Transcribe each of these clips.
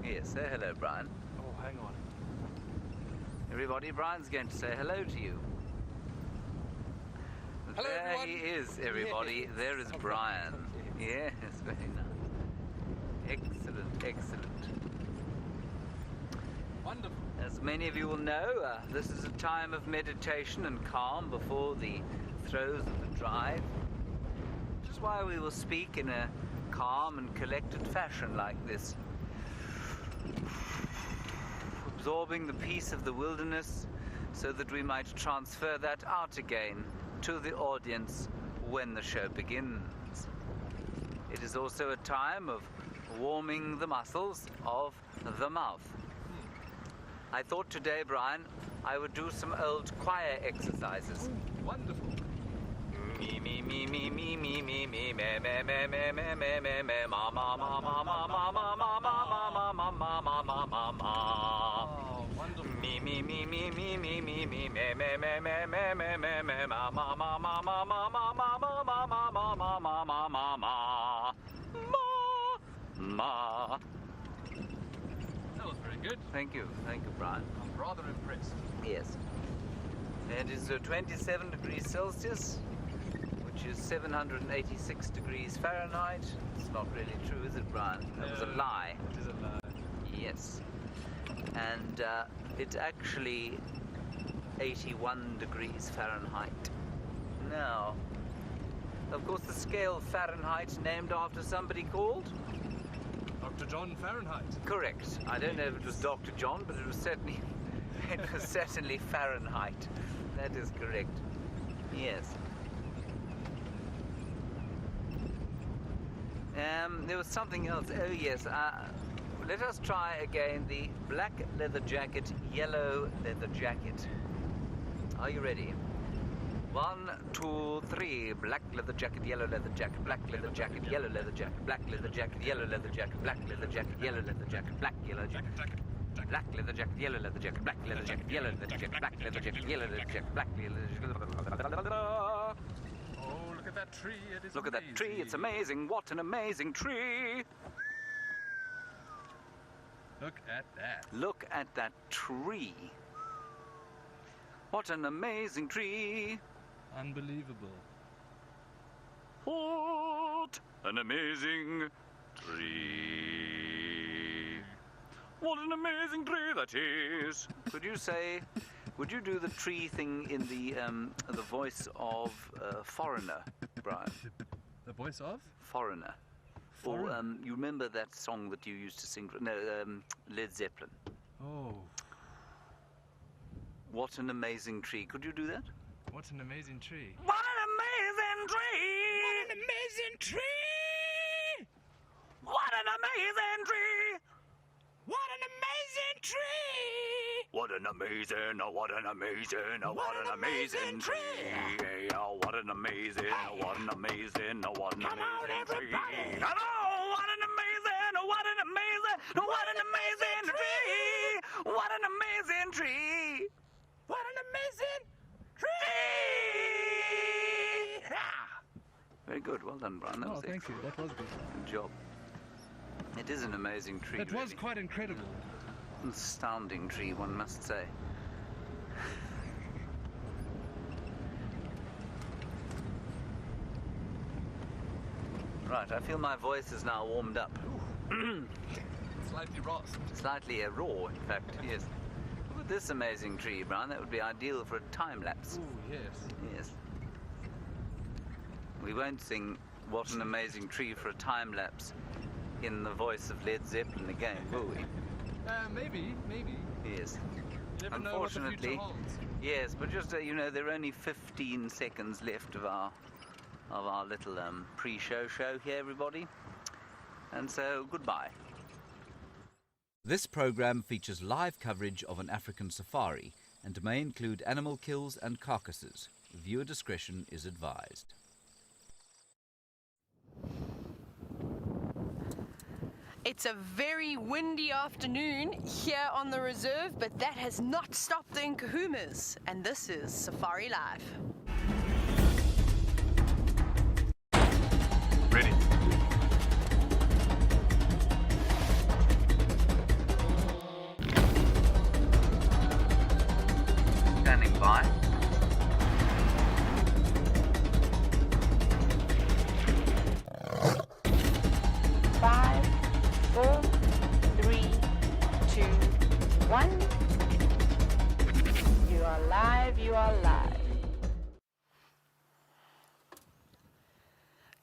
Yes, say hello, Brian. Oh, hang on. Everybody, Brian's going to say hello to you. Hello, there everyone. he is, everybody. Yes. There is Brian. Yes, very nice. Excellent, excellent. Wonderful. As many of you will know, this is a time of meditation and calm before the throes of the drive. Which is why we will speak in a calm and collected fashion like this. Absorbing the peace of the wilderness so that we might transfer that out again to the audience when the show begins. It is also a time of warming the muscles of the mouth. I thought today, Brian, I would do some old choir exercises. Wonderful. Me, me, me, me, me, me, me, me, me, me, me, me, me, me, me, me, me, ma, ma, ma, ma, ma, ma, ma, ma, ma, ma, ma, ma, ma, ma, ma, ma. Oh, wonderful. Me, me, me, me, me, me, me, me, me, me, me, me, me, me, me, me, ma, ma, ma, ma, ma, ma, ma, ma, ma, ma, ma, ma, ma, ma, ma, ma, ma. That was very good. Thank you, Brian. I'm rather impressed. Yes. It is 27 degrees Celsius, which is 786 degrees Fahrenheit. It's not really true, is it, Brian? That was a lie. It is a lie. Yes. And it's actually 81 degrees Fahrenheit. Now, of course, the scale Fahrenheit named after somebody called? Dr. John Fahrenheit. Correct. I don't know if it was Dr. John, but it was certainly Fahrenheit. That is correct. Yes. There was something else. Oh yes. Let us try again the black leather jacket, yellow leather jacket. Are you ready? 1, 2, 3. Black leather jacket, yellow leather jacket, black leather jacket, yellow leather jacket, black leather jacket, yellow leather jacket, black leather jacket, yellow leather jacket, black yellow jacket, black leather jacket, yellow leather jacket, black leather jacket, yellow leather jacket, black leather jacket, yellow leather jacket, black leather jacket. Oh, look at that tree. It is Look at that tree. It's amazing. What an amazing tree. Look at that. Look at that tree. What an amazing tree. Unbelievable. What an amazing tree. What an amazing tree that is. Would you do the tree thing in the voice of Foreigner, Brian? The voice of? Foreigner. Or you remember that song that you used to sing? No, Led Zeppelin. Oh. What an amazing tree. Could you do that? What an amazing tree. What an amazing tree! What an amazing tree! What an amazing tree! What an amazing tree! What an amazing, what an amazing, what an amazing tree! What an amazing, what an amazing, what an amazing tree! Come on! What an amazing, what an amazing, what an amazing tree! What an amazing tree! What an amazing tree! Very good, well done, Brian. That was thank you. excellent. That was good. Good job. It is an amazing tree. It was really. quite incredible. An astounding tree, one must say. Right, I feel my voice is now warmed up. Slightly rasped. Slightly raw, in fact, yes. Look at this amazing tree, Brian. That would be ideal for a time lapse. Ooh, yes. Yes. We won't sing What an Amazing Tree for a time lapse in the voice of Led Zeppelin again, will we? Maybe. Yes. You never know what the future Unfortunately, holds. yes, but just there are only 15 seconds left of our little pre-show here, everybody. And so, goodbye. This program features live coverage of an African safari and may include animal kills and carcasses. Viewer discretion is advised. It's a very windy afternoon here on the reserve, but that has not stopped the Nkahumas. And this is Safari Live. Ready. by. 5, 4, 3, 2, 1. You are live, you are live.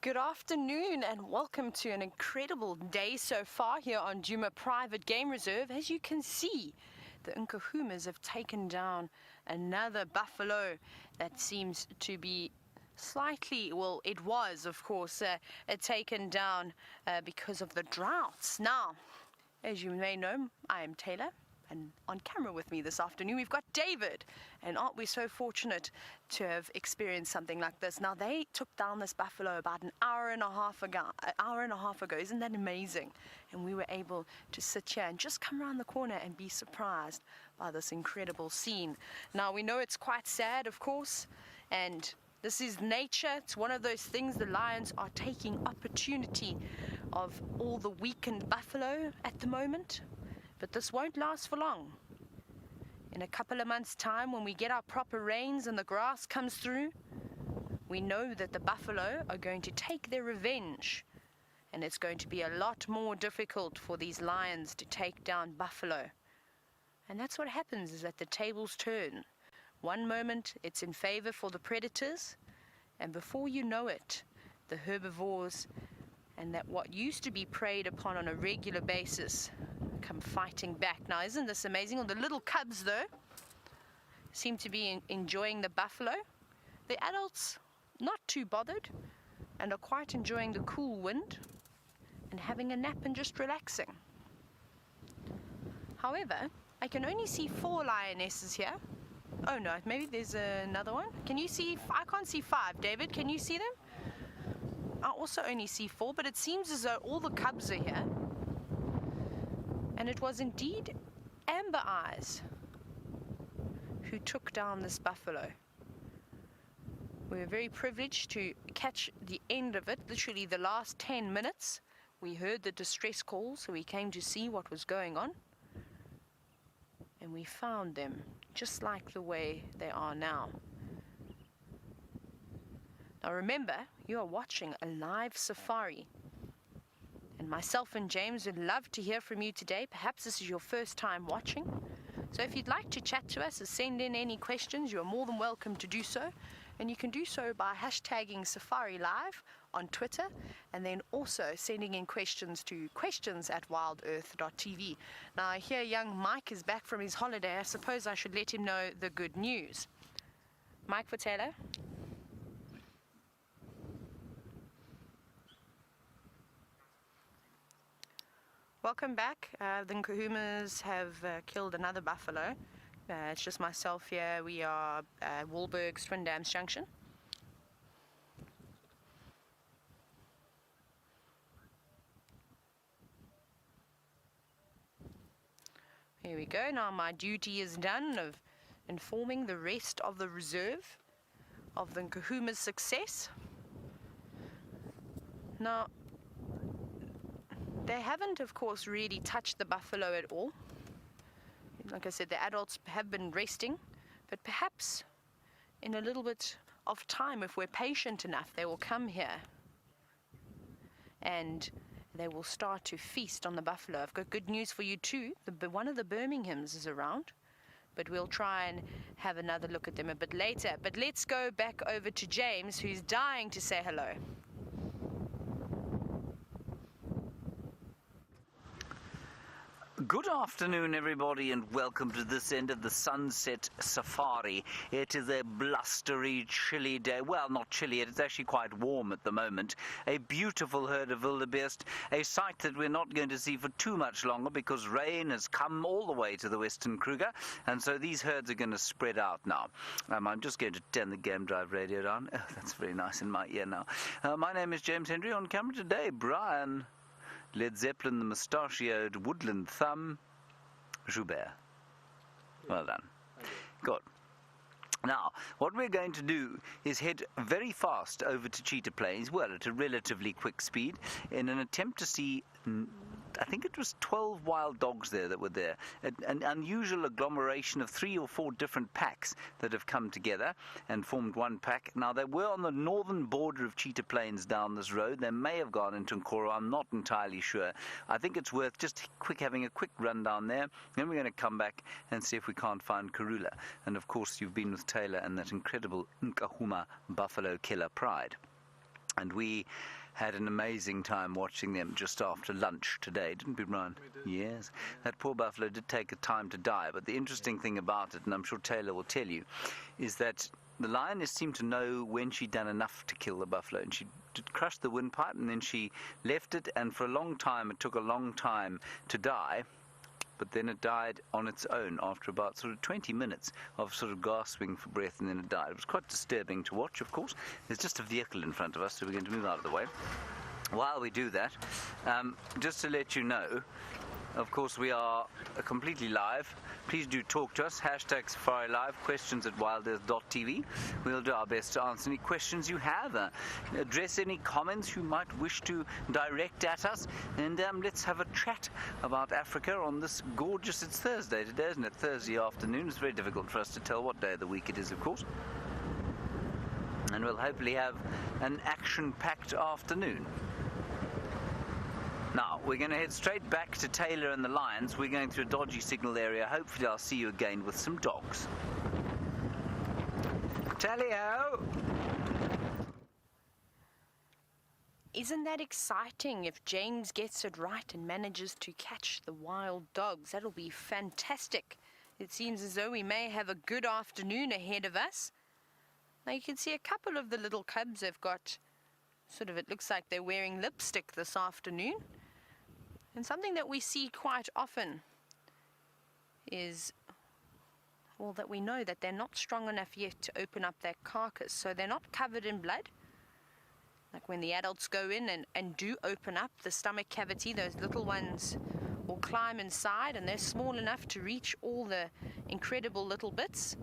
Good afternoon and welcome to an incredible day so far here on Djuma Private Game Reserve. As you can see, the Nkuhumas have taken down another buffalo that seems to be slightly, well, it was, of course, taken down because of the droughts. Now, as you may know, I am Taylor, and on camera with me this afternoon we've got David, and aren't we so fortunate to have experienced something like this? Now, they took down this buffalo about an hour and a half ago. Isn't that amazing? And we were able to sit here and just come around the corner and be surprised by this incredible scene. Now, we know it's quite sad, of course, and this is nature. It's one of those things. The lions are taking opportunity of all the weakened buffalo at the moment. But this won't last for long. In a couple of months' time, when we get our proper rains and the grass comes through, we know that the buffalo are going to take their revenge. And it's going to be a lot more difficult for these lions to take down buffalo. And that's what happens, is that the tables turn. One moment it's in favor for the predators, and before you know it, the herbivores and that what used to be preyed upon on a regular basis come fighting back. Now, isn't this amazing? Well, the little cubs, though, seem to be enjoying the buffalo. The adults, not too bothered, and are quite enjoying the cool wind and having a nap and just relaxing. However, I can only see 4 lionesses here. Oh no, maybe there's another one. Can you see? I can't see 5. David, can you see them? I also only see 4, but it seems as though all the cubs are here. And it was indeed Amber Eyes who took down this buffalo. We were very privileged to catch the end of it, literally the last 10 minutes. We heard the distress call, so we came to see what was going on. And we found them, just like the way they are now. Now remember, you are watching a live safari. And myself and James would love to hear from you today. Perhaps this is your first time watching. So if you'd like to chat to us or send in any questions, you're more than welcome to do so. And you can do so by hashtagging SafariLIVE on Twitter, and then also sending in questions to questions@wildearth.tv. Now, I hear young Mike is back from his holiday. I suppose I should let him know the good news. Mike for Taylor. Welcome back. The Nkuhumas have killed another buffalo. It's just myself here. We are at Wahlberg's Twin Dams Junction. Here we go. Now my duty is done of informing the rest of the reserve of the Nkuhuma's success. Now, they haven't, of course, really touched the buffalo at all. Like I said, the adults have been resting, but perhaps in a little bit of time, if we're patient enough, they will come here and they will start to feast on the buffalo. I've got good news for you too. One of the Birminghams is around, but we'll try and have another look at them a bit later. But let's go back over to James, who's dying to say hello. Good afternoon, everybody, and welcome to this end of the Sunset Safari. It is a blustery, chilly day. Well, not chilly, it's actually quite warm at the moment. A beautiful herd of wildebeest, a sight that we're not going to see for too much longer because rain has come all the way to the Western Kruger, and so these herds are going to spread out now. I'm just going to turn the game drive radio down. Oh, that's very nice in my ear now. My name is James Hendry. On camera today, Brian Led Zeppelin, the mustachioed woodland thumb, Joubert. Well done. Good. Now, what we're going to do is head very fast over to Cheetah Plains, well, at a relatively quick speed, in an attempt to see I think it was 12 wild dogs there that were there. An unusual agglomeration of 3 or 4 different packs that have come together and formed one pack. Now, they were on the northern border of cheetah plains down this road. They may have gone into Nkoro. I'm not entirely sure. I think it's worth just having a quick run down there. Then we're going to come back and see if we can't find Karula. And, of course, you've been with Taylor and that incredible Nkahuma buffalo killer Pride. And we had an amazing time watching them just after lunch today, didn't we, Brian? We did. Yes. That poor buffalo did take a time to die, but the interesting thing about it, and I'm sure Taylor will tell you, is that the lioness seemed to know when she'd done enough to kill the buffalo, and she crushed the windpipe, and then she left it, and for a long time, it took a long time to die. But then it died on its own after about sort of 20 minutes of sort of gasping for breath, and then it died. It was quite disturbing to watch, of course. There's just a vehicle in front of us, so we're going to move out of the way. While we do that, just to let you know, of course, we are completely live. Please do talk to us. Hashtag SafariLive, questions@wildearth.tv. We'll do our best to answer any questions you have, address any comments you might wish to direct at us, and let's have a chat about Africa on this gorgeous, it's Thursday today, isn't it? Thursday afternoon. It's very difficult for us to tell what day of the week it is, of course. And we'll hopefully have an action-packed afternoon. Now, we're going to head straight back to Taylor and the Lions. We're going through a dodgy signal area. Hopefully I'll see you again with some dogs. Tally-ho! Isn't that exciting if James gets it right and manages to catch the wild dogs? That'll be fantastic. It seems as though we may have a good afternoon ahead of us. Now you can see a couple of the little cubs have got sort of, it looks like they're wearing lipstick this afternoon. And something that we see quite often is, well, that we know that they're not strong enough yet to open up that carcass. So they're not covered in blood. Like when the adults go in and do open up the stomach cavity, those little ones will climb inside, and they're small enough to reach all the incredible little bits.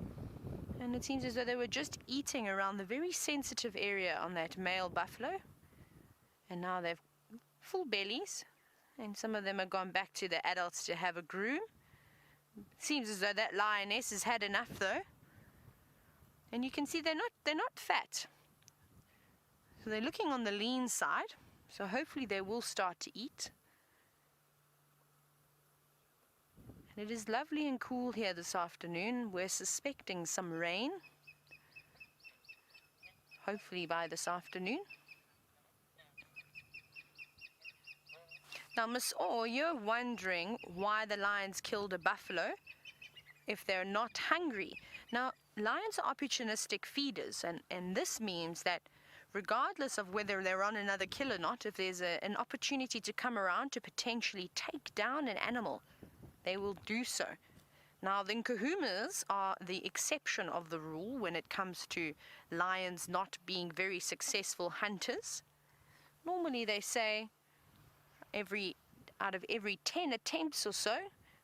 And it seems as though they were just eating around the very sensitive area on that male buffalo. And now they've full bellies. And some of them have gone back to the adults to have a groom. Seems as though that lioness has had enough, though. And you can see they're not fat. So they're looking on the lean side. So hopefully they will start to eat. And it is lovely and cool here this afternoon. We're suspecting some rain. Hopefully by this afternoon. Now, Miss Orr, you're wondering why the lions killed a buffalo if they're not hungry. Now, lions are opportunistic feeders, and this means that regardless of whether they're on another kill or not, if there's an opportunity to come around to potentially take down an animal, they will do so. Now, the Nkahumas are the exception of the rule when it comes to lions not being very successful hunters. Normally, they say out of every 10 attempts or so,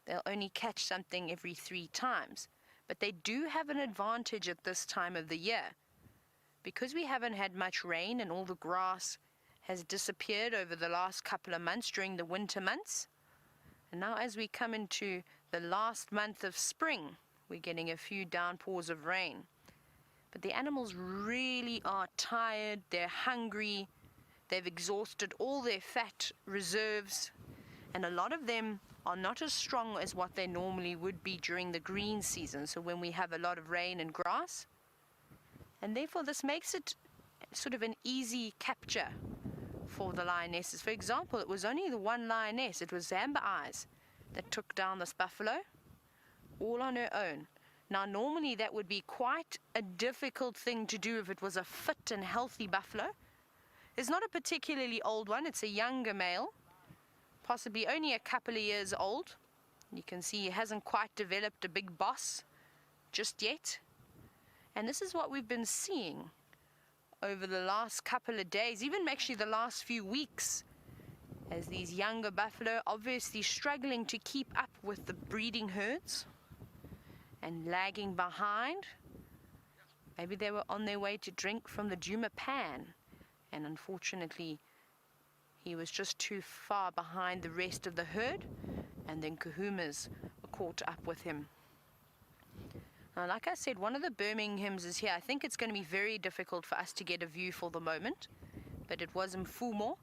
they'll only catch something every 3 times. But they do have an advantage at this time of the year. Because we haven't had much rain and all the grass has disappeared over the last couple of months during the winter months. And now as we come into the last month of spring, we're getting a few downpours of rain. But the animals really are tired, they're hungry, they've exhausted all their fat reserves, and a lot of them are not as strong as what they normally would be during the green season, so when we have a lot of rain and grass. And therefore this makes it sort of an easy capture for the lionesses. For example, it was only the one lioness, it was Amber Eyes, that took down this buffalo all on her own. Now normally that would be quite a difficult thing to do if it was a fit and healthy buffalo. It's not a particularly old one, it's a younger male, possibly only a couple of years old. You can see he hasn't quite developed a big boss just yet. And this is what we've been seeing over the last couple of days, even actually the last few weeks, as these younger buffalo obviously struggling to keep up with the breeding herds and lagging behind. Maybe they were on their way to drink from the Djuma pan, and unfortunately He was just too far behind the rest of the herd, and then kahumas caught up with him. Now, like I said, one of the Birminghams is here. I think it's going to be very difficult for us to get a view for the moment, but it was Mfumo.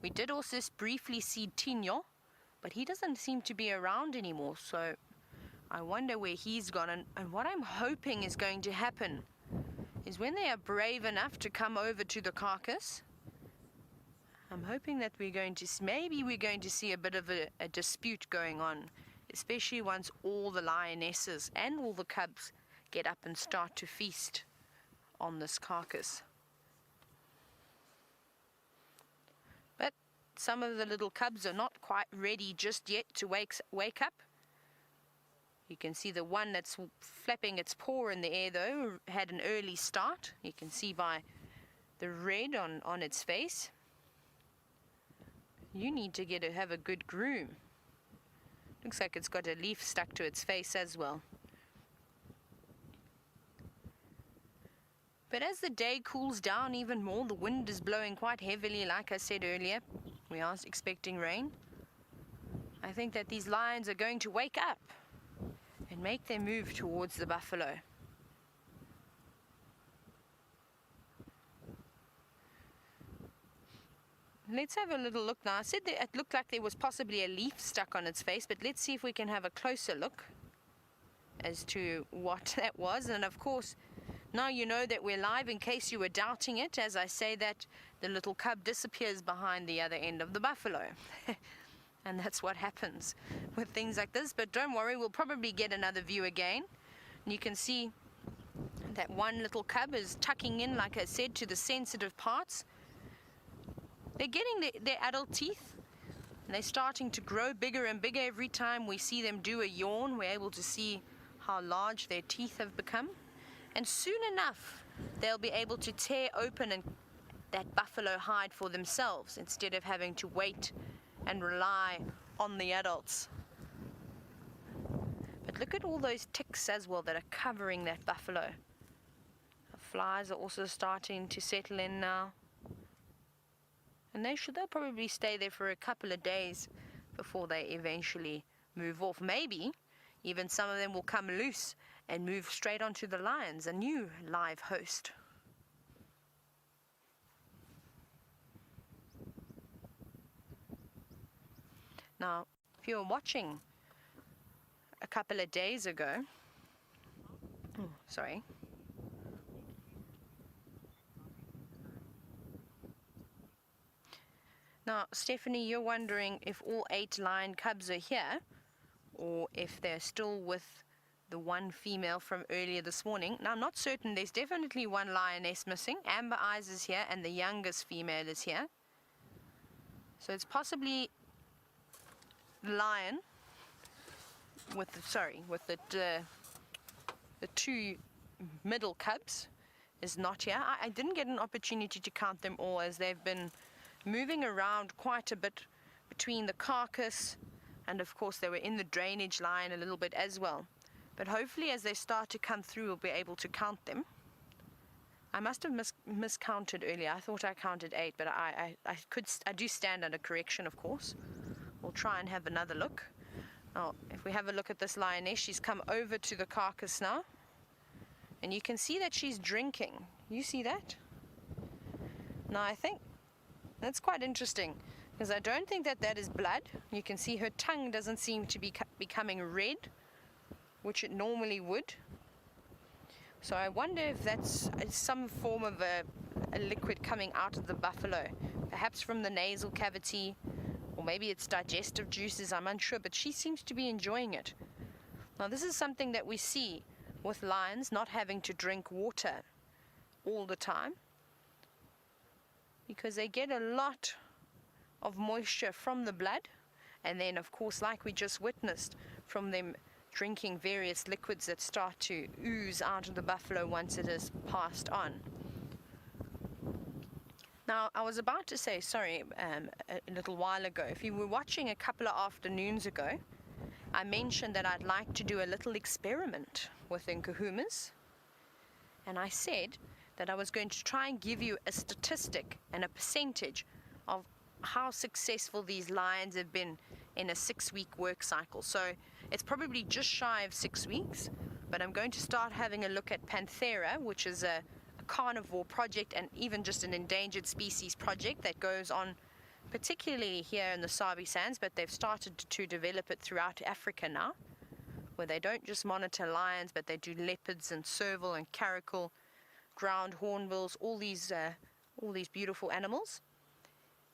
We did also briefly see Tinyo, but he doesn't seem to be around anymore, so I wonder where he's gone. And what I'm hoping is going to happen is when they are brave enough to come over to the Carcass, I'm hoping that we're going to see a bit of a dispute going on, especially once all the lionesses and all the cubs get up and start to feast on this carcass. But some of the little cubs are not quite ready just yet to wake up. You can see the one that's flapping its paw in the air, though, had an early start. You can see by the red on its face. You need to have a good groom. Looks like it's got a leaf stuck to its face as well. But as the day cools down even more, the wind is blowing quite heavily, like I said earlier. We are expecting rain. I think that these lions are going to wake up and make their move towards the buffalo. Let's have a little look now. I said that it looked like there was possibly a leaf stuck on its face, but let's see if we can have a closer look as to what that was. And of course, now you know that we're live in case you were doubting it, as I say that the little cub disappears behind the other end of the buffalo. And that's what happens with things like this. But don't worry, we'll probably get another view again. And you can see that one little cub is tucking in, like I said, to the sensitive parts. They're getting their adult teeth, and they're starting to grow bigger and bigger every time we see them do a yawn. We're able to see how large their teeth have become. And soon enough, they'll be able to tear open that buffalo hide for themselves instead of having to wait and rely on the adults. But look at all those ticks as well that are covering that buffalo. The flies are also starting to settle in now. And they'll probably stay there for a couple of days before they eventually move off. Maybe even some of them will come loose and move straight onto the lions, a new live host. Now, if you were watching a couple of days ago, Now, Stephanie, you're wondering if all 8 lion cubs are here, or if they're still with the one female from earlier this morning. Now, not certain. There's definitely one lioness missing. Amber Eyes is here, and the youngest female is here. So it's possibly the lion with the 2 middle cubs is not here. I didn't get an opportunity to count them all, as they've been moving around quite a bit between the carcass, and of course they were in the drainage line a little bit as well. But hopefully as they start to come through, we'll be able to count them. I must have miscounted earlier. I thought I counted 8, but I do stand under correction, of course. We'll try and have another look. Now, if we have a look at this lioness, she's come over to the carcass now, and you can see that she's drinking. You see that? Now, I think that's quite interesting, because I don't think that is blood. You can see her tongue doesn't seem to be becoming red, which it normally would. So I wonder if that's some form of a liquid coming out of the buffalo, perhaps from the nasal cavity, or maybe it's digestive juices, I'm unsure, but she seems to be enjoying it. Now, this is something that we see with lions not having to drink water all the time, because they get a lot of moisture from the blood, and then of course, like we just witnessed, from them drinking various liquids that start to ooze out of the buffalo once it has passed on. Now, I was about to say, a little while ago, if you were watching a couple of afternoons ago, I mentioned that I'd like to do a little experiment with nkuhumas, and I said that I was going to try and give you a statistic and a percentage of how successful these lions have been in a 6-week work cycle. So it's probably just shy of 6 weeks, but I'm going to start having a look at Panthera, which is a carnivore project and even just an endangered species project that goes on particularly here in the Sabi Sands, but they've started to develop it throughout Africa now, where they don't just monitor lions, but they do leopards and serval and caracal, ground hornbills, all these beautiful animals.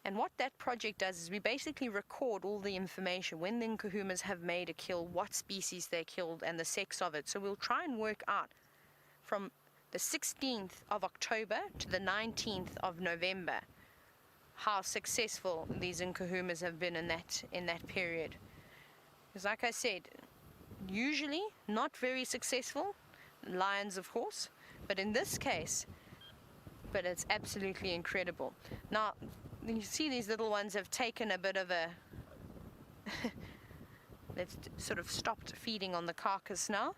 And what that project does is we basically record all the information when the Nkuhumas have made a kill, what species they killed, and the sex of it. So we'll try and work out from the 16th of October to the 19th of November how successful these Nkuhumas have been in that period. Because like I said, usually not very successful, lions of course, but in this case, but it's absolutely incredible. Now, you see these little ones have taken a bit of a they've sort of stopped feeding on the carcass now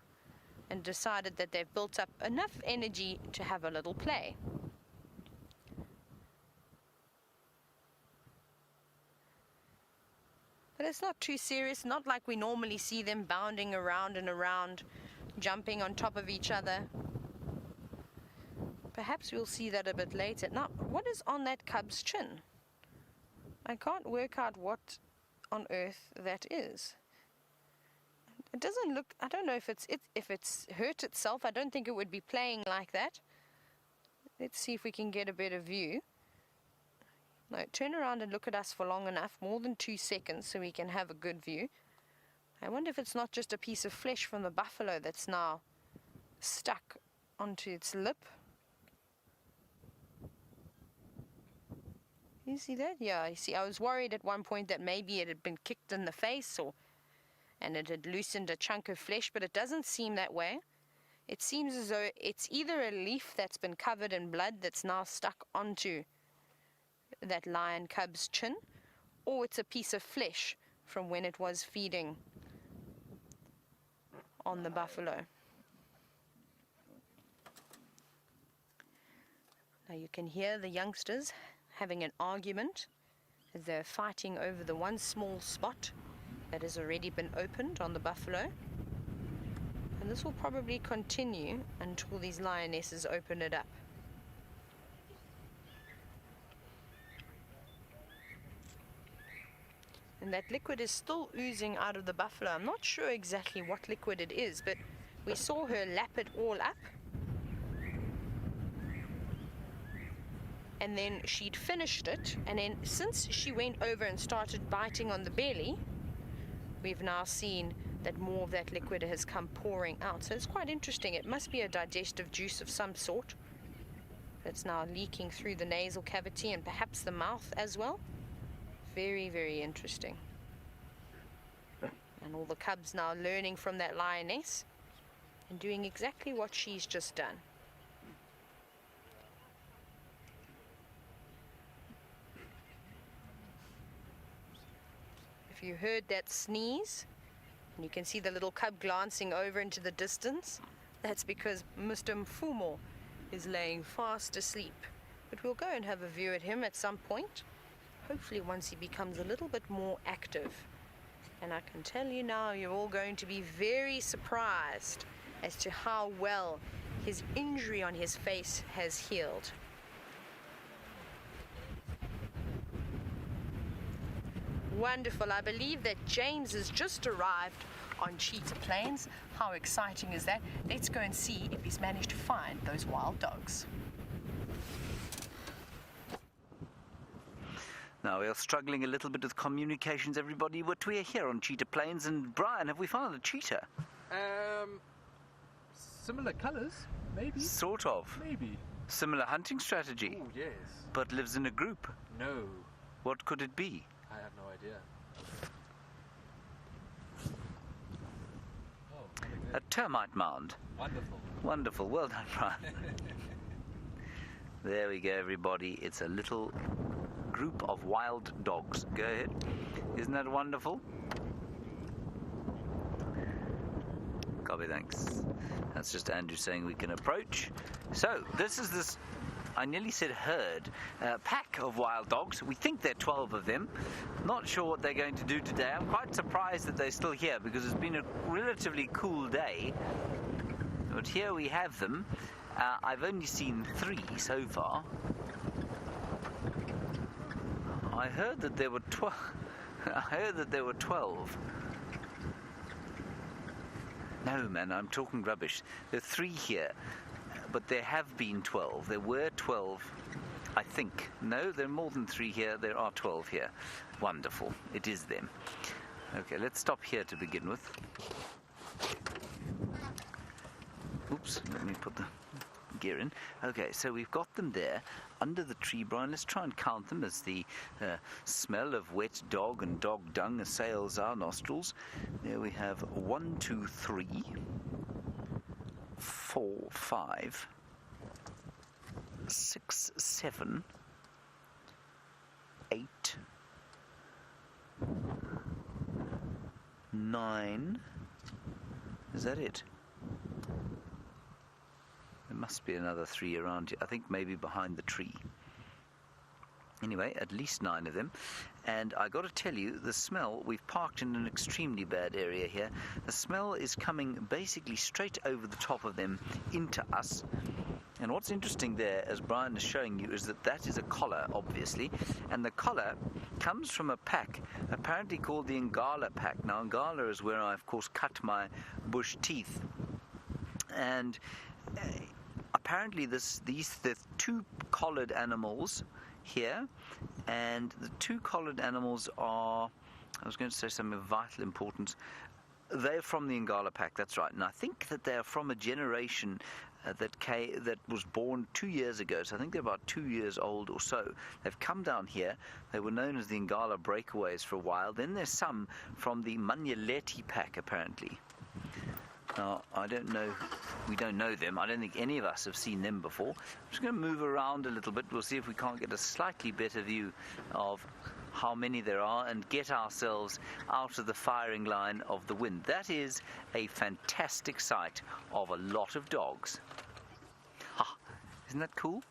and decided that they've built up enough energy to have a little play. But it's not too serious, not like we normally see them bounding around and around, jumping on top of each other. Perhaps we'll see that a bit later. Now, what is on that cub's chin? I can't work out what on earth that is. It doesn't look, I don't know if it's hurt itself. I don't think it would be playing like that. Let's see if we can get a better view. No, turn around and look at us for long enough, more than 2 seconds, so we can have a good view. I wonder if it's not just a piece of flesh from the buffalo that's now stuck onto its lip. You see that? Yeah, you see, I was worried at one point that maybe it had been kicked in the face and it had loosened a chunk of flesh, but it doesn't seem that way. It seems as though it's either a leaf that's been covered in blood that's now stuck onto that lion cub's chin, or it's a piece of flesh from when it was feeding on the buffalo. Now you can hear the youngsters having an argument as they're fighting over the one small spot that has already been opened on the buffalo, and this will probably continue until these lionesses open it up. And that liquid is still oozing out of the buffalo. I'm not sure exactly what liquid it is, but we saw her lap it all up. And then she'd finished it. And then since she went over and started biting on the belly, we've now seen that more of that liquid has come pouring out. So it's quite interesting. It must be a digestive juice of some sort that's now leaking through the nasal cavity and perhaps the mouth as well. Very, very interesting. And all the cubs now learning from that lioness and doing exactly what she's just done. If you heard that sneeze, and you can see the little cub glancing over into the distance, that's because Mr. Mfumo is laying fast asleep. But we'll go and have a view at him at some point. Hopefully once he becomes a little bit more active. And I can tell you now, you're all going to be very surprised as to how well his injury on his face has healed. Wonderful. I believe that James has just arrived on Cheetah Plains. How exciting is that? Let's go and see if he's managed to find those wild dogs. Now, we are struggling a little bit with communications, everybody, but we are here on Cheetah Plains, and Brian, have we found a cheetah? Similar colours, maybe. Sort of. Maybe. Similar hunting strategy. Oh, yes. But lives in a group. No. What could it be? I have no idea. Oh, very good. A termite mound. Wonderful. Wonderful. Well done, Brian. There we go, everybody. It's a little group of wild dogs. Go ahead. Isn't that wonderful? Copy, thanks. That's just Andrew saying we can approach. So, this is this I nearly said herd, pack of wild dogs. We think there are 12 of them. Not sure what they're going to do today. I'm quite surprised that they're still here because it's been a relatively cool day. But here we have them. I've only seen 3 so far. I heard that there were 12. I heard that there were 12. No, man, I'm talking rubbish. There are 3 here, but there have been 12. There were 12, I think. No, there are more than 3 here. There are 12 here. Wonderful. It is them. Okay, let's stop here to begin with. Oops, let me put the gear in. Okay, so we've got them there under the tree, Brian. Let's try and count them as the smell of wet dog and dog dung assails our nostrils. There we have 1, 2, 3, 4, 5, 6, 7, 8, 9. Is that it? There must be another 3 around here. I think maybe behind the tree. Anyway, at least 9 of them. And I got to tell you, the smell, we've parked in an extremely bad area here. The smell is coming basically straight over the top of them into us. And what's interesting there, as Brian is showing you, is that that is a collar, obviously. And the collar comes from a pack, apparently called the Ngala pack. Now, Ngala is where I, of course, cut my bush teeth. And apparently the 2 collared animals here, and the 2 collared animals are, I was going to say something of vital importance, they're from the Ngala pack, that's right. And I think that they're from a generation that was born 2 years ago, so I think they're about 2 years old or so. They've come down here. They were known as the Ngala breakaways for a while. Then there's some from the Manyaleti pack, apparently. Now, I don't know, we don't know them. I don't think any of us have seen them before. I'm just going to move around a little bit. We'll see if we can't get a slightly better view of how many there are and get ourselves out of the firing line of the wind. That is a fantastic sight of a lot of dogs. Ha! Isn't that cool?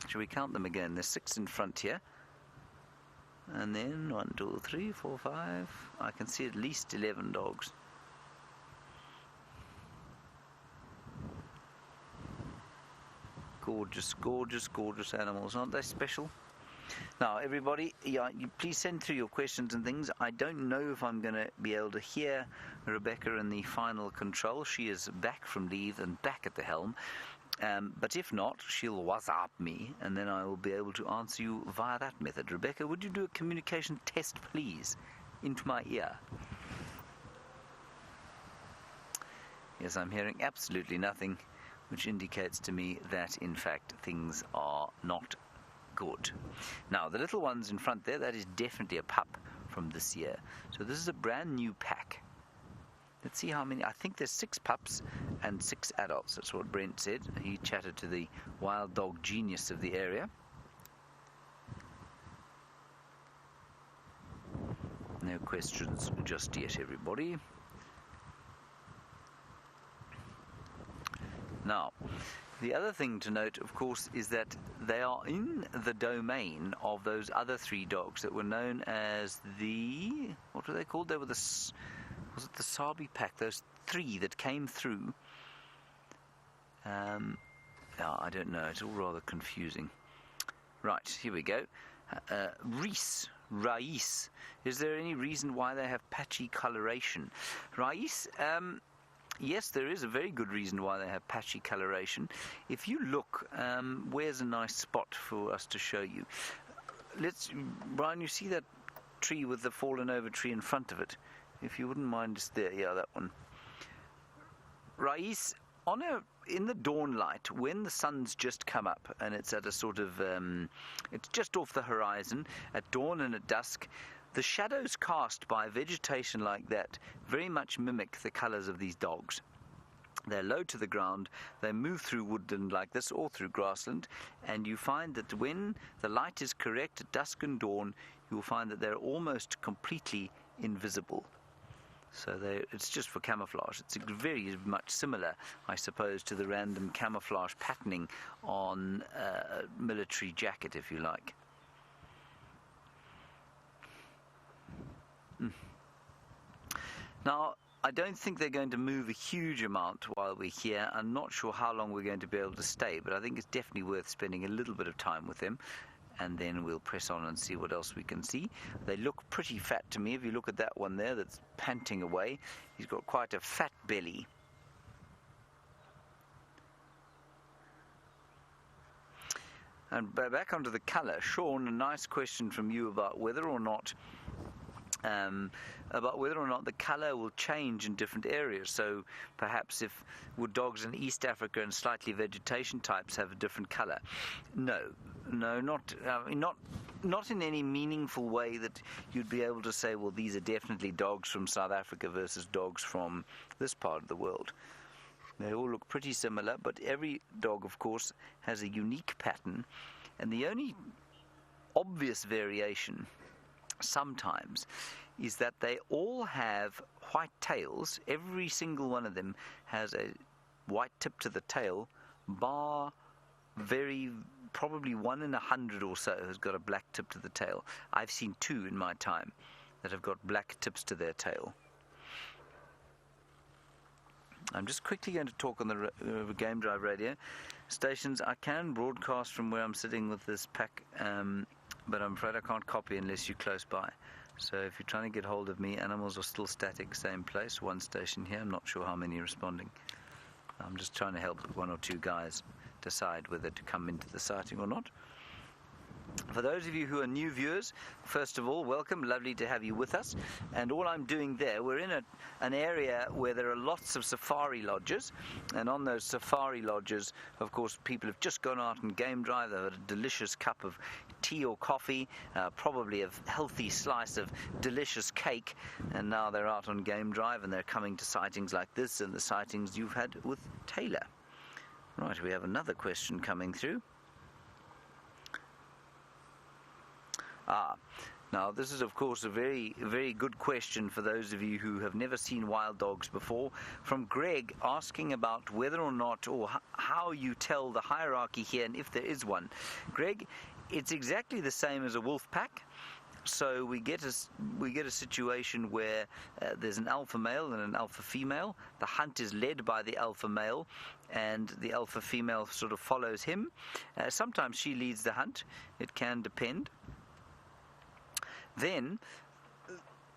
Shall we count them again? There's 6 in front here. And then 1, 2, 3, 4, 5. I can see at least 11 dogs. Gorgeous, gorgeous, gorgeous animals. Aren't they special? Now, everybody, you please send through your questions and things. I don't know if I'm going to be able to hear Rebecca in the final control. She is back from leave and back at the helm. But if not, she'll WhatsApp me, and then I will be able to answer you via that method. Rebecca, would you do a communication test, please, into my ear? Yes, I'm hearing absolutely nothing, which indicates to me that, in fact, things are not good. Now, the little ones in front there, that is definitely a pup from this year. So this is a brand new pack. Let's see how many. I think there's 6 pups and 6 adults. That's what Brent said. He chatted to the wild dog genius of the area. No questions just yet, everybody. Now, the other thing to note, of course, is that they are in the domain of those other 3 dogs that were known as the, what were they called? They were the, was it the Sabi pack? Those 3 that came through. I don't know. It's all rather confusing. Right, here we go. Rais. Is there any reason why they have patchy coloration? Rais, yes, there is a very good reason why they have patchy coloration. If you look, where's a nice spot for us to show you? Brian, you see that tree with the fallen over tree in front of it? If you wouldn't mind just there, yeah, that one. Rais, in the dawn light, when the sun's just come up and it's at a sort of, it's just off the horizon, at dawn and at dusk, the shadows cast by vegetation like that very much mimic the colors of these dogs. They're low to the ground, they move through woodland like this or through grassland, and you find that when the light is correct at dusk and dawn, you will find that they're almost completely invisible. So it's just for camouflage. It's very much similar, I suppose, to the random camouflage patterning on a military jacket, if you like. Now, I don't think they're going to move a huge amount while we're here. I'm not sure how long we're going to be able to stay, but I think it's definitely worth spending a little bit of time with them. And then we'll press on and see what else we can see. They look pretty fat to me. If you look at that one there that's panting away, he's got quite a fat belly. And back onto the colour. Sean, a nice question from you about whether or not the colour will change in different areas. So perhaps would dogs in East Africa and slightly vegetation types have a different colour? No, not in any meaningful way that you'd be able to say, well, these are definitely dogs from South Africa versus dogs from this part of the world. They all look pretty similar, but every dog, of course, has a unique pattern, and the only obvious variation sometimes is that they all have white tails. Every single one of them has a white tip to the tail, bar probably 1 in 100 or so has got a black tip to the tail. I've seen 2 in my time that have got black tips to their tail. I'm just quickly going to talk on the Game Drive radio stations. I can broadcast from where I'm sitting with this pack, but I'm afraid I can't copy unless you're close by. So if you're trying to get hold of me, animals are still static, same place, one station here. I'm not sure how many are responding. I'm just trying to help 1 or 2 guys decide whether to come into the sighting or not. For those of you who are new viewers, first of all, welcome. Lovely to have you with us. And all I'm doing there, we're in an area where there are lots of safari lodges. And on those safari lodges, of course, people have just gone out and game drive. They've had a delicious cup of tea or coffee, probably a healthy slice of delicious cake. And now they're out on game drive and they're coming to sightings like this and the sightings you've had with Taylor. Right, we have another question coming through. Now this is of course a very, very good question for those of you who have never seen wild dogs before, from Greg, asking about whether or not, or how you tell the hierarchy here and if there is one. Greg, it's exactly the same as a wolf pack. So we get a situation where there's an alpha male and an alpha female. The hunt is led by the alpha male, and the alpha female sort of follows him. Sometimes she leads the hunt. It can depend. Then,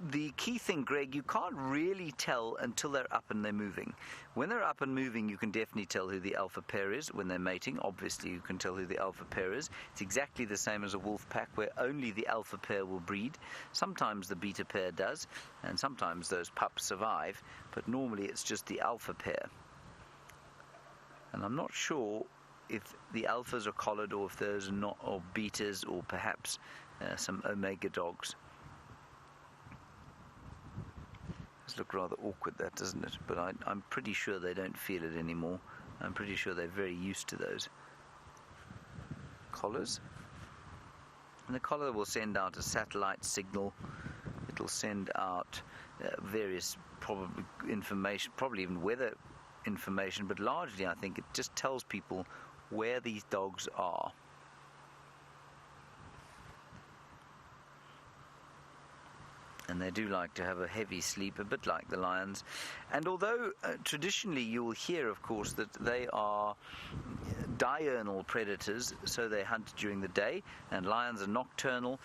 the key thing, Greg, you can't really tell until they're up and they're moving. When they're up and moving, you can definitely tell who the alpha pair is. When they're mating, obviously you can tell who the alpha pair is. It's exactly the same as a wolf pack, where only the alpha pair will breed. Sometimes the beta pair does, and sometimes those pups survive, but normally it's just the alpha pair. And I'm not sure if the alphas are collared or if those are not, or betas, or perhaps some omega dogs. This looks rather awkward, that, doesn't it? But I'm pretty sure they don't feel it anymore. I'm pretty sure they're very used to those collars. And the collar will send out a satellite signal. It'll send out various probably information, probably even weather information, but largely I think it just tells people where these dogs are. And they do like to have a heavy sleep, a bit like the lions. And although traditionally you will hear, of course, that they are diurnal predators, so they hunt during the day, and lions are nocturnal,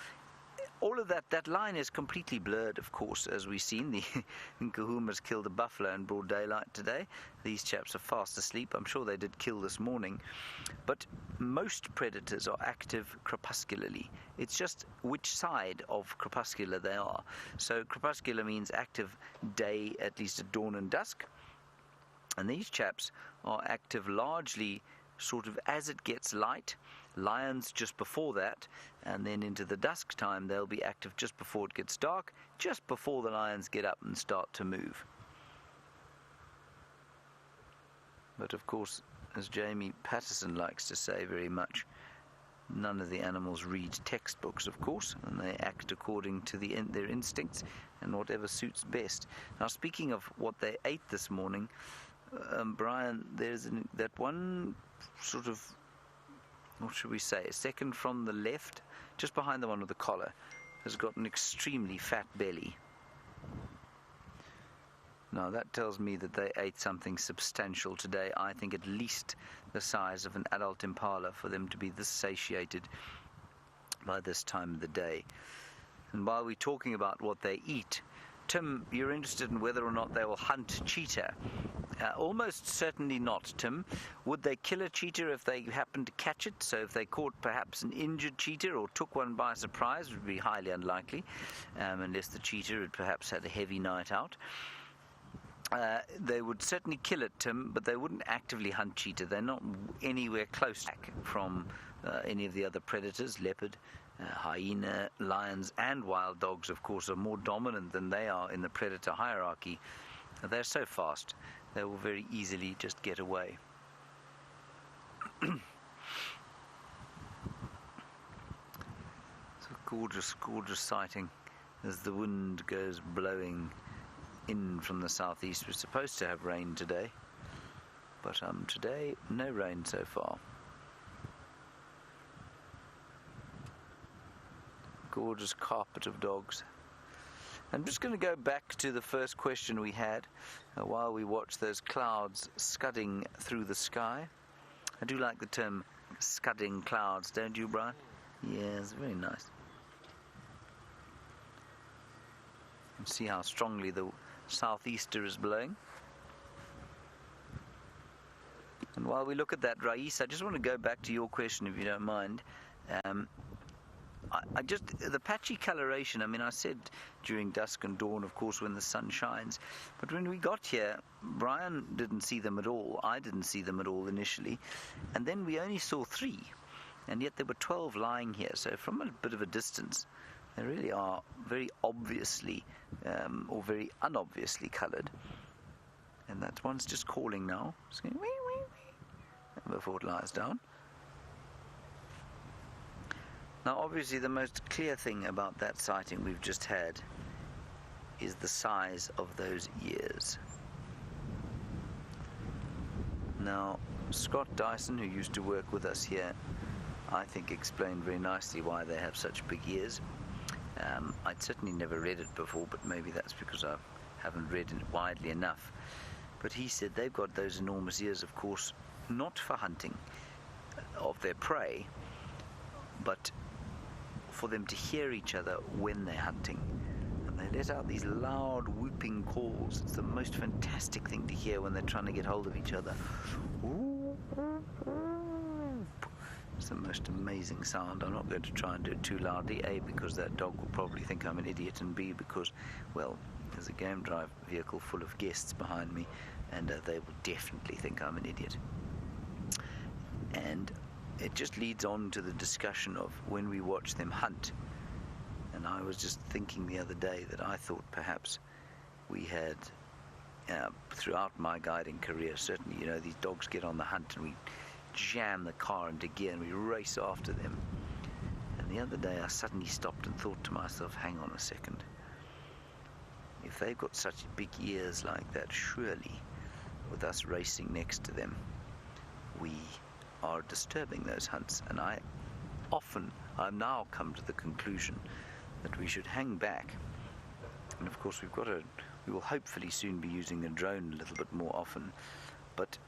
all of that line is completely blurred, of course, as we've seen. The Nkuhumas killed a buffalo in broad daylight today. These chaps are fast asleep. I'm sure they did kill this morning. But most predators are active crepuscularly. It's just which side of crepuscular they are. So crepuscular means active day, at least at dawn and dusk. And these chaps are active largely sort of as it gets light. Lions just before that, and then into the dusk time they'll be active just before it gets dark, just before the lions get up and start to move. But of course, as Jamie Patterson likes to say very much, None of the animals read textbooks, of course, and they act according to their instincts and whatever suits best. Now, speaking of what they ate this morning, Brian, there's that one sort of, what should we say, second from the left, just behind the one with the collar, has got an extremely fat belly. Now, that tells me that they ate something substantial today. I think at least the size of an adult impala for them to be this satiated by this time of the day. And while we're talking about what they eat, Tim, you're interested in whether or not they will hunt cheetah. Almost certainly not, Tim. Would they kill a cheetah if they happened to catch it? So if they caught perhaps an injured cheetah or took one by surprise, it would be highly unlikely, unless the cheetah had perhaps had a heavy night out. They would certainly kill it, Tim, but they wouldn't actively hunt cheetah. They're not anywhere close from any of the other predators. Leopard, hyena, lions, and wild dogs, of course, are more dominant than they are in the predator hierarchy. They're so fast, they will very easily just get away. It's a gorgeous, gorgeous sighting as the wind goes blowing in from the southeast. We're supposed to have rain today, but today no rain so far. Gorgeous carpet of dogs. I'm just going to go back to the first question we had while we watch those clouds scudding through the sky. I do like the term scudding clouds, don't you, Brian? Yeah, it's very nice. You can see how strongly the southeaster is blowing. And while we look at that, Rais, I just want to go back to your question, if you don't mind. The patchy coloration, I mean, I said during dusk and dawn, of course, when the sun shines. But when we got here, Brian didn't see them at all. I didn't see them at all initially. And then we only saw 3. And yet there were 12 lying here. So from a bit of a distance, they really are very obviously or very unobviously coloured. And that one's just calling now. It's going wee, wee, wee, before it lies down. Now, obviously, the most clear thing about that sighting we've just had is the size of those ears. Now, Scott Dyson, who used to work with us here, I think explained very nicely why they have such big ears. I'd certainly never read it before, but maybe that's because I haven't read it widely enough. But he said they've got those enormous ears, of course, not for hunting of their prey, but for them to hear each other when they're hunting. And they let out these loud whooping calls. It's the most fantastic thing to hear when they're trying to get hold of each other. It's the most amazing sound. I'm not going to try and do it too loudly, A, because that dog will probably think I'm an idiot, and B, because, well, there's a game drive vehicle full of guests behind me, and they will definitely think I'm an idiot. And it just leads on to the discussion of when we watch them hunt. And I was just thinking the other day that I thought perhaps we had, throughout my guiding career, certainly, these dogs get on the hunt and we jam the car into gear and we race after them. And the other day I suddenly stopped and thought to myself, hang on a second. If they've got such big ears like that, surely with us racing next to them, we are disturbing those hunts. And I've now come to the conclusion that we should hang back. And of course we will hopefully soon be using a drone a little bit more often, but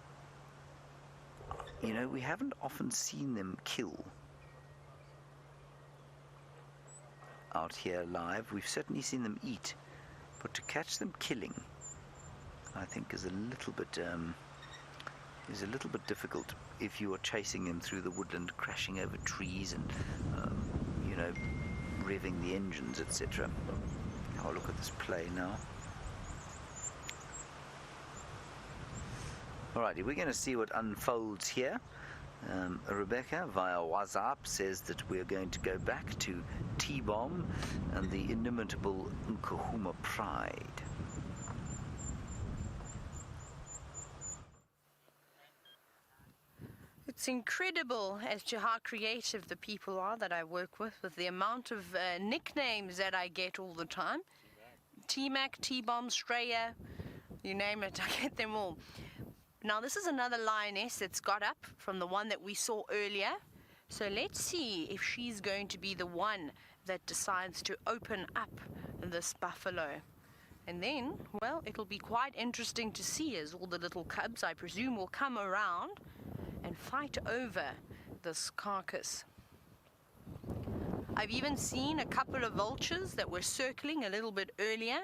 we haven't often seen them kill out here live. We've certainly seen them eat, but to catch them killing, I think is a little bit difficult if you are chasing them through the woodland, crashing over trees and revving the engines, etc. I'll look at this play now. Alrighty, we're going to see what unfolds here. Rebecca via WhatsApp says that we're going to go back to T-Bomb and the inimitable Nkahuma Pride. It's incredible as to how creative the people are that I work with the amount of nicknames that I get all the time. T-Mac, T-Bomb, Straya, you name it, I get them all. Now this is another lioness that's got up from the one that we saw earlier. So let's see if she's going to be the one that decides to open up this buffalo. And then, well, it'll be quite interesting to see as all the little cubs, I presume, will come around and fight over this carcass. I've even seen a couple of vultures that were circling a little bit earlier.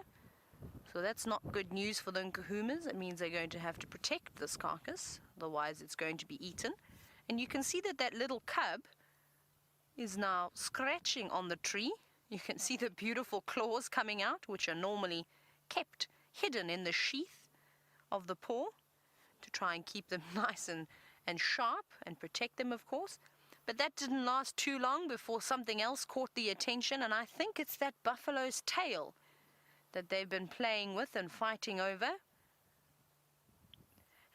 So that's not good news for the Nkuhumas. It means they're going to have to protect this carcass, otherwise it's going to be eaten. And you can see that that little cub is now scratching on the tree. You can see the beautiful claws coming out, which are normally kept hidden in the sheath of the paw to try and keep them nice and sharp and protect them, of course. But that didn't last too long before something else caught the attention, and I think it's that buffalo's tail that they've been playing with and fighting over.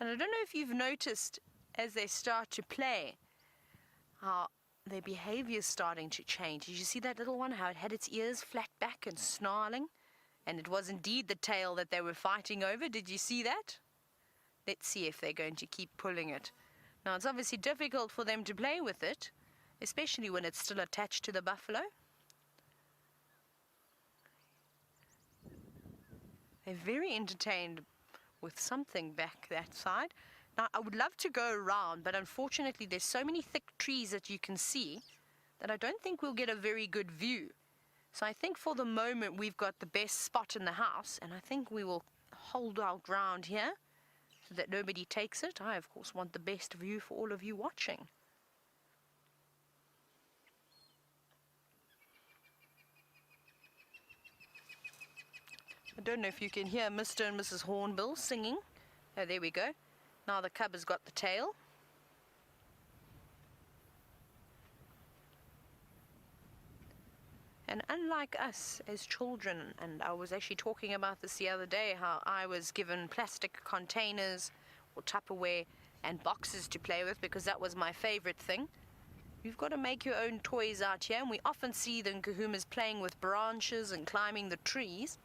And I don't know if you've noticed as they start to play how their behavior is starting to change. Did you see that little one, how it had its ears flat back and snarling? And it was indeed the tail that they were fighting over. Did you see that? Let's see if they're going to keep pulling it. Now, it's obviously difficult for them to play with it, especially when it's still attached to the buffalo. They're very entertained with something back that side. Now, I would love to go around, but unfortunately there's so many thick trees that you can see that I don't think we'll get a very good view. So I think for the moment we've got the best spot in the house, and I think we will hold our ground here so that nobody takes it. I, of course, want the best view for all of you watching. I don't know if you can hear Mr. and Mrs. Hornbill singing. Oh, there we go. Now the cub has got the tail. And unlike us as children, and I was actually talking about this the other day, how I was given plastic containers or Tupperware and boxes to play with because that was my favorite thing. You've got to make your own toys out here, and we often see the Nkuhumas playing with branches and climbing the trees.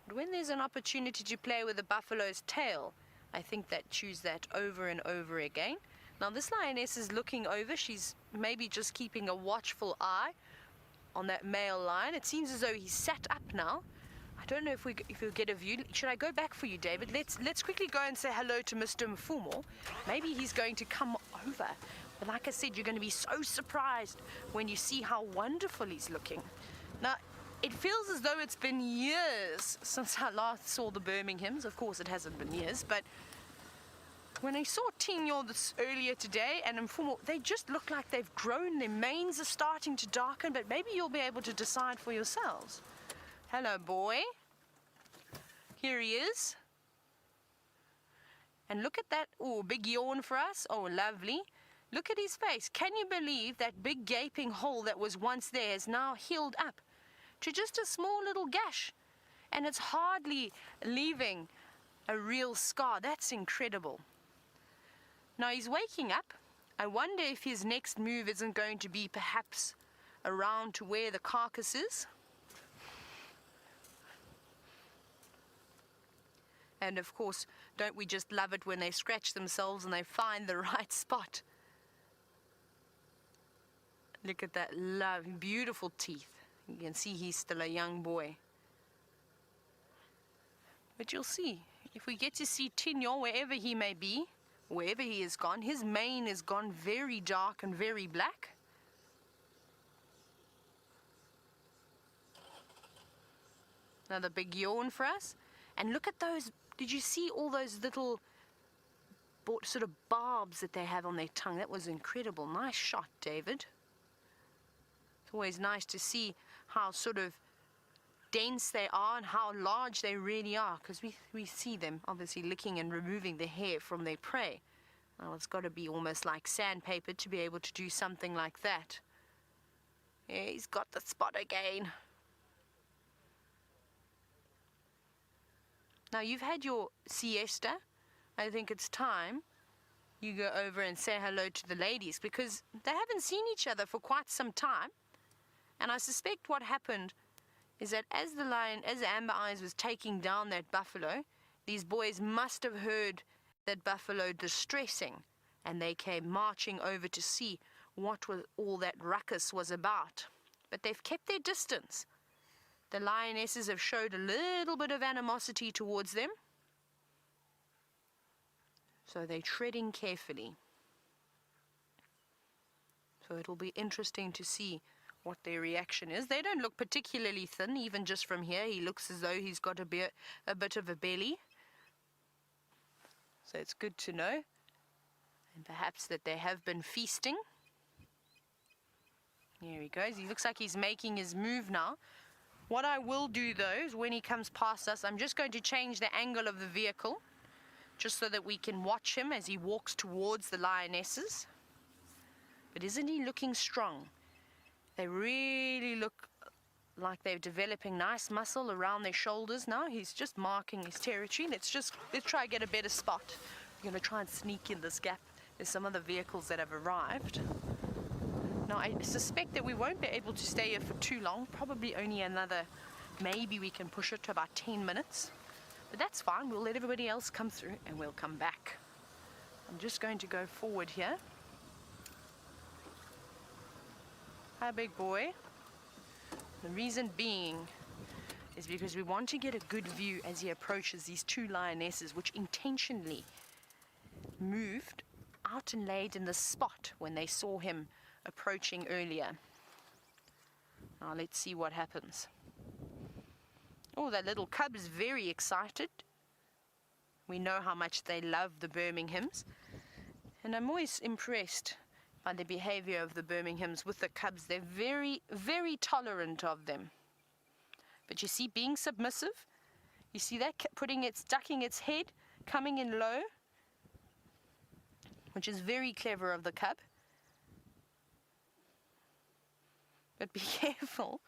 But when there's an opportunity to play with a buffalo's tail, I think that choose that over and over again. Now this lioness is looking over. She's maybe just keeping a watchful eye on that male lion. It seems as though he's sat up now. I don't know if we'll get a view. Should I go back for you, David? Let's quickly go and say hello to Mr. Mfumo. Maybe he's going to come over. But like I said, you're going to be so surprised when you see how wonderful he's looking. Now, it feels as though it's been years since I last saw the Birminghams. Of course, it hasn't been years, but when I saw Tinyo this earlier today and Mfumo, they just look like they've grown. Their manes are starting to darken, but maybe you'll be able to decide for yourselves. Hello, boy. Here he is. And look at that. Oh, big yawn for us. Oh, lovely. Look at his face. Can you believe that big gaping hole that was once there is now healed up to just a small little gash? And it's hardly leaving a real scar. That's incredible. Now he's waking up. I wonder if his next move isn't going to be perhaps around to where the carcass is. And of course, don't we just love it when they scratch themselves and they find the right spot? Look at that beautiful teeth. You can see he's still a young boy. But you'll see, if we get to see Tinyo wherever he may be, wherever he is gone, his mane is gone very dark and very black. Another big yawn for us. And look at those, did you see all those little sort of barbs that they have on their tongue? That was incredible. Nice shot, David. It's always nice to see how sort of dense they are and how large they really are, because we see them obviously licking and removing the hair from their prey. Well, it's got to be almost like sandpaper to be able to do something like that. Yeah, he's got the spot again. Now you've had your siesta. I think it's time you go over and say hello to the ladies, because they haven't seen each other for quite some time. And I suspect what happened is that as Amber Eyes was taking down that buffalo, these boys must have heard that buffalo distressing, and they came marching over to see what was all that ruckus was about. But they've kept their distance. The lionesses have showed a little bit of animosity towards them, so they're treading carefully. So it'll be interesting to see what their reaction is. They don't look particularly thin, even just from here. He looks as though he's got a bit of a belly. So it's good to know. And perhaps that they have been feasting. Here he goes. He looks like he's making his move now. What I will do though is when he comes past us, I'm just going to change the angle of the vehicle, just so that we can watch him as he walks towards the lionesses. But isn't he looking strong? They really look like they're developing nice muscle around their shoulders now. He's just marking his territory. Let's try and get a better spot. We're going to try and sneak in this gap. There's some other vehicles that have arrived. Now, I suspect that we won't be able to stay here for too long. Probably only another, maybe we can push it to about 10 minutes. But that's fine. We'll let everybody else come through and we'll come back. I'm just going to go forward here. Hi, big boy. The reason being is because we want to get a good view as he approaches these two lionesses, which intentionally moved out and laid in the spot when they saw him approaching earlier. Now let's see what happens. Oh, that little cub is very excited. We know how much they love the Birminghams, and I'm always impressed by the behavior of the Birminghams with the cubs. They're very, very tolerant of them. But you see, being submissive, you see that ducking its head, coming in low, which is very clever of the cub. But be careful.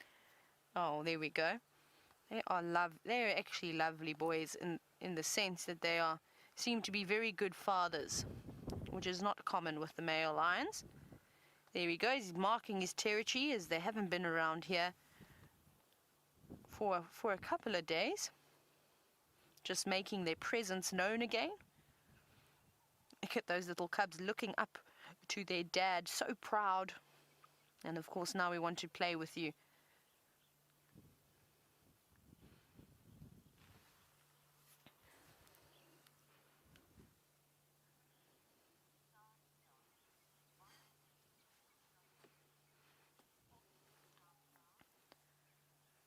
Oh, there we go. They're actually lovely boys in the sense that they seem to be very good fathers, which is not common with the male lions. There he goes. He's marking his territory, as they haven't been around here for a couple of days, just making their presence known again. Look at those little cubs looking up to their dad, so proud. And of course now we want to play with you.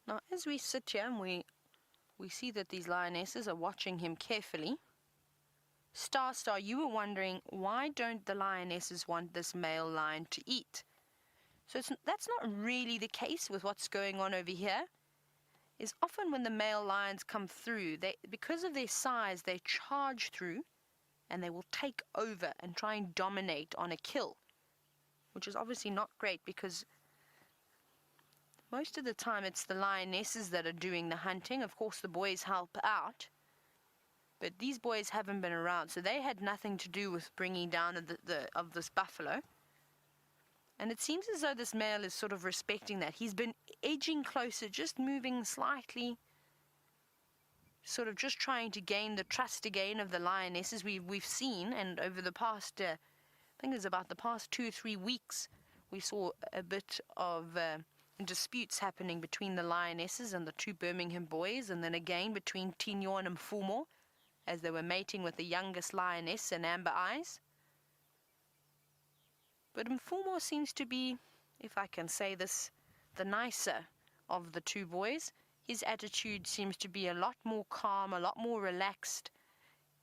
Now as we sit here and we see that these lionesses are watching him carefully. Star, you were wondering, why don't the lionesses want this male lion to eat? So that's not really the case with what's going on over here. Is often when the male lions come through, because of their size, they charge through and they will take over and try and dominate on a kill, which is obviously not great, because most of the time it's the lionesses that are doing the hunting. Of course the boys help out, but these boys haven't been around, so they had nothing to do with bringing down of this buffalo. And it seems as though this male is sort of respecting that. He's been edging closer, just moving slightly, sort of just trying to gain the trust again of the lionesses. We've seen, and over the past, I think it was about the past 2-3 weeks, we saw a bit of disputes happening between the lionesses and the two Birmingham boys, and then again between Tinyo and Mfumo, as they were mating with the youngest lioness and Amber Eyes. But Mfumo seems to be, if I can say this, the nicer of the two boys. His attitude seems to be a lot more calm, a lot more relaxed.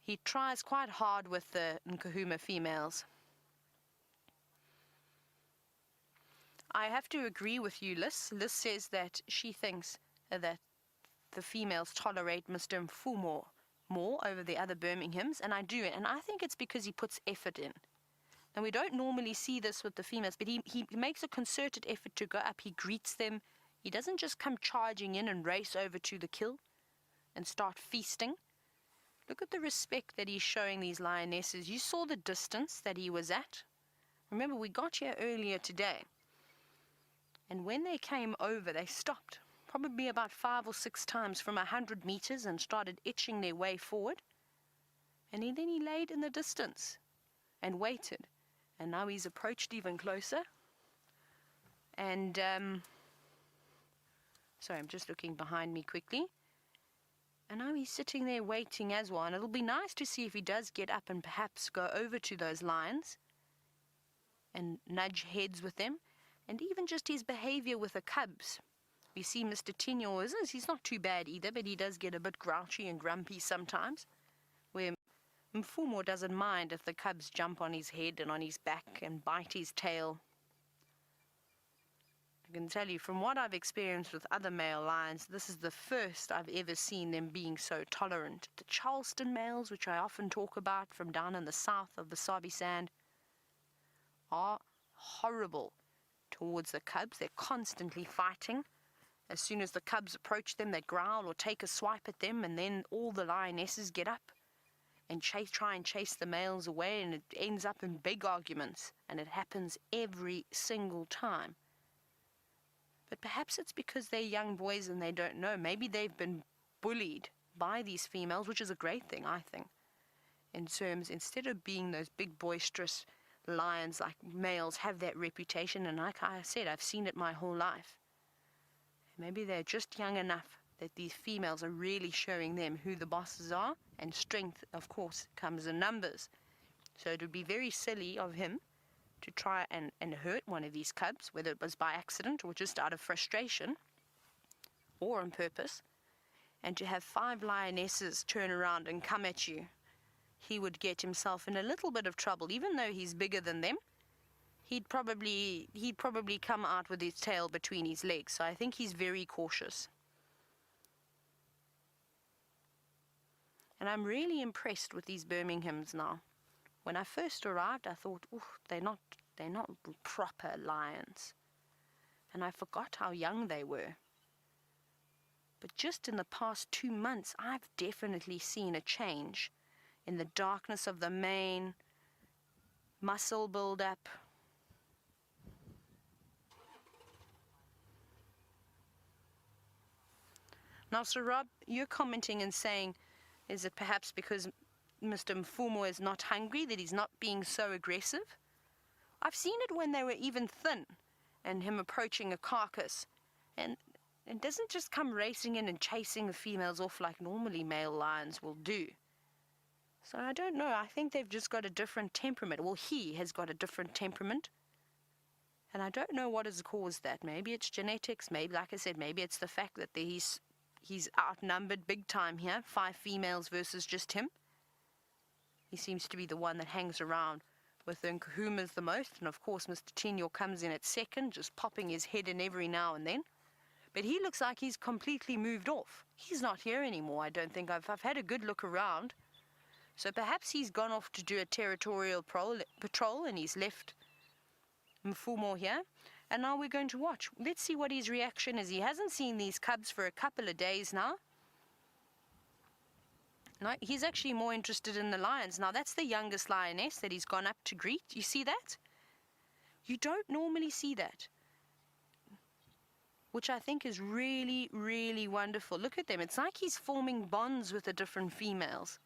He tries quite hard with the Nkahuma females. I have to agree with you, Liz. Liz says that she thinks that the females tolerate Mr. Mfumo more over the other Birminghams, and I do, and I think it's because he puts effort in. And we don't normally see this with the females, but he makes a concerted effort to go up. He greets them. He doesn't just come charging in and race over to the kill and start feasting. Look at the respect that he's showing these lionesses. You saw the distance that he was at. Remember, we got here earlier today. And when they came over, they stopped probably about 5 or 6 times from 100 meters and started itching their way forward. And then he laid in the distance and waited. And now he's approached even closer. And, sorry, I'm just looking behind me quickly. And now he's sitting there waiting as well. And it'll be nice to see if he does get up and perhaps go over to those lions and nudge heads with them. And even just his behavior with the cubs. We see Mr. Tinyo, he's not too bad either, but he does get a bit grouchy and grumpy sometimes. Where Mfumo doesn't mind if the cubs jump on his head and on his back and bite his tail. I can tell you from what I've experienced with other male lions, this is the first I've ever seen them being so tolerant. The Charleston males, which I often talk about from down in the south of the Sabi Sand, are horrible towards the cubs. They're constantly fighting. As soon as the cubs approach them, they growl or take a swipe at them, and then all the lionesses get up and try and chase the males away, and it ends up in big arguments, and it happens every single time. But perhaps it's because they're young boys and they don't know. Maybe they've been bullied by these females, which is a great thing, I think. In terms, instead of being those big boisterous lions like males have that reputation, and like I said, I've seen it my whole life. Maybe they're just young enough that these females are really showing them who the bosses are, and strength, of course, comes in numbers. So it would be very silly of him to try and hurt one of these cubs, whether it was by accident or just out of frustration or on purpose, and to have 5 lionesses turn around and come at you. He would get himself in a little bit of trouble. Even though he's bigger than them, he'd probably come out with his tail between his legs. So I think he's very cautious. And I'm really impressed with these Birminghams now. When I first arrived, I thought, oh, they're not proper lions. And I forgot how young they were. But just in the past 2 months, I've definitely seen a change in the darkness of the mane, muscle build-up. Now, Sir Rob, you're commenting and saying, is it perhaps because Mr. Mfumo is not hungry that he's not being so aggressive? I've seen it when they were even thin, and him approaching a carcass, and it doesn't just come racing in and chasing the females off like normally male lions will do. So I don't know, I think they've just got a different temperament. Well, he has got a different temperament, and I don't know what has caused that. Maybe it's genetics, maybe, like I said, maybe it's the fact that he's outnumbered big time here, 5 females versus just him. He seems to be the one that hangs around with the Nkuhumas the most, and of course Mr. Tinyo comes in at second, just popping his head in every now and then. But he looks like he's completely moved off. He's not here anymore, I don't think. I've had a good look around. So perhaps he's gone off to do a territorial patrol and he's left Mfumo here. And now we're going to watch. Let's see what his reaction is. He hasn't seen these cubs for a couple of days now. No, he's actually more interested in the lions. Now, that's the youngest lioness that he's gone up to greet. You see that? You don't normally see that, which I think is really, really wonderful. Look at them. It's like he's forming bonds with the different females.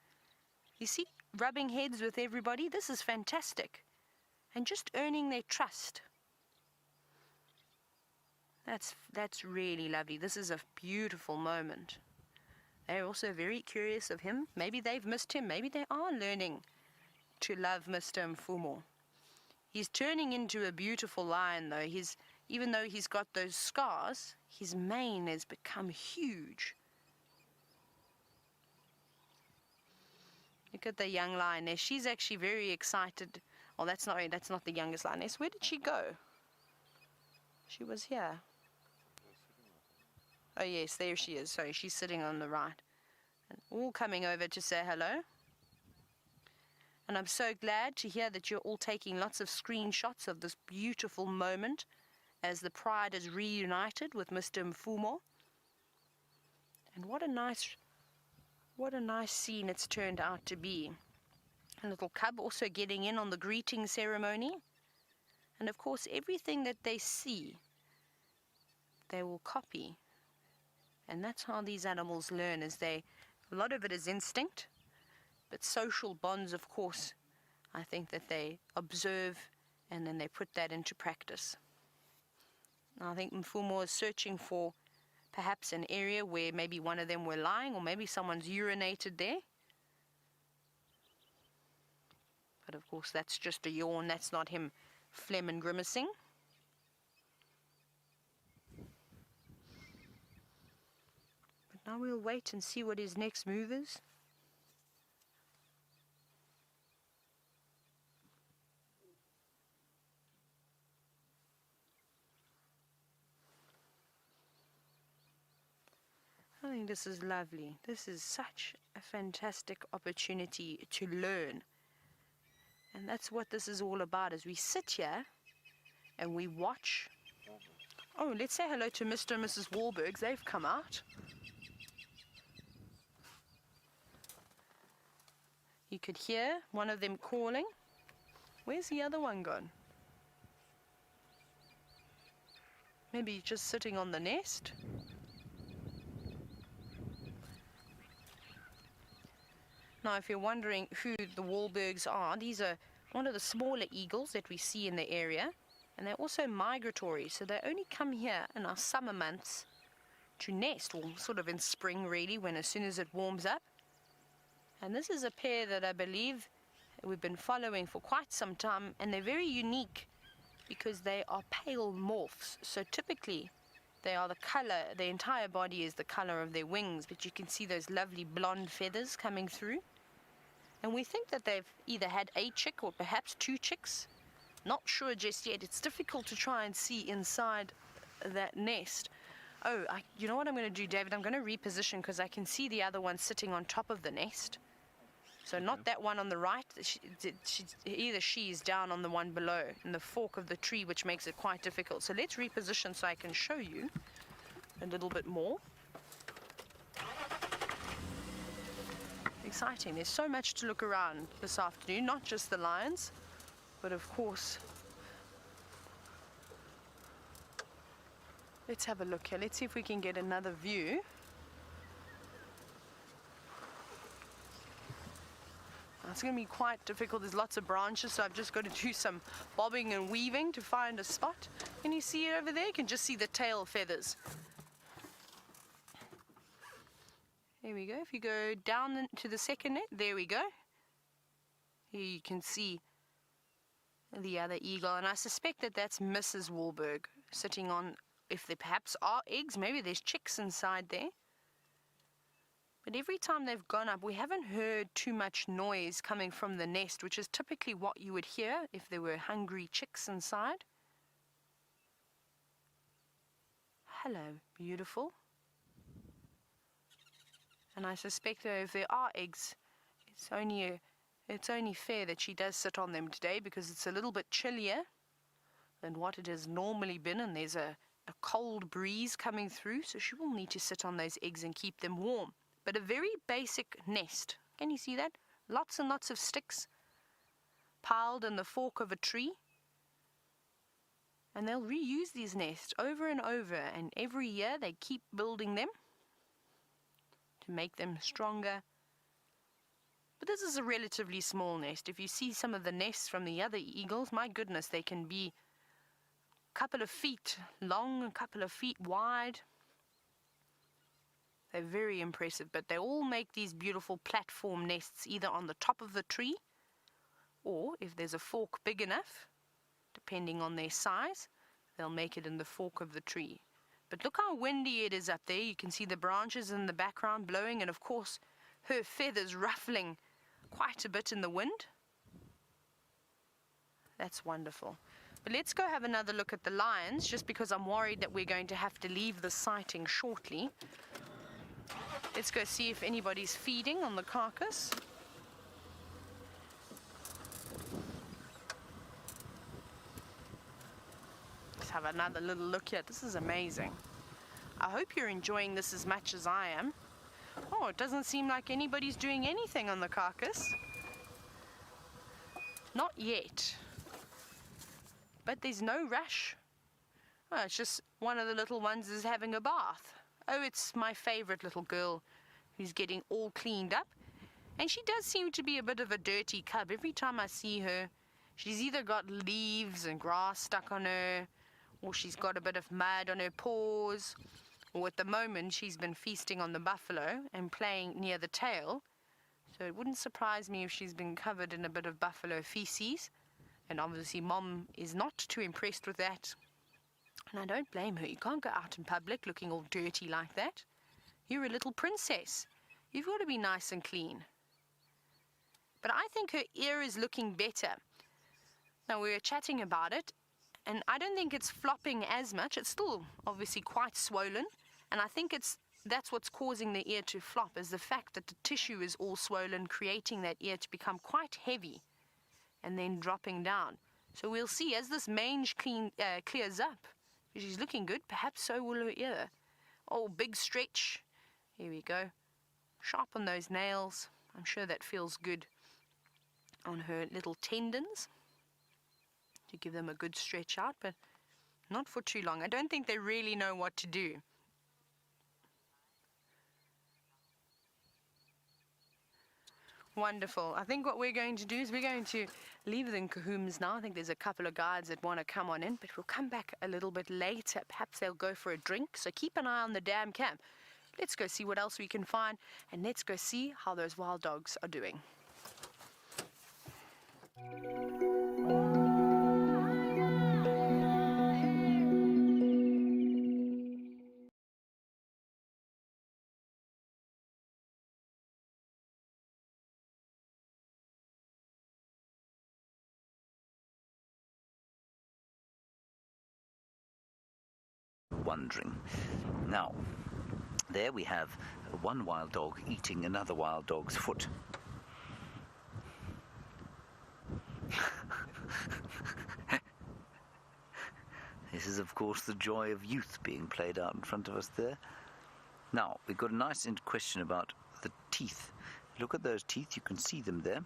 You see, rubbing heads with everybody. This is fantastic. And just earning their trust. That's really lovely. This is a beautiful moment. They're also very curious of him. Maybe they've missed him. Maybe they are learning to love Mr. Mfumo. He's turning into a beautiful lion, though. Even though he's got those scars, his mane has become huge. Look at the young lioness. She's actually very excited. Oh, that's not the youngest lioness. Where did she go? She was here. Oh yes, there she is. Sorry, she's sitting on the right. And all coming over to say hello. And I'm so glad to hear that you're all taking lots of screenshots of this beautiful moment as the pride is reunited with Mr. Mfumo. And what a nice What a nice scene it's turned out to be. A little cub also getting in on the greeting ceremony. And of course, everything that they see, they will copy. And that's how these animals learn, a lot of it is instinct, but social bonds, of course, I think that they observe and then they put that into practice. Now, I think Mfumo is searching for perhaps an area where maybe one of them were lying, or maybe someone's urinated there. But of course, that's just a yawn, that's not him phlegm and grimacing. But now we'll wait and see what his next move is. I think this is lovely. This is such a fantastic opportunity to learn. And that's what this is all about, as we sit here and we watch. Oh, let's say hello to Mr. and Mrs. Wahlbergs. They've come out. You could hear one of them calling. Where's the other one gone? Maybe just sitting on the nest. Now, if you're wondering who the Wahlbergs are, these are one of the smaller eagles that we see in the area. And they're also migratory, so they only come here in our summer months to nest, or sort of in spring really, when as soon as it warms up. And this is a pair that I believe we've been following for quite some time, and they're very unique because they are pale morphs. So typically they are the color, the entire body is the color of their wings, but you can see those lovely blonde feathers coming through. And we think that they've either had a chick or perhaps two chicks. Not sure just yet. It's difficult to try and see inside that nest. Oh, you know what I'm going to do, David? I'm going to reposition because I can see the other one sitting on top of the nest. So not that one on the right. Either she's down on the one below in the fork of the tree, which makes it quite difficult. So let's reposition so I can show you a little bit more. Exciting. There's so much to look around this afternoon, not just the lions, but of course. Let's have a look here. Let's see if we can get another view. It's going to be quite difficult. There's lots of branches, so I've just got to do some bobbing and weaving to find a spot. Can you see it over there? You can just see the tail feathers. There we go. If you go down to the second net, there we go. Here you can see the other eagle, and I suspect that that's Mrs. Wahlberg sitting on, if there perhaps are eggs, maybe there's chicks inside there. But every time they've gone up, we haven't heard too much noise coming from the nest, which is typically what you would hear if there were hungry chicks inside. Hello, beautiful. And I suspect that if there are eggs, it's only fair that she does sit on them today, because it's a little bit chillier than what it has normally been, and there's a cold breeze coming through, so she will need to sit on those eggs and keep them warm. But a very basic nest. Can you see that? Lots and lots of sticks piled in the fork of a tree. And they'll reuse these nests over and over, and every year they keep building them to make them stronger. But this is a relatively small nest. If you see some of the nests from the other eagles, my goodness, they can be a couple of feet long, a couple of feet wide. They're very impressive, but they all make these beautiful platform nests either on the top of the tree, or if there's a fork big enough, depending on their size, they'll make it in the fork of the tree. But look how windy it is up there. You can see the branches in the background blowing, and of course her feathers ruffling quite a bit in the wind. That's wonderful. But let's go have another look at the lions, just because I'm worried that we're going to have to leave the sighting shortly. Let's go see if anybody's feeding on the carcass. Let's have another little look here. This is amazing. I hope you're enjoying this as much as I am. Oh, it doesn't seem like anybody's doing anything on the Carcass. Not yet. But there's no rush. Oh, it's just one of the little ones is having a bath. Oh, it's my favorite little girl who's getting all cleaned up. And she does seem to be a bit of a dirty cub. Every time I see her, she's either got leaves and grass stuck on her, or she's got a bit of mud on her paws, or at the moment she's been feasting on the buffalo and playing near the tail. So it wouldn't surprise me if she's been covered in a bit of buffalo feces. And obviously Mom is not too impressed with that. And I don't blame her. You can't go out in public looking all dirty like that. You're a little princess. You've got to be nice and clean. But I think her ear is looking better. Now, we were chatting about it, and I don't think it's flopping as much. It's still obviously quite swollen, and I think that's what's causing the ear to flop, is the fact that the tissue is all swollen, creating that ear to become quite heavy and then dropping down. So we'll see as this mange clears up. She's looking good. Perhaps so will her ear. Oh, big stretch. Here we go. Sharpen those nails. I'm sure that feels good on her little tendons to give them a good stretch out, but not for too long. I don't think they really know what to do. Wonderful. I think what we're going to do is we're going to leave the Nkahooms now. I think there's a couple of guides that want to come on in, but we'll come back a little bit later. Perhaps they'll go for a drink, so keep an eye on the dam camp. Let's go see what else we can find, and let's go see how those wild dogs are doing. Wondering. Now, there we have one wild dog eating another wild dog's foot. This is, of course, the joy of youth being played out in front of us there. Now, we've got a nice question about the teeth. Look at those teeth, you can see them there.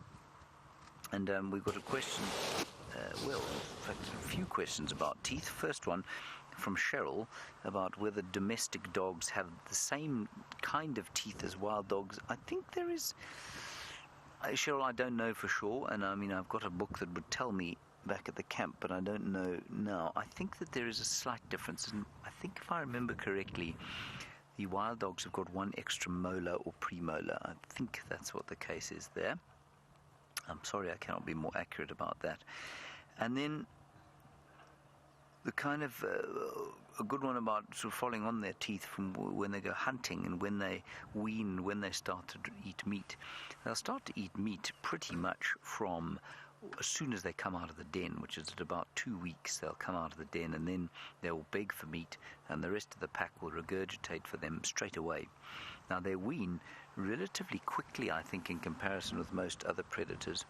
And we've got a question, well, in fact, a few questions about teeth. First one from Cheryl about whether domestic dogs have the same kind of teeth as wild dogs. I think there is. Cheryl, I don't know for sure, and I mean, I've got a book that would tell me back at the camp, but I don't know now. I think that there is a slight difference, and I think if I remember correctly, the wild dogs have got one extra molar or premolar. I think that's what the case is there. I'm sorry, I cannot be more accurate about that. And then the kind of a good one about sort of falling on their teeth from when they go hunting and when they wean, when they start to eat meat. They'll start to eat meat pretty much from as soon as they come out of the den, which is at about 2 weeks. They'll come out of the den and then they'll beg for meat, and the rest of the pack will regurgitate for them straight away. Now, they wean relatively quickly, I think, in comparison with most other predators.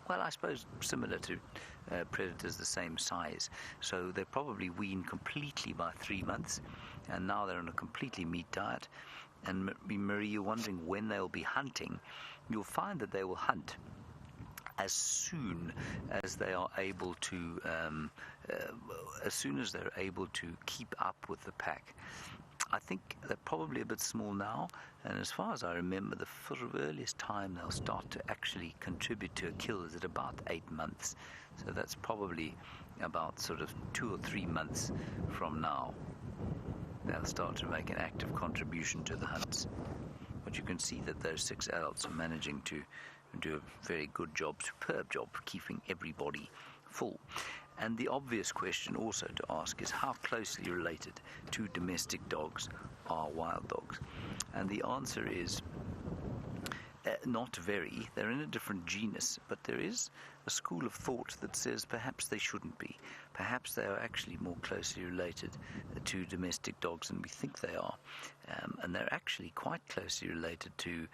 Well, I suppose similar to predators the same size. So they probably wean completely by 3 months, and now they're on a completely meat diet. And Marie, you're wondering when they'll be hunting. You'll find that they will hunt as soon as they are able to, keep up with the pack. I think they're probably a bit small now, and as far as I remember, the sort of earliest time they'll start to actually contribute to a kill is at about 8 months. So that's probably about sort of 2 or 3 months from now. They'll start to make an active contribution to the hunts. But you can see that those 6 adults are managing to do a very good job, superb job, keeping everybody full. And the obvious question also to ask is how closely related to domestic dogs are wild dogs? And the answer is not very. They're in a different genus, but there is a school of thought that says perhaps they shouldn't be. Perhaps they are actually more closely related to domestic dogs than we think they are. And they're actually quite closely related to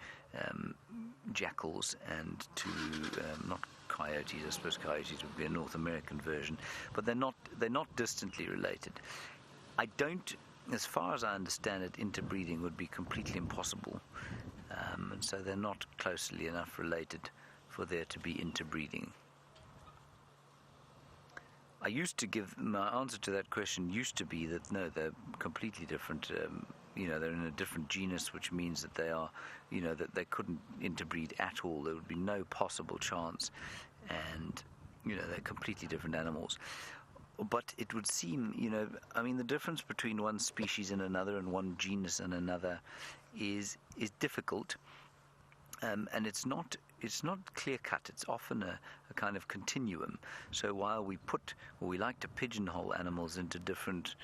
jackals and to not coyotes. I suppose coyotes would be a North American version, but they're not distantly related. I don't as far as I understand it, interbreeding would be completely impossible. And so they're not closely enough related for there to be interbreeding. I used to give, my answer to that question used to be that no, they're completely different. They're in a different genus, which means that they are, that they couldn't interbreed at all. There would be no possible chance. And, they're completely different animals. But it would seem, the difference between one species and another and one genus and another is difficult. And it's not clear cut. It's often a kind of continuum. So while we like to pigeonhole animals into different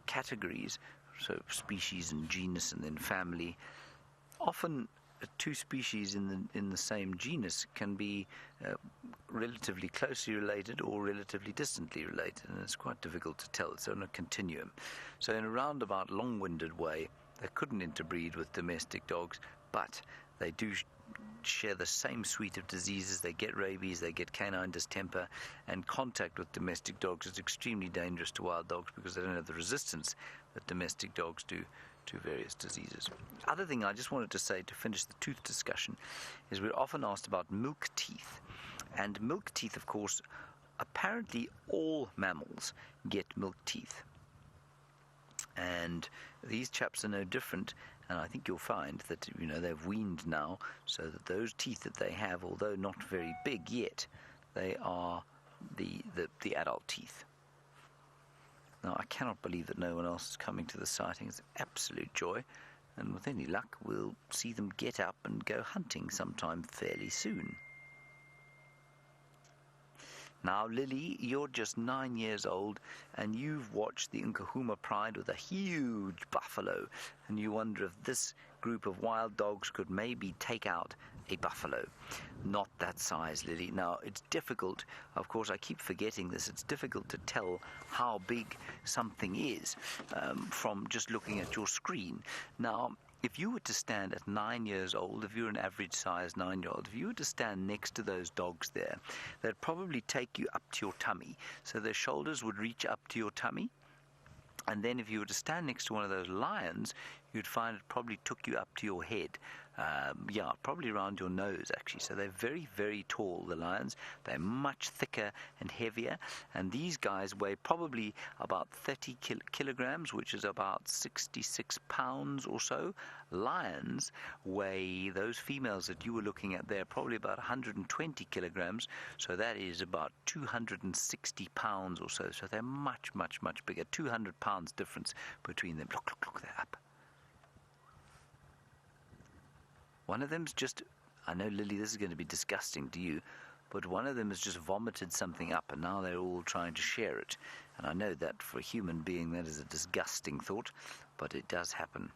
categories, so species and genus and then family, often two species in the same genus can be relatively closely related or relatively distantly related, and it's quite difficult to tell. It's on a continuum. So in a roundabout, long-winded way, they couldn't interbreed with domestic dogs, but they do share the same suite of diseases. They get rabies, they get canine distemper, and contact with domestic dogs is extremely dangerous to wild dogs because they don't have the resistance that domestic dogs do to various diseases. Other thing I just wanted to say to finish the tooth discussion is we're often asked about milk teeth. And milk teeth, of course, apparently all mammals get milk teeth. And these chaps are no different, and I think you'll find that, they've weaned now, so that those teeth that they have, although not very big yet, they are the adult teeth. Now, I cannot believe that no one else is coming to the sighting. It's an absolute joy, and with any luck, we'll see them get up and go hunting sometime fairly soon. Now, Lily, you're just 9 years old, and you've watched the Nkuhuma Pride with a huge buffalo, and you wonder if this group of wild dogs could maybe take out a buffalo. Not that size, Lily. Now, it's difficult. Of course, I keep forgetting this. It's difficult to tell how big something is from just looking at your screen. Now, if you were to stand at 9 years old, if you're an average-sized 9-year-old, if you were to stand next to those dogs there, they'd probably take you up to your tummy. So their shoulders would reach up to your tummy. And then if you were to stand next to one of those lions, you'd find it probably took you up to your head. Probably around your nose, actually. So they're very, very tall, the lions. They're much thicker and heavier. And these guys weigh probably about 30 kilograms, which is about 66 pounds or so. Lions weigh, those females that you were looking at there, probably about 120 kilograms. So that is about 260 pounds or so. So they're much, much, much bigger. 200 pounds difference between them. Look, they're up. One of them's just, I know, Lily, this is going to be disgusting to you, but one of them has just vomited something up, and now they're all trying to share it. And I know that for a human being, that is a disgusting thought, but it does happen.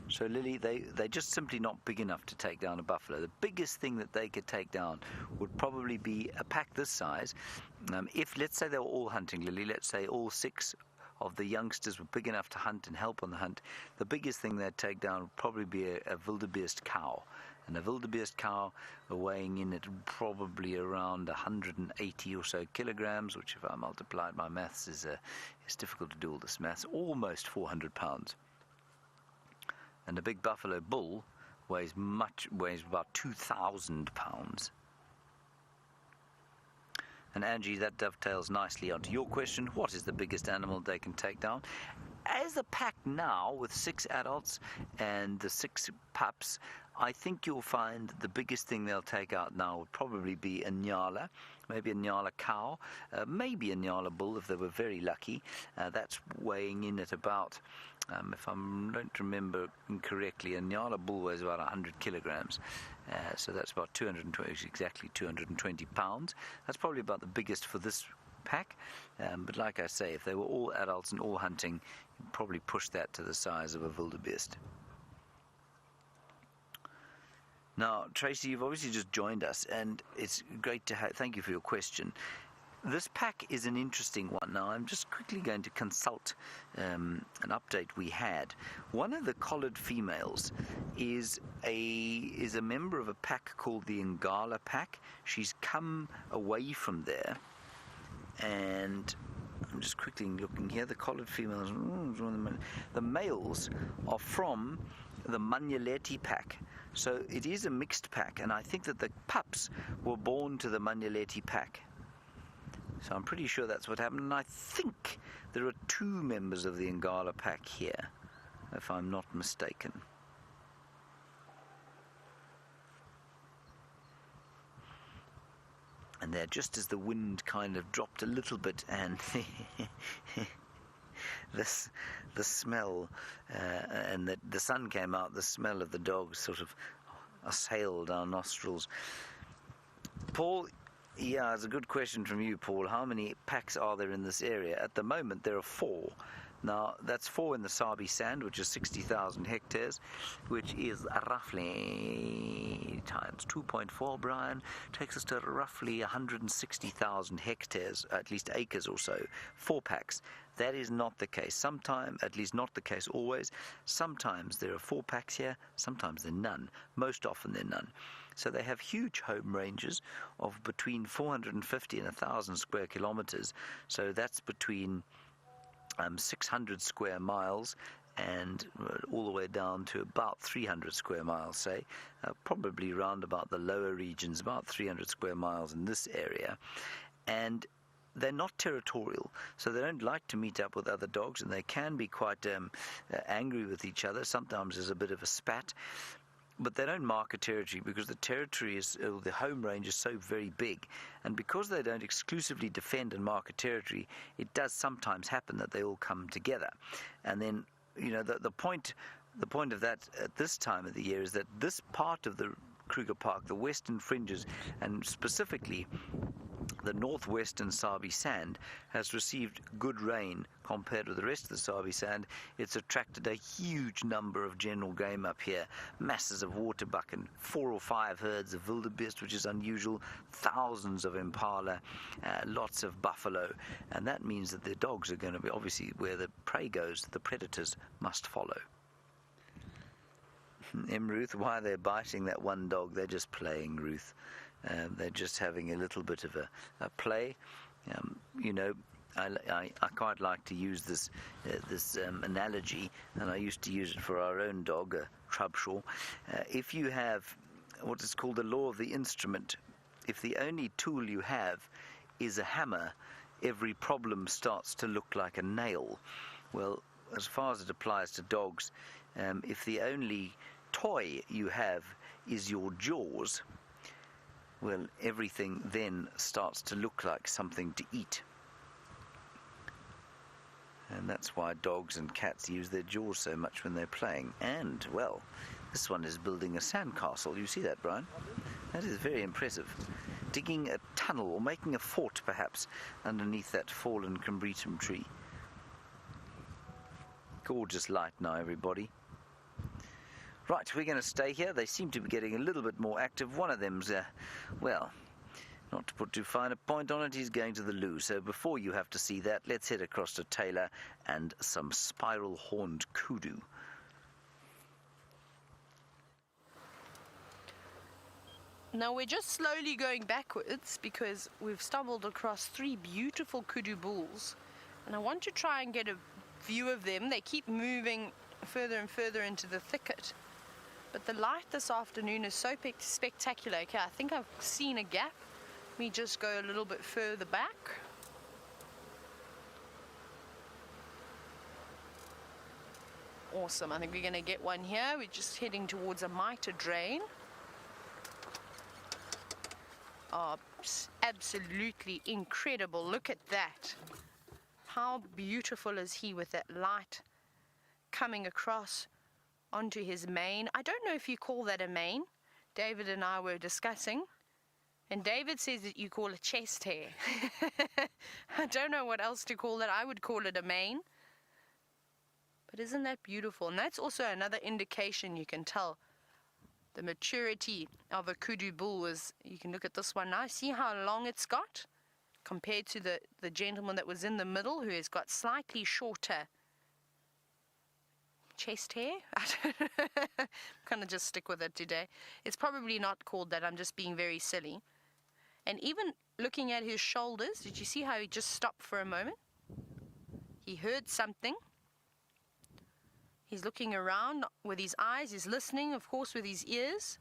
So, Lily, they're just simply not big enough to take down a buffalo. The biggest thing that they could take down would probably be a pack this size. If, let's say they were all hunting, Lily, let's say all 6 of the youngsters were big enough to hunt and help on the hunt, the biggest thing they'd take down would probably be a wildebeest cow. And a wildebeest cow weighing in at probably around 180 or so kilograms, which if I multiply my maths is difficult to do all this maths, almost 400 pounds. And a big buffalo bull weighs about 2,000 pounds. And Angie, that dovetails nicely onto your question. What is the biggest animal they can take down? As a pack now, with 6 adults and the 6 pups, I think you'll find the biggest thing they'll take out now would probably be a nyala, maybe a nyala cow, maybe a nyala bull if they were very lucky. That's weighing in at about, if I don't remember incorrectly, a nyala bull weighs about 100 kilograms. So that's about 220 pounds. That's probably about the biggest for this pack. But like I say, if they were all adults and all hunting, you'd probably push that to the size of a wildebeest. Now, Tracy, you've obviously just joined us, and it's great to thank you for your question. This pack is an interesting one. Now, I'm just quickly going to consult an update we had. One of the collared females is a member of a pack called the Ngala pack. She's come away from there, and I'm just quickly looking here. The collared females, the males are from the Manyaleti pack. So it is a mixed pack, and I think that the pups were born to the Manyaleti pack. So I'm pretty sure that's what happened, and I think there are 2 members of the Ngala pack here, if I'm not mistaken. And there, just as the wind kind of dropped a little bit, and the smell, and the sun came out, the smell of the dogs sort of assailed our nostrils. Paul, yeah, it's a good question from you, Paul. How many packs are there in this area? At the moment, there are 4. Now, that's 4 in the Sabi Sand, which is 60,000 hectares, which is roughly times 2.4, Brian, takes us to roughly 160,000 hectares, at least acres or so, 4 packs. That is not the case. Sometimes, at least not the case always, sometimes there are 4 packs here, sometimes there are none. Most often there are none. So they have huge home ranges of between 450 and 1,000 square kilometers. So that's between 600 square miles and all the way down to about 300 square miles, say, probably round about the lower regions, about 300 square miles in this area. And they're not territorial, so they don't like to meet up with other dogs, and they can be quite angry with each other. Sometimes there's a bit of a spat. But they don't mark a territory because the territory is, the home range is so very big. And because they don't exclusively defend and mark a territory, it does sometimes happen that they all come together. And then, you know, the point of that at this time of the year is that this part of the Kruger Park, the western fringes, and specifically the northwestern Sabi Sand, has received good rain compared with the rest of the Sabi Sand. It's attracted a huge number of general game up here, masses of waterbuck, 4 or 5 herds of wildebeest, which is unusual, thousands of impala, lots of buffalo, and that means that the dogs are going to be, obviously, where the prey goes, the predators must follow. Ruth, why they're biting that one dog? They're just playing, Ruth. They're just having a little bit of a play. You know, I quite like to use this analogy, and I used to use it for our own dog, Trubshaw. If you have what is called the law of the instrument, if the only tool you have is a hammer, every problem starts to look like a nail. Well, as far as it applies to dogs, if the only toy you have is your jaws, well, everything then starts to look like something to eat. And that's why dogs and cats use their jaws so much when they're playing. And, well, this one is building a sandcastle. You see that, Brian? That is very impressive. Digging a tunnel, or making a fort, perhaps, underneath that fallen combretum tree. Gorgeous light now, everybody. Right, we're going to stay here. They seem to be getting a little bit more active. One of them's, well, not to put too fine a point on it, he's going to the loo. So before you have to see that, let's head across to Taylor and some spiral-horned kudu. Now we're just slowly going backwards because we've stumbled across 3 beautiful kudu bulls, and I want to try and get a view of them. They keep moving further and further into the thicket. But the light this afternoon is so spectacular. Okay, I think I've seen a gap. Let me just go a little bit further back. Awesome, I think we're going to get one here. We're just heading towards a mitre drain. Oh, absolutely incredible. Look at that. How beautiful is he with that light coming across onto his mane. I don't know if you call that a mane. David and I were discussing, and David says that you call it chest hair. I don't know what else to call it. I would call it a mane. But isn't that beautiful? And that's also another indication you can tell the maturity of a kudu bull is, you can look at this one now. See how long it's got compared to the gentleman that was in the middle, who has got slightly shorter chest hair. I don't know. I'm gonna just stick with it today. It's probably not called that. I'm just being very silly. And even looking at his shoulders, did you see how he just stopped for a moment? He heard something. He's looking around with his eyes. He's listening, of course, with his ears.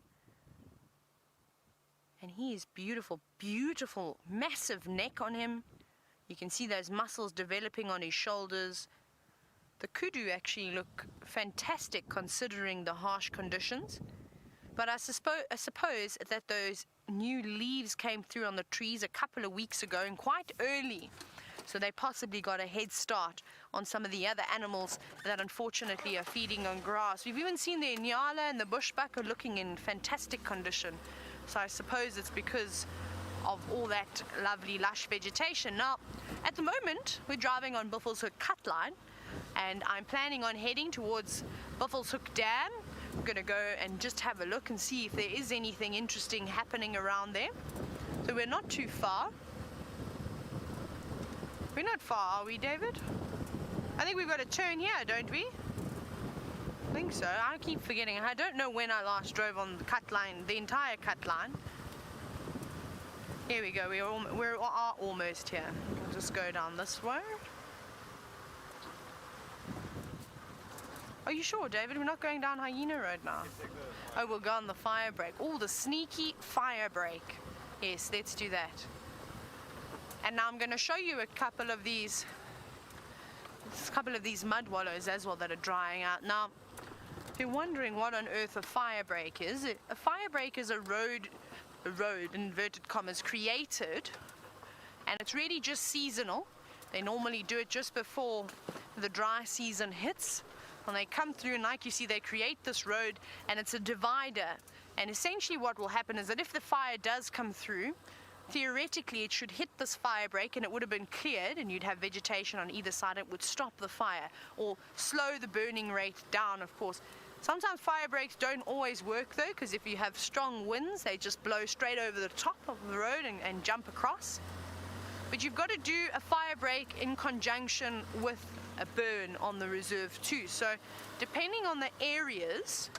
And he is beautiful, beautiful, massive neck on him. You can see those muscles developing on his shoulders. The kudu actually look fantastic considering the harsh conditions. But I suppose that those new leaves came through on the trees a couple of weeks ago and quite early. So they possibly got a head start on some of the other animals that unfortunately are feeding on grass. We've even seen the nyala and the bushbuck are looking in fantastic condition. So I suppose it's because of all that lovely lush vegetation. Now, at the moment, we're driving on Buffelshoek Cut Line, and I'm planning on heading towards Buffelshoek Dam. I'm going to go and just have a look and see if there is anything interesting happening around there. So we're not too far. We're not far, are we, David? I think we've got a turn here, don't we? I think so. I keep forgetting. I don't know when I last drove on the cut line, the entire cut line. Here we go. We are almost here. We'll just go down this road. Are you sure, David? We're not going down Hyena Road now. Oh, we'll go on the fire break. Oh, the sneaky fire break. Yes, let's do that. And now I'm going to show you a couple of these mud wallows as well that are drying out. Now, if you're wondering what on earth a fire break is, a fire break is a road, in inverted commas, created, and it's really just seasonal. They normally do it just before the dry season hits. When they come through, and like you see, they create this road, and it's a divider. And essentially what will happen is that if the fire does come through, theoretically it should hit this fire break and it would have been cleared, and you'd have vegetation on either side. It would stop the fire or slow the burning rate down, of course. Sometimes fire breaks don't always work though, because if you have strong winds, they just blow straight over the top of the road and jump across. But you've got to do a fire break in conjunction with a burn on the reserve too. So depending on the areas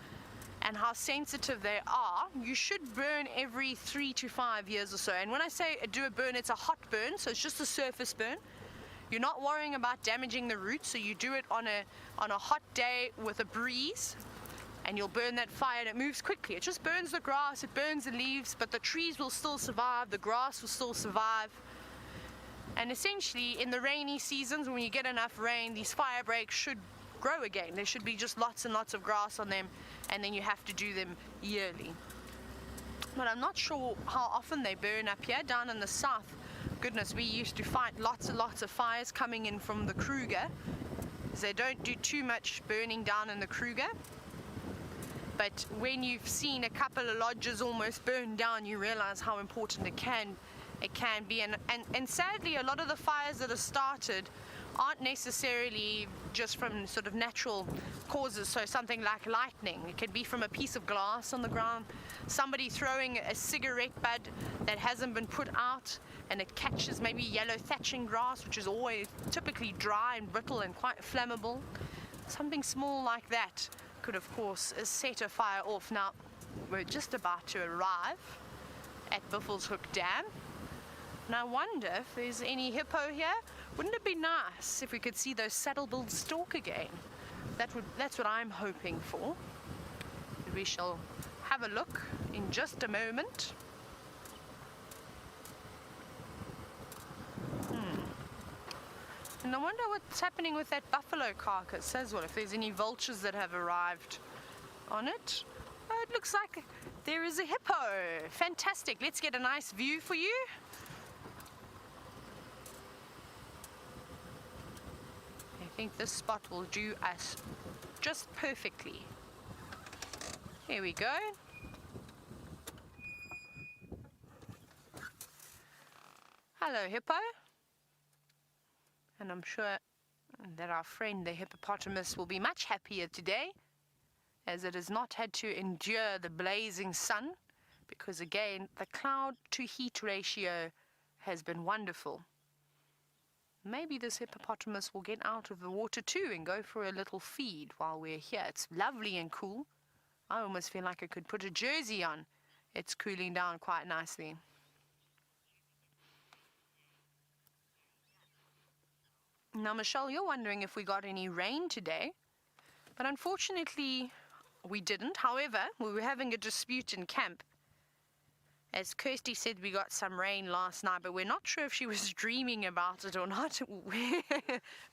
and how sensitive they are, you should burn every 3 to 5 years or so. And when I say do a burn, it's a hot burn, so it's just a surface burn. You're not worrying about damaging the roots, so you do it on a hot day with a breeze, and you'll burn that fire, and it moves quickly. It just burns the grass, it burns the leaves, but the trees will still survive, the grass will still survive. And essentially, in the rainy seasons, when you get enough rain, these fire breaks should grow again. There should be just lots and lots of grass on them, and then you have to do them yearly. But I'm not sure how often they burn up here. Down in the south, goodness, we used to fight lots and lots of fires coming in from the Kruger. They don't do too much burning down in the Kruger. But when you've seen a couple of lodges almost burned down, you realize how important it can be. And sadly, a lot of the fires that are started aren't necessarily just from sort of natural causes, so something like lightning. It could be from a piece of glass on the ground, somebody throwing a cigarette butt that hasn't been put out and it catches maybe yellow thatching grass, which is always typically dry and brittle and quite flammable. Something small like that could of course set a fire off. Now we're just about to arrive at Buffelshoek Dam, and I wonder if there's any hippo here. Wouldn't it be nice if we could see those saddle-billed stork again? That's what I'm hoping for. We shall have a look in just a moment. And I wonder what's happening with that buffalo carcass as well, if there's any vultures that have arrived on it. Oh, it looks like there is a hippo. Fantastic. Let's get a nice view for you. I think this spot will do us just perfectly. Here we go. Hello, hippo. And I'm sure that our friend the hippopotamus will be much happier today, as it has not had to endure the blazing sun, because again the cloud to heat ratio has been wonderful. Maybe this hippopotamus will get out of the water too and go for a little feed while we're here. It's lovely and cool. I almost feel like I could put a jersey on. It's cooling down quite nicely. Now, Michelle, you're wondering if we got any rain today, but unfortunately we didn't. However, we were having a dispute in camp. As Kirsty said, we got some rain last night, but we're not sure if she was dreaming about it or not,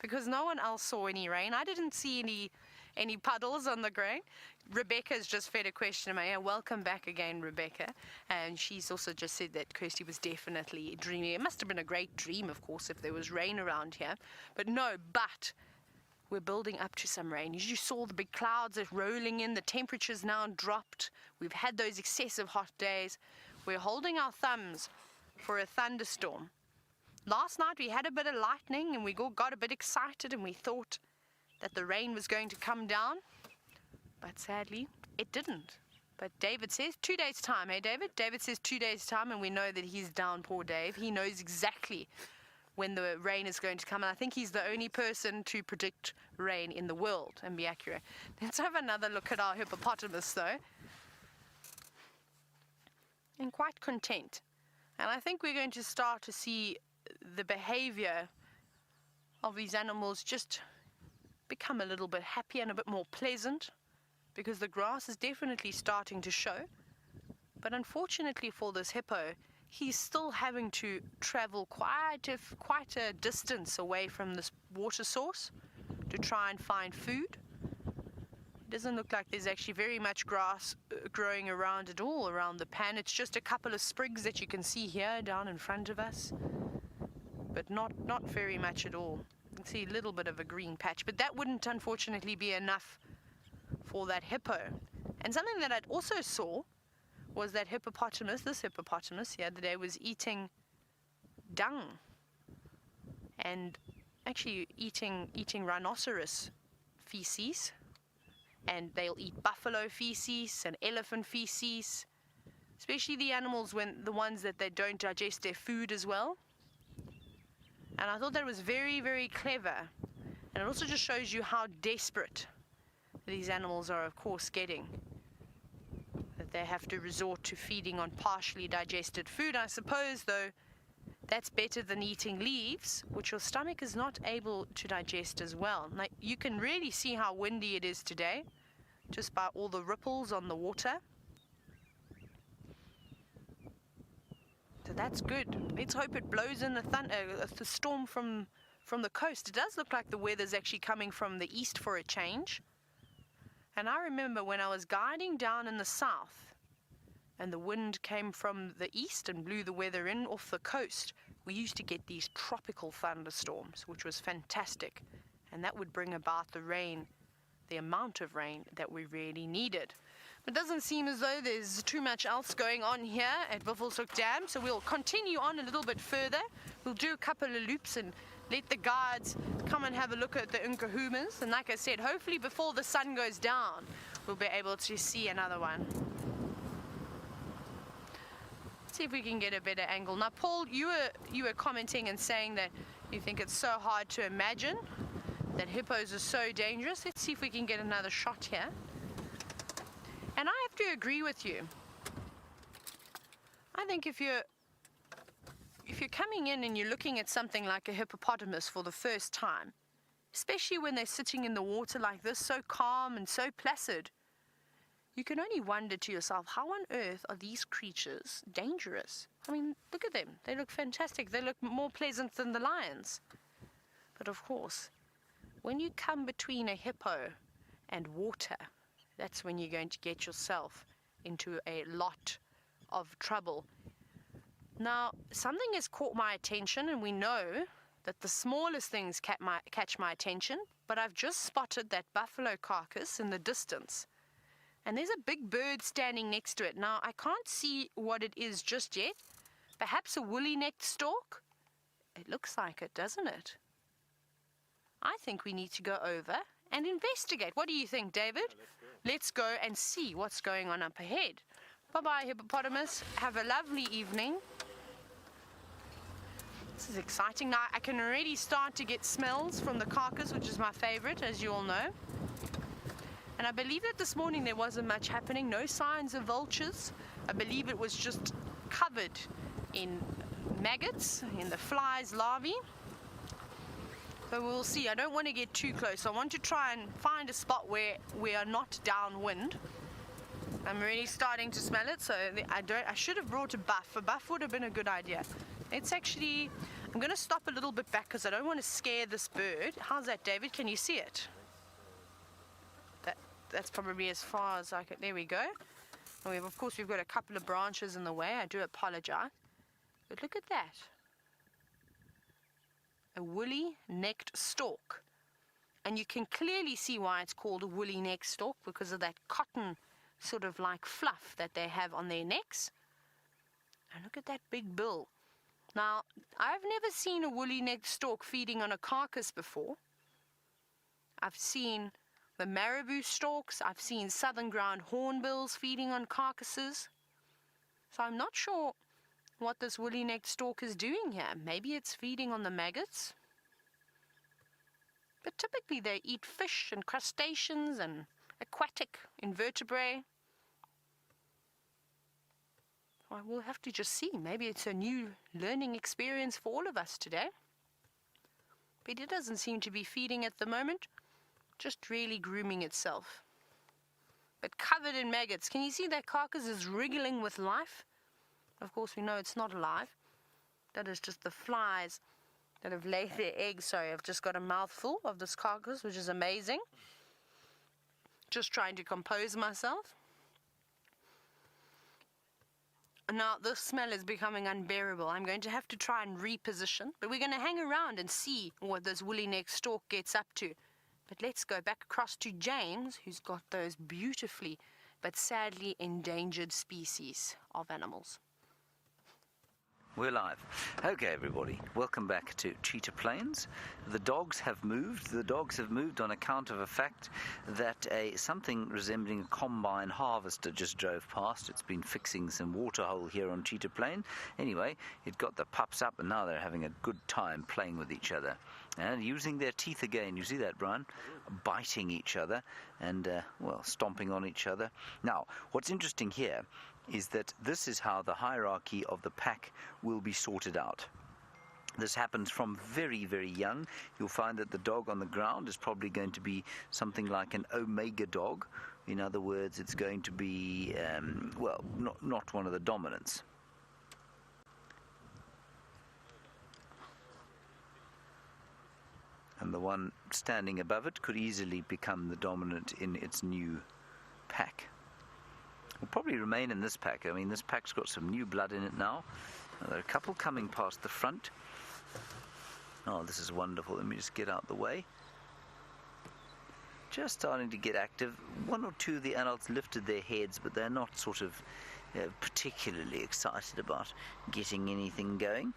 because no one else saw any rain. I didn't see any puddles on the ground. Rebecca's just fed a question to me. Welcome back again, Rebecca. And she's also just said that Kirsty was definitely dreaming. It must have been a great dream, of course, if there was rain around here. But we're building up to some rain. You saw the big clouds are rolling in. The temperature's now dropped. We've had those excessive hot days. We're holding our thumbs for a thunderstorm. Last night we had a bit of lightning and we got a bit excited and we thought that the rain was going to come down. But sadly, it didn't. But David says 2 days' time, hey David? David says 2 days' time, and we know that he's down, poor Dave. He knows exactly when the rain is going to come, and I think he's the only person to predict rain in the world and be accurate. Let's have another look at our hippopotamus, though. And quite content. And I think we're going to start to see the behavior of these animals just become a little bit happier and a bit more pleasant, because the grass is definitely starting to show. But unfortunately for this hippo, he's still having to travel quite a distance away from this water source to try and find food. It doesn't look like there's actually very much grass growing around at all around the pan. It's just a couple of sprigs that you can see here down in front of us, but not very much at all. You can see a little bit of a green patch, but that wouldn't unfortunately be enough for that hippo. And something that I'd also saw was that this hippopotamus the other day was eating dung and actually eating rhinoceros feces, and they'll eat buffalo feces and elephant feces, especially the ones that they don't digest their food as well. And I thought that was very, very clever, and it also just shows you how desperate these animals are, of course, getting. That they have to resort to feeding on partially digested food. I suppose, though, that's better than eating leaves, which your stomach is not able to digest as well. Now, you can really see how windy it is today, just by all the ripples on the water. So that's good. Let's hope it blows in a storm from the coast. It does look like the weather's actually coming from the east for a change. And I remember when I was guiding down in the south and the wind came from the east and blew the weather in off the coast, we used to get these tropical thunderstorms, which was fantastic. And that would bring about the rain, the amount of rain that we really needed. It doesn't seem as though there's too much else going on here at Buffelshoek Dam, so we'll continue on a little bit further. We'll do a couple of loops and let the guides come and have a look at the Nkuhumas. And like I said, hopefully before the sun goes down, we'll be able to see another one. Let's see if we can get a better angle. Now, Paul, you were commenting and saying that you think it's so hard to imagine that hippos are so dangerous. Let's see if we can get another shot here. And I have to agree with you. I think if you're coming in and you're looking at something like a hippopotamus for the first time, especially when they're sitting in the water like this, so calm and so placid, you can only wonder to yourself, how on earth are these creatures dangerous? I mean, look at them. They look fantastic. They look more pleasant than the lions. But of course, when you come between a hippo and water, that's when you're going to get yourself into a lot of trouble. Now, something has caught my attention, and we know that the smallest things catch my attention, but I've just spotted that buffalo carcass in the distance. And there's a big bird standing next to it. Now, I can't see what it is just yet. Perhaps a woolly-necked stork? It looks like it, doesn't it? I think we need to go over and investigate. What do you think, David? Yeah, let's go and see what's going on up ahead. Bye-bye, hippopotamus. Have a lovely evening. This is exciting. Now, I can already start to get smells from the carcass, which is my favorite, as you all know. And I believe that this morning there wasn't much happening. No signs of vultures. I believe it was just covered in maggots, in the flies' larvae. But we'll see. I don't want to get too close. I want to try and find a spot where we are not downwind. I'm really starting to smell it, so I should have brought a buff. A buff would have been a good idea. It's actually, I'm going to stop a little bit back because I don't want to scare this bird. How's that, David? Can you see it? That's probably as far as I could. There we go. And of course, we've got a couple of branches in the way. I do apologize. But look at that. A woolly-necked stork. And you can clearly see why it's called a woolly-necked stork, because of that cotton sort of like fluff that they have on their necks. And look at that big bill. Now, I've never seen a woolly-necked stork feeding on a carcass before. I've seen the marabou storks. I've seen southern ground hornbills feeding on carcasses. So I'm not sure what this woolly-necked stork is doing here. Maybe it's feeding on the maggots. But typically they eat fish and crustaceans and aquatic invertebrate. I will have to just see. Maybe it's a new learning experience for all of us today. But it doesn't seem to be feeding at the moment. Just really grooming itself. But covered in maggots. Can you see that carcass is wriggling with life? Of course, we know it's not alive. That is just the flies that have laid their eggs. Sorry, I've just got a mouthful of this carcass, which is amazing. Just trying to compose myself. Now, this smell is becoming unbearable. I'm going to have to try and reposition. But we're going to hang around and see what this woolly-necked stork gets up to. But let's go back across to James, who's got those beautifully but sadly endangered species of animals. We're live. Okay, everybody, welcome back to Cheetah Plains. The dogs have moved. The dogs have moved on account of a fact that something resembling a combine harvester just drove past. It's been fixing some waterhole here on Cheetah Plain. Anyway, it got the pups up, and now they're having a good time playing with each other and using their teeth again. You see that, Brian? Biting each other and, well, stomping on each other. Now, what's interesting here is that this is how the hierarchy of the pack will be sorted out. This happens from very, very young. You'll find that the dog on the ground is probably going to be something like an omega dog. In other words, it's going to be, well, not one of the dominants. And the one standing above it could easily become the dominant in its new pack. Will probably remain in this pack. I mean, this pack's got some new blood in it now. There are a couple coming past the front. Oh, this is wonderful. Let me just get out the way. Just starting to get active. One or two of the adults lifted their heads, but they're not sort of particularly excited about getting anything going.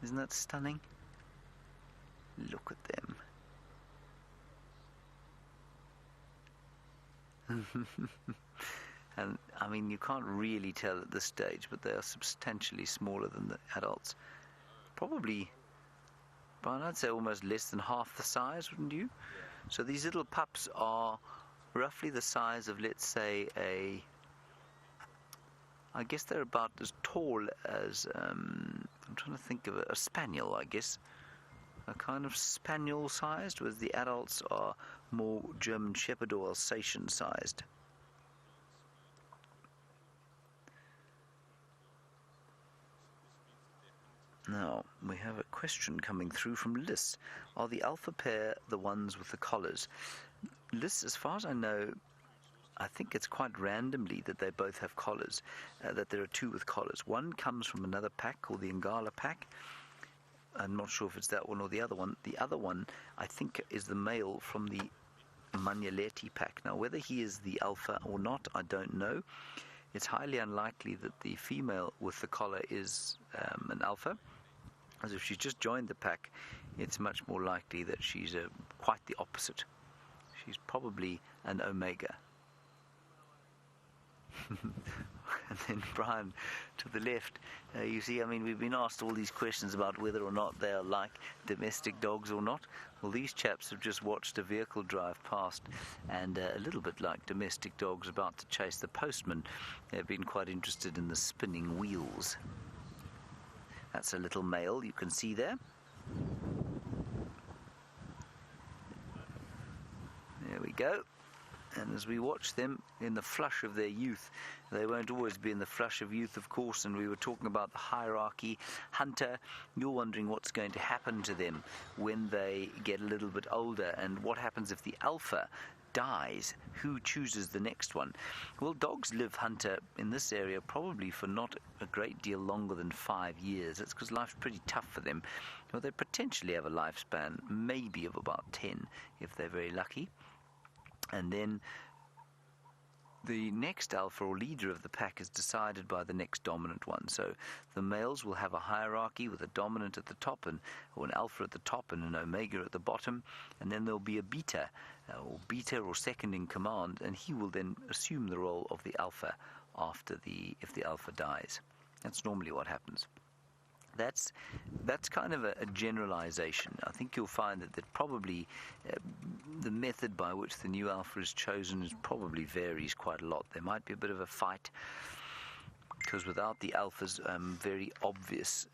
Isn't that stunning? Look at them. And I mean, you can't really tell at this stage, but they are substantially smaller than the adults. Probably, Brian, I'd say almost less than half the size, wouldn't you? So these little pups are roughly the size of, let's say, I guess they're about as tall as, I'm trying to think of a spaniel, I guess. A kind of spaniel sized, whereas the adults are more German Shepherd or Alsatian sized. Now, we have a question coming through from Liz. Are the alpha pair the ones with the collars? Liz, as far as I know, I think it's quite randomly that they both have collars, that there are two with collars. One comes from another pack called the Ngala pack. I'm not sure if it's that one or the other one. The other one, I think, is the male from the Manyaleti pack. Now, whether he is the alpha or not, I don't know. It's highly unlikely that the female with the collar is an alpha, as if she's just joined the pack, it's much more likely that she's quite the opposite. She's probably an omega. And then Brian, to the left, you see, I mean, we've been asked all these questions about whether or not they are like domestic dogs or not. Well, these chaps have just watched a vehicle drive past, and a little bit like domestic dogs about to chase the postman, they've been quite interested in the spinning wheels. That's a little male you can see there. There we go. And as we watch them in the flush of their youth, they won't always be in the flush of youth, of course, and we were talking about the hierarchy. Hunter, you're wondering what's going to happen to them when they get a little bit older, and what happens if the alpha dies? Who chooses the next one? Well, dogs live, Hunter, in this area probably for not a great deal longer than 5 years. That's because life's pretty tough for them. Well, they potentially have a lifespan maybe of about 10 if they're very lucky. And then the next alpha or leader of the pack is decided by the next dominant one. So the males will have a hierarchy with a dominant at the top, or an alpha at the top and an omega at the bottom, and then there'll be a beta or second in command, and he will then assume the role of the alpha if the alpha dies. That's normally what happens. That's kind of a generalization. I think you'll find that probably the method by which the new alpha is chosen probably varies quite a lot. There might be a bit of a fight, because without the alpha's very obvious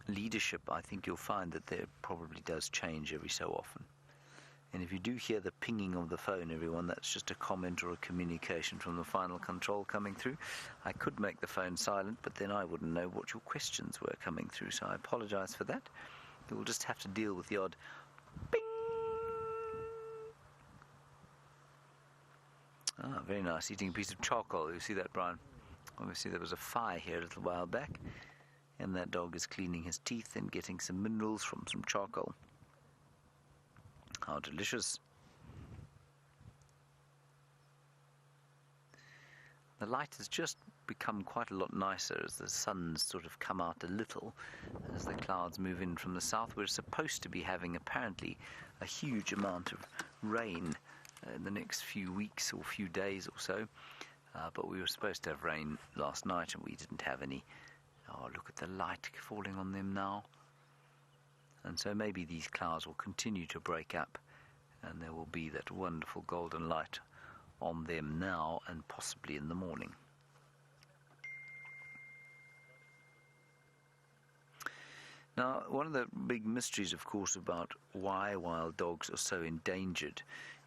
leadership, I think you'll find that there probably does change every so often. And if you do hear the pinging of the phone, everyone, that's just a comment or a communication from the final control coming through. I could make the phone silent, but then I wouldn't know what your questions were coming through, so I apologize for that. We'll just have to deal with the odd ping. Ah, very nice, eating a piece of charcoal. You see that, Brian? Obviously there was a fire here a little while back, and that dog is cleaning his teeth and getting some minerals from some charcoal. How delicious. The light has just become quite a lot nicer as the sun's sort of come out a little as the clouds move in from the south. We're supposed to be having apparently a huge amount of rain in the next few weeks or few days or so, but we were supposed to have rain last night and we didn't have any. Oh, look at the light falling on them now. And so maybe these clouds will continue to break up and there will be that wonderful golden light on them now and possibly in the morning. Now, one of the big mysteries, of course, about why wild dogs are so endangered,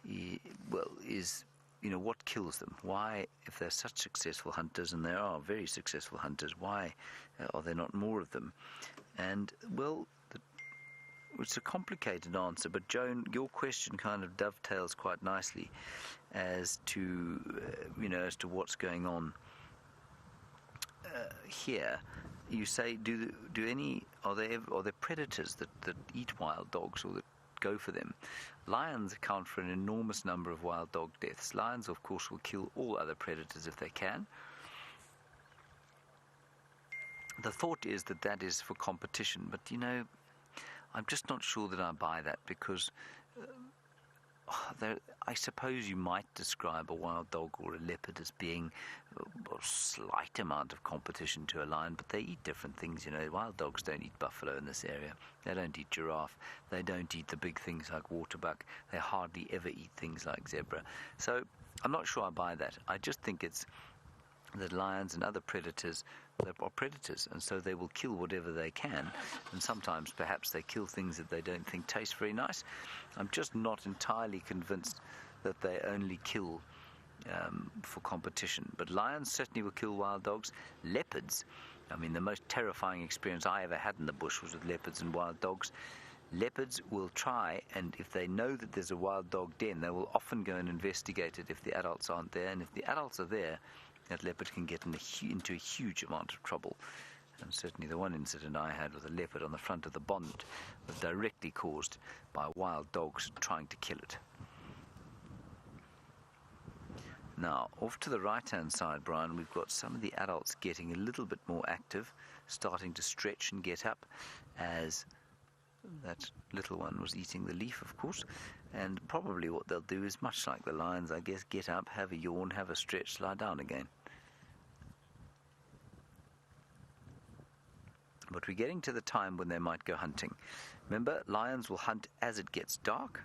is what kills them? Why, if they're such successful hunters, and there are very successful hunters, why are there not more of them? And, well, it's a complicated answer, but Joan, your question kind of dovetails quite nicely as to what's going on here. You say, are there predators that eat wild dogs or that go for them? Lions account for an enormous number of wild dog deaths. Lions, of course, will kill all other predators if they can. The thought is that is for competition, but I'm just not sure that I buy that, because I suppose you might describe a wild dog or a leopard as being a slight amount of competition to a lion, but they eat different things. Wild dogs don't eat buffalo in this area. They don't eat giraffe. They don't eat the big things like waterbuck. They hardly ever eat things like zebra. So I'm not sure I buy that. I just think it's that lions and other predators are predators, and so they will kill whatever they can, and sometimes perhaps they kill things that they don't think taste very nice. I'm just not entirely convinced that they only kill for competition, but lions certainly will kill wild dogs. Leopards, the most terrifying experience I ever had in the bush was with leopards and wild dogs. Leopards will try, and if they know that there's a wild dog den, they will often go and investigate it if the adults aren't there, and if the adults are there, that leopard can get into a huge amount of trouble. And certainly the one incident I had with a leopard on the front of the bonnet was directly caused by wild dogs trying to kill it. Now, off to the right-hand side, Brian, we've got some of the adults getting a little bit more active, starting to stretch and get up, as that little one was eating the leaf, of course. And probably what they'll do is much like the lions, I guess, get up, have a yawn, have a stretch, lie down again. But we're getting to the time when they might go hunting. Remember, lions will hunt as it gets dark.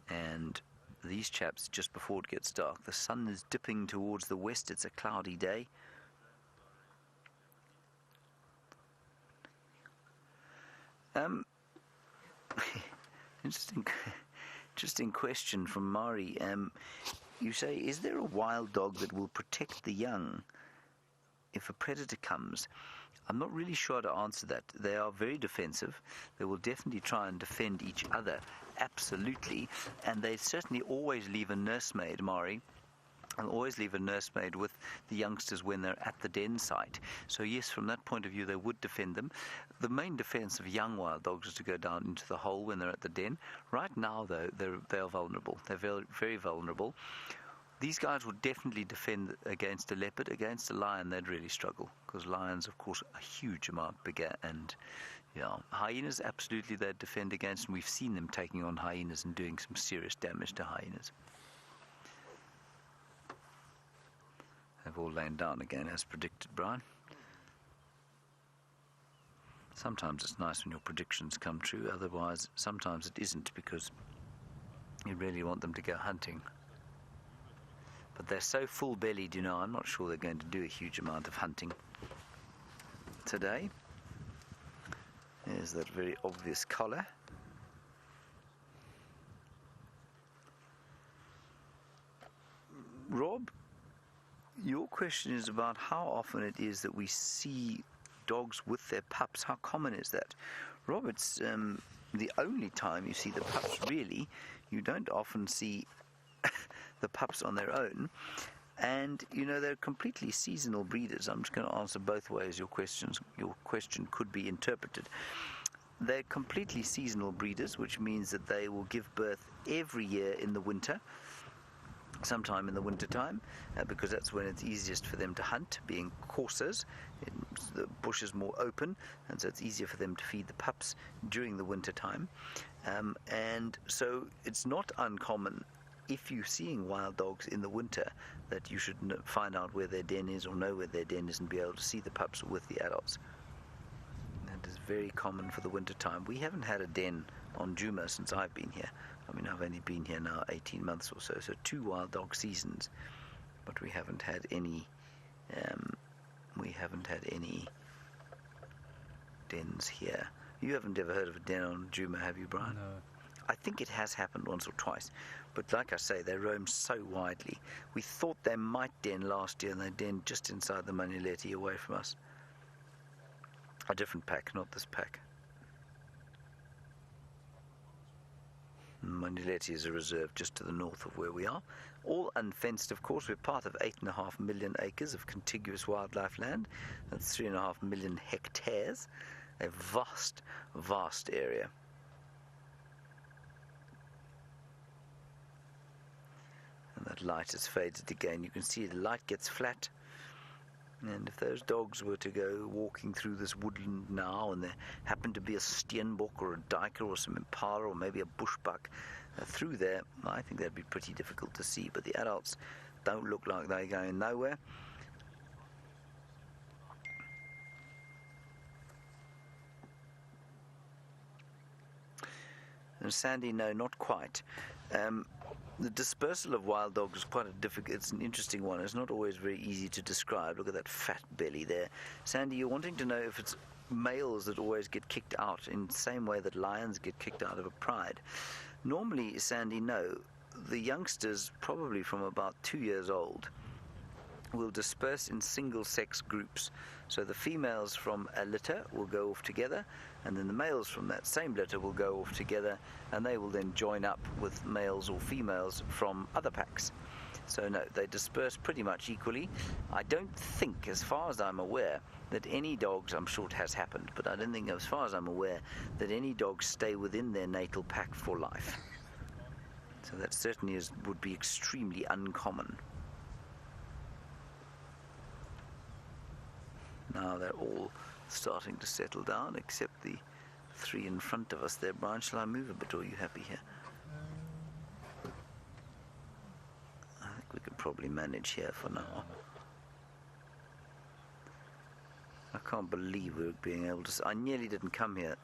And these chaps, just before it gets dark, the sun is dipping towards the west. It's a cloudy day. Interesting question from Mari. You say, is there a wild dog that will protect the young if a predator comes? I'm not really sure how to answer that. They are very defensive. They will definitely try and defend each other, absolutely. And they certainly always leave a nursemaid, Mari. I'll always leave a nursemaid with the youngsters when they're at the den site. So yes, from that point of view, they would defend them. The main defense of young wild dogs is to go down into the hole when they're at the den. Right now, though, they are vulnerable. They're very, very vulnerable. These guys would definitely defend against a leopard. Against a lion, they'd really struggle, because lions, of course, are a huge amount bigger. And yeah, hyenas, absolutely, they'd defend against, and we've seen them taking on hyenas and doing some serious damage to hyenas. They've all lain down again, as predicted, Brian. Sometimes it's nice when your predictions come true, otherwise sometimes it isn't, because you really want them to go hunting. But they're so full-bellied, you know, I'm not sure they're going to do a huge amount of hunting today. There's that very obvious collar. Rob, your question is about how often it is that we see dogs with their pups. How common is that? Rob, it's the only time you see the pups, really. You don't often see the pups on their own. And, you know, they're completely seasonal breeders. I'm just going to answer both ways your question could be interpreted. They're completely seasonal breeders, which means that they will give birth every year in the winter, sometime in the winter time, because that's when it's easiest for them to hunt, being coursers. The bush is more open, and so it's easier for them to feed the pups during the winter time. And so it's not uncommon, if you're seeing wild dogs in the winter, that you should find out where their den is or know where their den is and be able to see the pups with the adults. That is very common for the winter time. We haven't had a den on Djuma since I've been here. I mean, I've only been here now 18 months or so, so 2 wild dog seasons, but we haven't had any dens here. You haven't ever heard of a den on Djuma, have you, Brian? No. I think it has happened once or twice, but like I say, they roam so widely. We thought they might den last year, and they den just inside the Manuleti, away from us. A different pack, not this pack. Manuleti is a reserve just to the north of where we are. All unfenced, of course. We're part of 8.5 million acres of contiguous wildlife land. That's 3.5 million hectares. A vast, vast area. And that light has faded again. You can see the light gets flat. And if those dogs were to go walking through this woodland now, and there happened to be a steenbok or a duiker or some impala or maybe a bushbuck through there, I think that'd be pretty difficult to see. But the adults don't look like they're going nowhere. And Sandy, no, not quite. The dispersal of wild dogs is quite it's an interesting one. It's not always very easy to describe. Look at that fat belly there. Sandy, you're wanting to know if it's males that always get kicked out in the same way that lions get kicked out of a pride. Normally, Sandy, no. The youngsters, probably from about 2 years old, will disperse in single-sex groups. So the females from a litter will go off together, and then the males from that same litter will go off together, and they will then join up with males or females from other packs. So no, they disperse pretty much equally. I don't think, as far as I'm aware, that any dogs, I'm sure it has happened, but I don't think, as far as I'm aware, that any dogs stay within their natal pack for life. So that certainly would be extremely uncommon. Now they're all starting to settle down, except the 3 in front of us there. Brian, shall I move a bit, or are you happy here? I think we could probably manage here for now. I can't believe we're being able to... I nearly didn't come here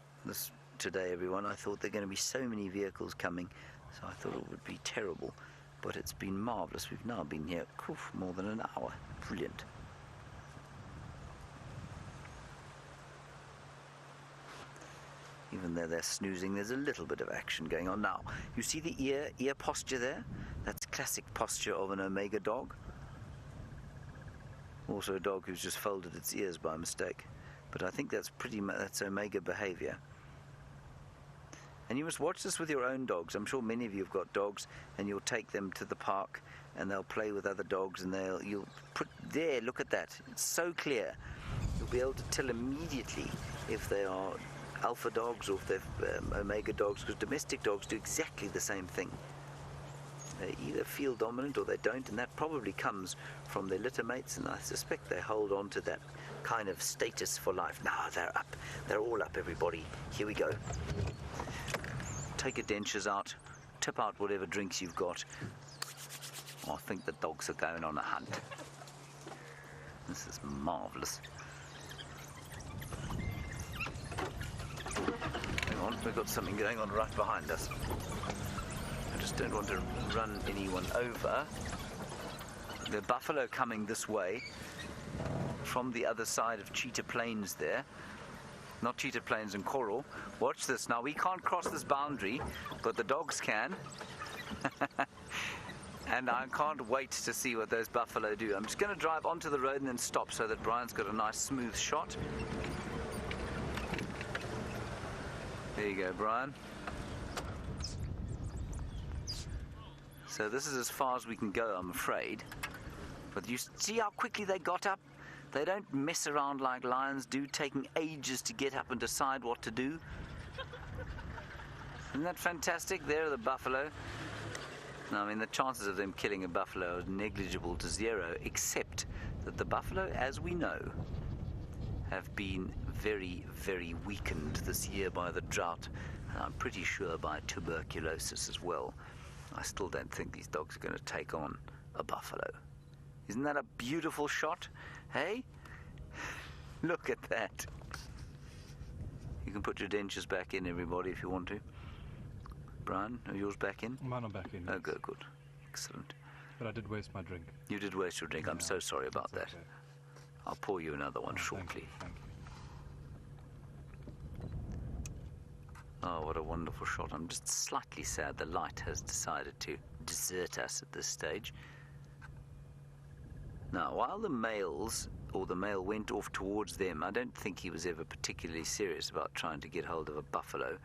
today, everyone. I thought there were going to be so many vehicles coming, so I thought it would be terrible. But it's been marvellous. We've now been here more than an hour. Brilliant. Even though they're snoozing, there's a little bit of action going on. Now, you see the ear posture there? That's classic posture of an Omega dog. Also a dog who's just folded its ears by mistake. But I think that's that's Omega behavior. And you must watch this with your own dogs. I'm sure many of you have got dogs, and you'll take them to the park and they'll play with other dogs, and you'll put there, look at that. It's so clear. You'll be able to tell immediately if they are alpha dogs or if they're Omega dogs, because domestic dogs do exactly the same thing. They either feel dominant or they don't, and that probably comes from their litter mates, and I suspect they hold on to that kind of status for life. Now they're up. They're all up, everybody. Here we go. Take your dentures out. Tip out whatever drinks you've got. Oh, I think the dogs are going on a hunt. This is marvellous. Hang on, we've got something going on right behind us. I just don't want to run anyone over. The buffalo coming this way from the other side of Cheetah Plains there. Not Cheetah Plains and Coral. Watch this. Now, we can't cross this boundary, but the dogs can. And I can't wait to see what those buffalo do. I'm just going to drive onto the road and then stop so that Brian's got a nice smooth shot. There you go, Brian. So this is as far as we can go, I'm afraid. But you see how quickly they got up? They don't mess around like lions do, taking ages to get up and decide what to do. Isn't that fantastic? There are the buffalo. Now, I mean, the chances of them killing a buffalo are negligible to zero, except that the buffalo, as we know, have been very, very weakened this year by the drought, and I'm pretty sure by tuberculosis as well. I still don't think these dogs are going to take on a buffalo. Isn't that a beautiful shot? Hey? Look at that. You can put your dentures back in, everybody, if you want to. Brian, are yours back in? Mine are back in. Oh, Yes. good, good. Excellent. But I did waste my drink. You did waste your drink. I'm so sorry about that. Okay. I'll pour you another one Oh, shortly. Thank you. Oh, what a wonderful shot. I'm just slightly sad the light has decided to desert us at this stage. Now, while the males, or the male went off towards them, I don't think he was ever particularly serious about trying to get hold of a buffalo.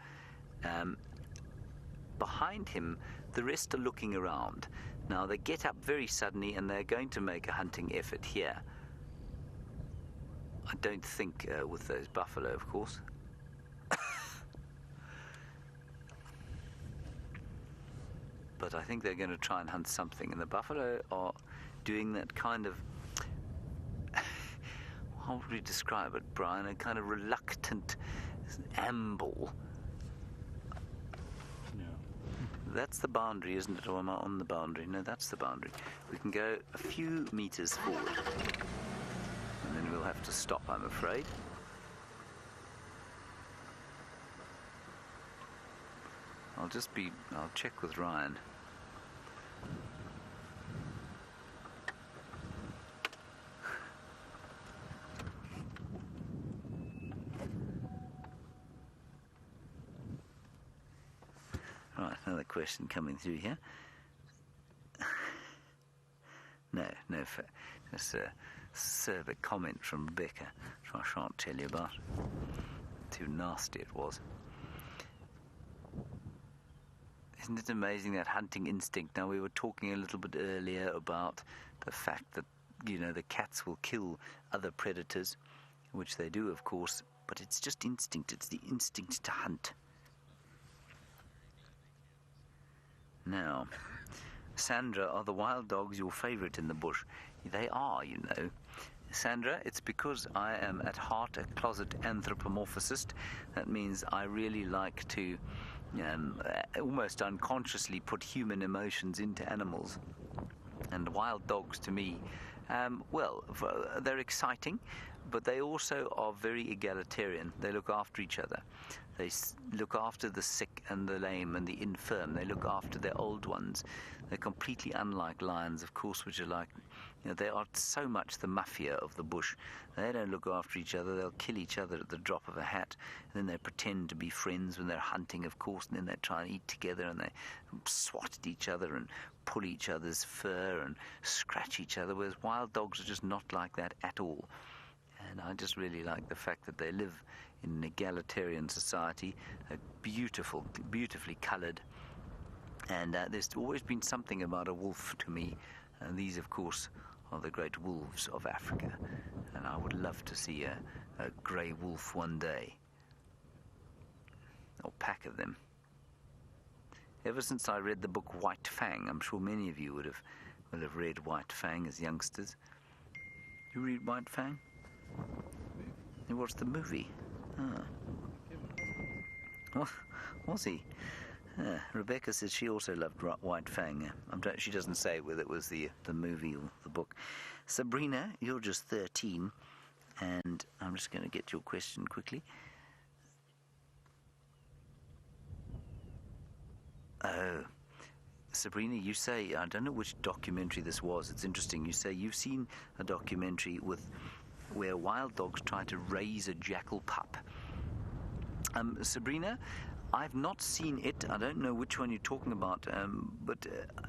Behind him, the rest are looking around. Now, they get up very suddenly and they're going to make a hunting effort here. I don't think with those buffalo, of course. But I think they're going to try and hunt something. And the buffalo are doing that kind of... how would we describe it, Brian? A kind of reluctant amble. Yeah. That's the boundary, isn't it? Or am I on the boundary? No, that's the boundary. We can go a few meters forward. And then we'll have to stop, I'm afraid. I'll check with Ryan. Right, another question coming through here. No, just a survey comment from Rebecca, which I shan't tell you about. Too nasty it was. Isn't it amazing, that hunting instinct? Now, we were talking a little bit earlier about the fact that, you know, the cats will kill other predators, which they do, of course, but it's just instinct. It's the instinct to hunt. Now, Sandra, are the wild dogs your favourite in the bush? They are, you know. Sandra, it's because I am at heart a closet anthropomorphicist. That means I really like to almost unconsciously put human emotions into animals. And wild dogs, to me, well, they're exciting. but they also are very egalitarian. They look after each other. They look after the sick and the lame and the infirm. They look after their old ones. They're completely unlike lions, of course, which are like, they are so much the mafia of the bush. They don't look after each other. They'll kill each other at the drop of a hat. And then they pretend to be friends when they're hunting, of course, and then they try and eat together, and they swat at each other and pull each other's fur and scratch each other, whereas wild dogs are just not like that at all. And I just really like the fact that they live in an egalitarian society, beautifully coloured. And there's always been something about a wolf to me. And these, of course, are the great wolves of Africa. And I would love to see a grey wolf one day. Or pack of them. Ever since I read the book White Fang, I'm sure many of you will have read White Fang as youngsters. You read White Fang? You watched the movie? Ah. Oh, was he? Rebecca says she also loved White Fang. She doesn't say whether it was the movie or the book. Sabrina, you're just 13, and I'm just going to get your question quickly. Oh, Sabrina, you say, I don't know which documentary this was. It's interesting. You say you've seen a documentary where wild dogs try to raise a jackal pup. Sabrina, I've not seen it. I don't know which one you're talking about, but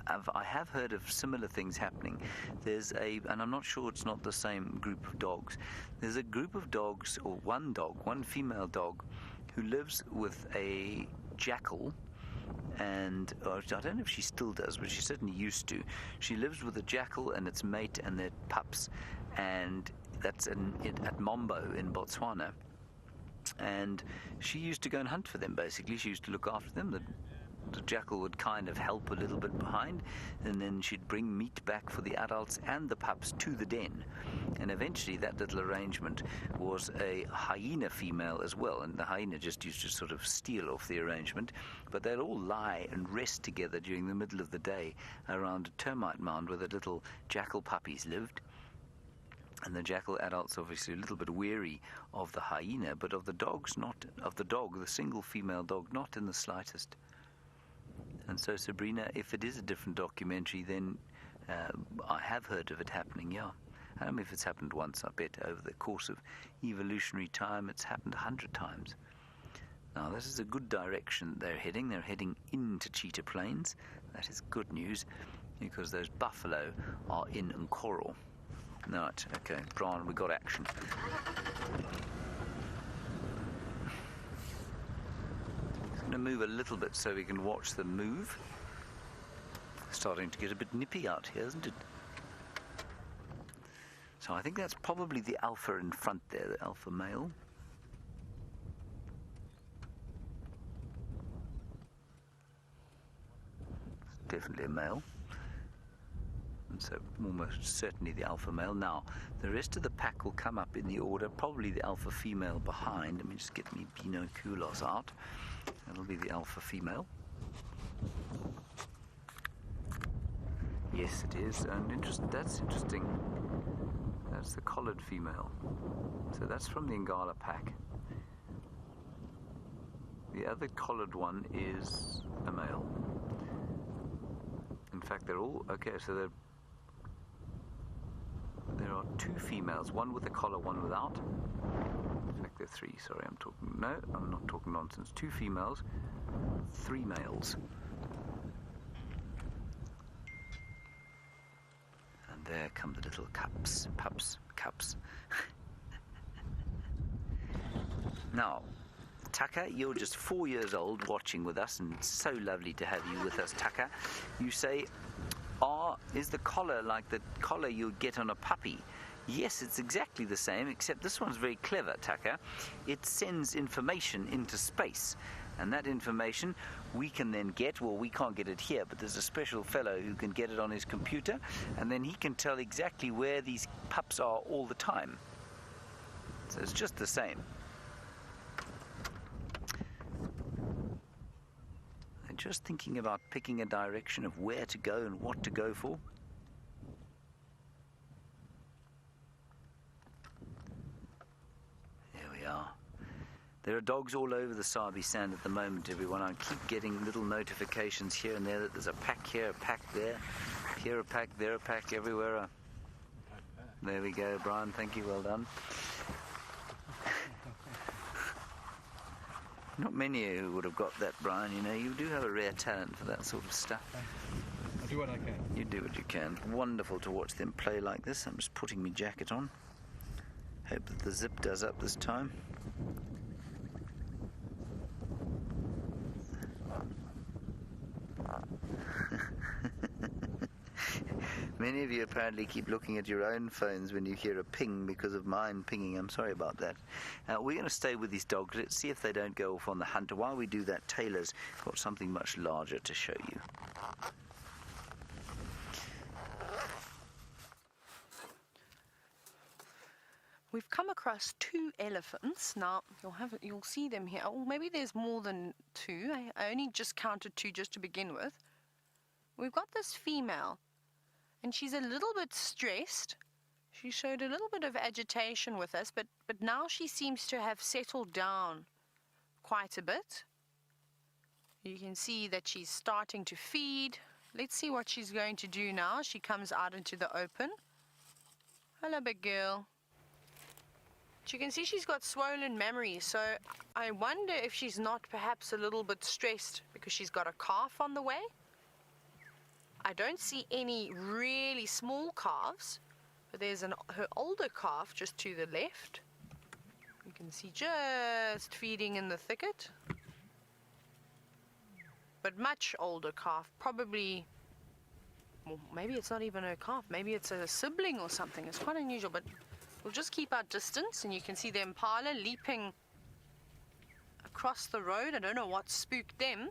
I have heard of similar things happening. And I'm not sure it's not the same group of dogs. There's a group of dogs, or one female dog, who lives with a jackal. And I don't know if she still does, but she certainly used to. She lives with a jackal and its mate and their pups, and that's at Mombo in Botswana. And she used to go and hunt for them, basically. She used to look after them. The jackal would kind of help a little bit behind, and then she'd bring meat back for the adults and the pups to the den. And eventually that little arrangement was a hyena female as well, and the hyena just used to sort of steal off the arrangement. But they'd all lie and rest together during the middle of the day around a termite mound where the little jackal puppies lived. And the jackal adults obviously a little bit weary of the hyena, but of the dogs, not of the dog, the single female dog, not in the slightest. And so, Sabrina, if it is a different documentary, then I have heard of it happening, yeah. I don't know if it's happened once. I bet over the course of evolutionary time it's happened 100 times. Now, this is a good direction they're heading. They're heading into Cheetah Plains. That is good news, because those buffalo are in Nkoro. Right, okay, Brian, we got action. Going to move a little bit so we can watch them move. Starting to get a bit nippy out here, isn't it? So I think that's probably the alpha in front there, the alpha male. Definitely a male. And so almost certainly the alpha male. Now, the rest of the pack will come up in the order, probably the alpha female behind. Let me just get my binoculars out. That'll be the alpha female. Yes, it is. And that's interesting. That's the collared female. So that's from the Ngala pack. The other collared one is a male. In fact, they're all... Okay, so there are two females, one with a collar, one without. In fact, there are three. Sorry, I'm not talking nonsense. Two females, three males. And there come the little pups. Now, Tucker, you're just 4 years old watching with us, and it's so lovely to have you with us, Tucker. You say, is the collar like the collar you'd get on a puppy? Yes, it's exactly the same, except this one's very clever, Tucker. It sends information into space, and that information we can then get. Well, we can't get it here, but there's a special fellow who can get it on his computer, and then he can tell exactly where these pups are all the time. So it's just the same. I'm just thinking about picking a direction of where to go and what to go for. There are dogs all over the Sabi Sand at the moment, everyone. I keep getting little notifications here and there that there's a pack here, a pack there, here a pack, there a pack, everywhere. There we go, Brian. Thank you. Well done. Not many who would have got that, Brian. You know, you do have a rare talent for that sort of stuff. I'll do what I can. You do what you can. Wonderful to watch them play like this. I'm just putting my jacket on. Hope that the zip does up this time. Many of you apparently keep looking at your own phones when you hear a ping because of mine pinging. I'm sorry about that. We're going to stay with these dogs. Let's see if they don't go off on the hunt. While we do that, Taylor's got something much larger to show you. We've come across 2 elephants. Now, you'll see them here. Oh, maybe there's more than 2. I only just counted 2 just to begin with. We've got this female, and she's a little bit stressed. She showed a little bit of agitation with us, but now she seems to have settled down quite a bit. You can see that she's starting to feed. Let's see what she's going to do now. She comes out into the open. Hello, big girl. You can see she's got swollen memory, so I wonder if she's not perhaps a little bit stressed because she's got a calf on the way. I don't see any really small calves, but there's her older calf just to the left. You can see just feeding in the thicket. But much older calf, probably, well, maybe it's not even her calf, maybe it's a sibling or something. It's quite unusual, but we'll just keep our distance, and you can see the impala leaping across the road. I don't know what spooked them,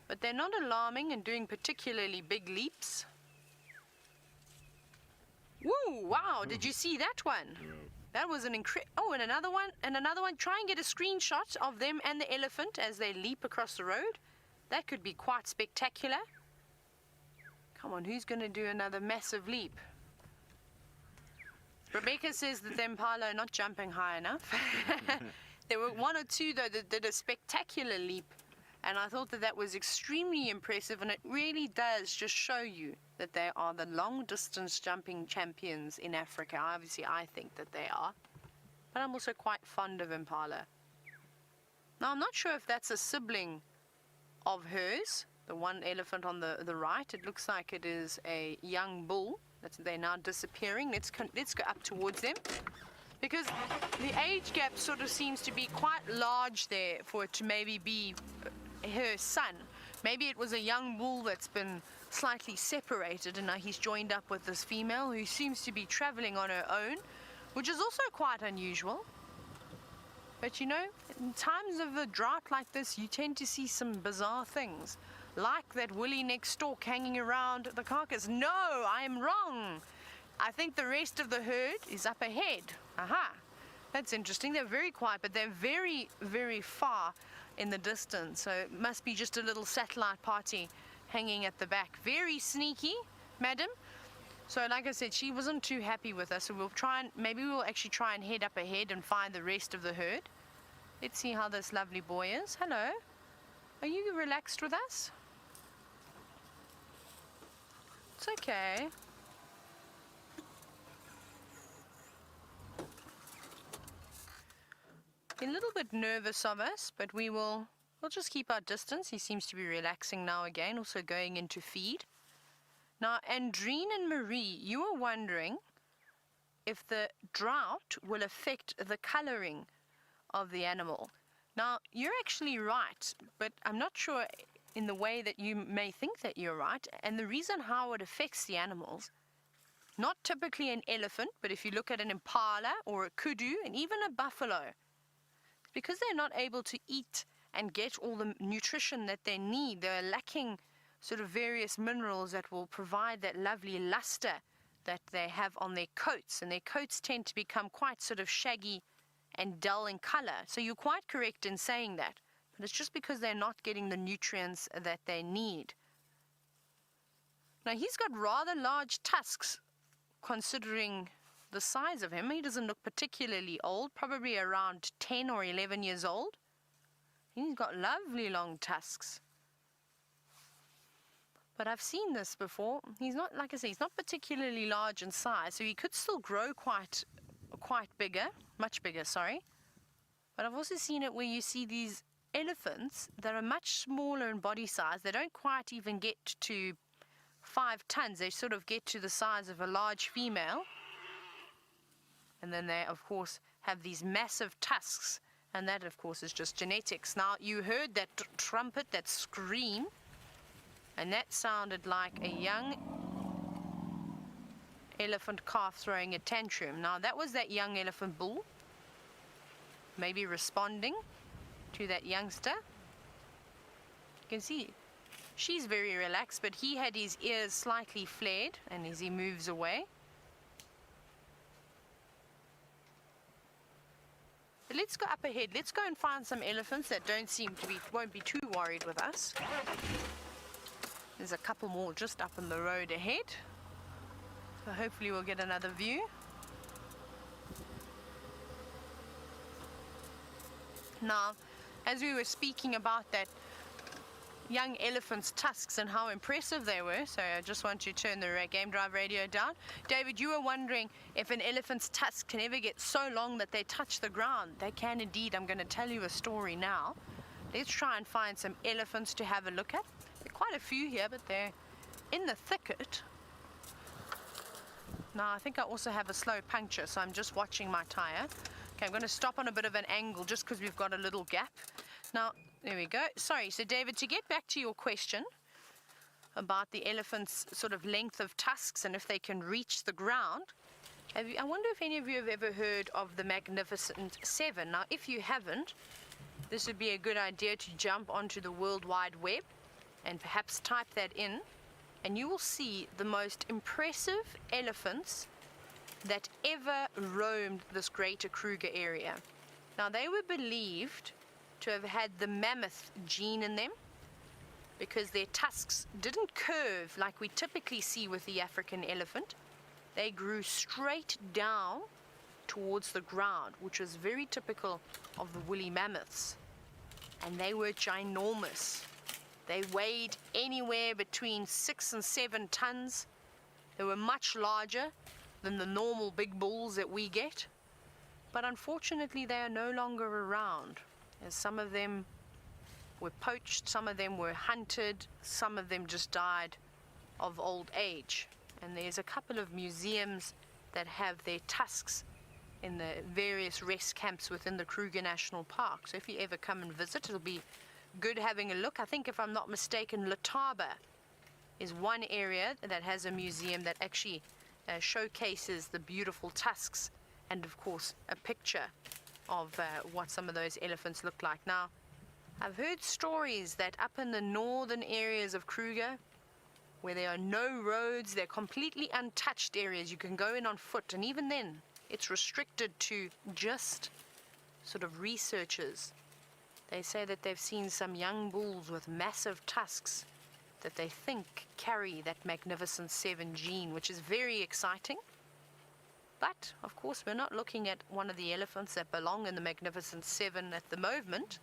but they're not alarming and doing particularly big leaps. Woo! Wow! Did you see that one? That was an oh, and another one, and another one. Try and get a screenshot of them and the elephant as they leap across the road. That could be quite spectacular. Come on, who's going to do another massive leap? Rebecca says that the impala are not jumping high enough. There were 1 or 2, though, that did a spectacular leap. And I thought that was extremely impressive. And it really does just show you that they are the long-distance jumping champions in Africa. Obviously, I think that they are. But I'm also quite fond of impala. Now, I'm not sure if that's a sibling of hers. The one elephant on the right. It looks like it is a young bull. They're now disappearing. Let's go up towards them, because the age gap sort of seems to be quite large there for it to maybe be her son. Maybe it was a young bull that's been slightly separated, and now he's joined up with this female who seems to be traveling on her own, which is also quite unusual. But you know, in times of a drought like this, you tend to see some bizarre things. Like that Willie next stalk hanging around the carcass. No, I am wrong. I think the rest of the herd is up ahead. Aha, that's interesting. They're very quiet, but they're very, very far in the distance. So it must be just a little satellite party hanging at the back. Very sneaky, madam. So like I said, she wasn't too happy with us. So maybe we'll actually try and head up ahead and find the rest of the herd. Let's see how this lovely boy is. Hello. Are you relaxed with us? It's okay. A little bit nervous of us, but we'll just keep our distance. He seems to be relaxing now again, also going into feed. Now, Andrine and Marie, you were wondering if the drought will affect the coloring of the animal. Now, you're actually right, but I'm not sure in the way that you may think that you're right. And the reason how it affects the animals, not typically an elephant, but if you look at an impala or a kudu and even a buffalo, because they're not able to eat and get all the nutrition that they need. They're lacking sort of various minerals that will provide that lovely luster that they have on their coats. And their coats tend to become quite sort of shaggy and dull in color. So you're quite correct in saying that. But it's just because they're not getting the nutrients that they need. Now, he's got rather large tusks, considering the size of him. He doesn't look particularly old, probably around 10 or 11 years old. He's got lovely long tusks. But I've seen this before. He's not, like I say, he's not particularly large in size, so he could still grow quite bigger, much bigger, sorry. But I've also seen it where you see these elephants that are much smaller in body size. They don't quite even get to 5 tons. They sort of get to the size of a large female. And then they, of course, have these massive tusks. And that, of course, is just genetics. Now, you heard that trumpet, that scream. And that sounded like a young elephant calf throwing a tantrum. Now, that was that young elephant bull, maybe responding to that youngster. You can see she's very relaxed, but he had his ears slightly flared, and as he moves away. But let's go up ahead. Let's go and find some elephants that won't be too worried with us. There's a couple more just up on the road ahead. So hopefully we'll get another view. Now, as we were speaking about that young elephant's tusks and how impressive they were, so I just want to turn the Game Drive radio down. David, you were wondering if an elephant's tusks can ever get so long that they touch the ground. They can indeed. I'm going to tell you a story now. Let's try and find some elephants to have a look at. There are quite a few here, but they're in the thicket. Now, I think I also have a slow puncture, so I'm just watching my tire. Okay, I'm going to stop on a bit of an angle just because we've got a little gap. Now, there we go. Sorry, so David, to get back to your question about the elephant's sort of length of tusks and if they can reach the ground, I wonder if any of you have ever heard of the Magnificent Seven. Now, if you haven't, this would be a good idea to jump onto the World Wide Web and perhaps type that in, and you will see the most impressive elephants that ever roamed this greater Kruger area. Now, they were believed to have had the mammoth gene in them because their tusks didn't curve like we typically see with the African elephant. They grew straight down towards the ground, which was very typical of the woolly mammoths. And they were ginormous. They weighed anywhere between 6 and 7 tons. They were much larger than the normal big bulls that we get. But unfortunately, they are no longer around, as some of them were poached, some of them were hunted, some of them just died of old age. And there's a couple of museums that have their tusks in the various rest camps within the Kruger National Park. So if you ever come and visit, it'll be good having a look. I think, if I'm not mistaken, Letaba is one area that has a museum that actually showcases the beautiful tusks and, of course, a picture of what some of those elephants look like. Now, I've heard stories that up in the northern areas of Kruger, where there are no roads, they're completely untouched areas, you can go in on foot, and even then it's restricted to just sort of researchers. They say that they've seen some young bulls with massive tusks that they think carry that Magnificent Seven gene, which is very exciting. But, of course, we're not looking at one of the elephants that belong in the Magnificent Seven at the moment.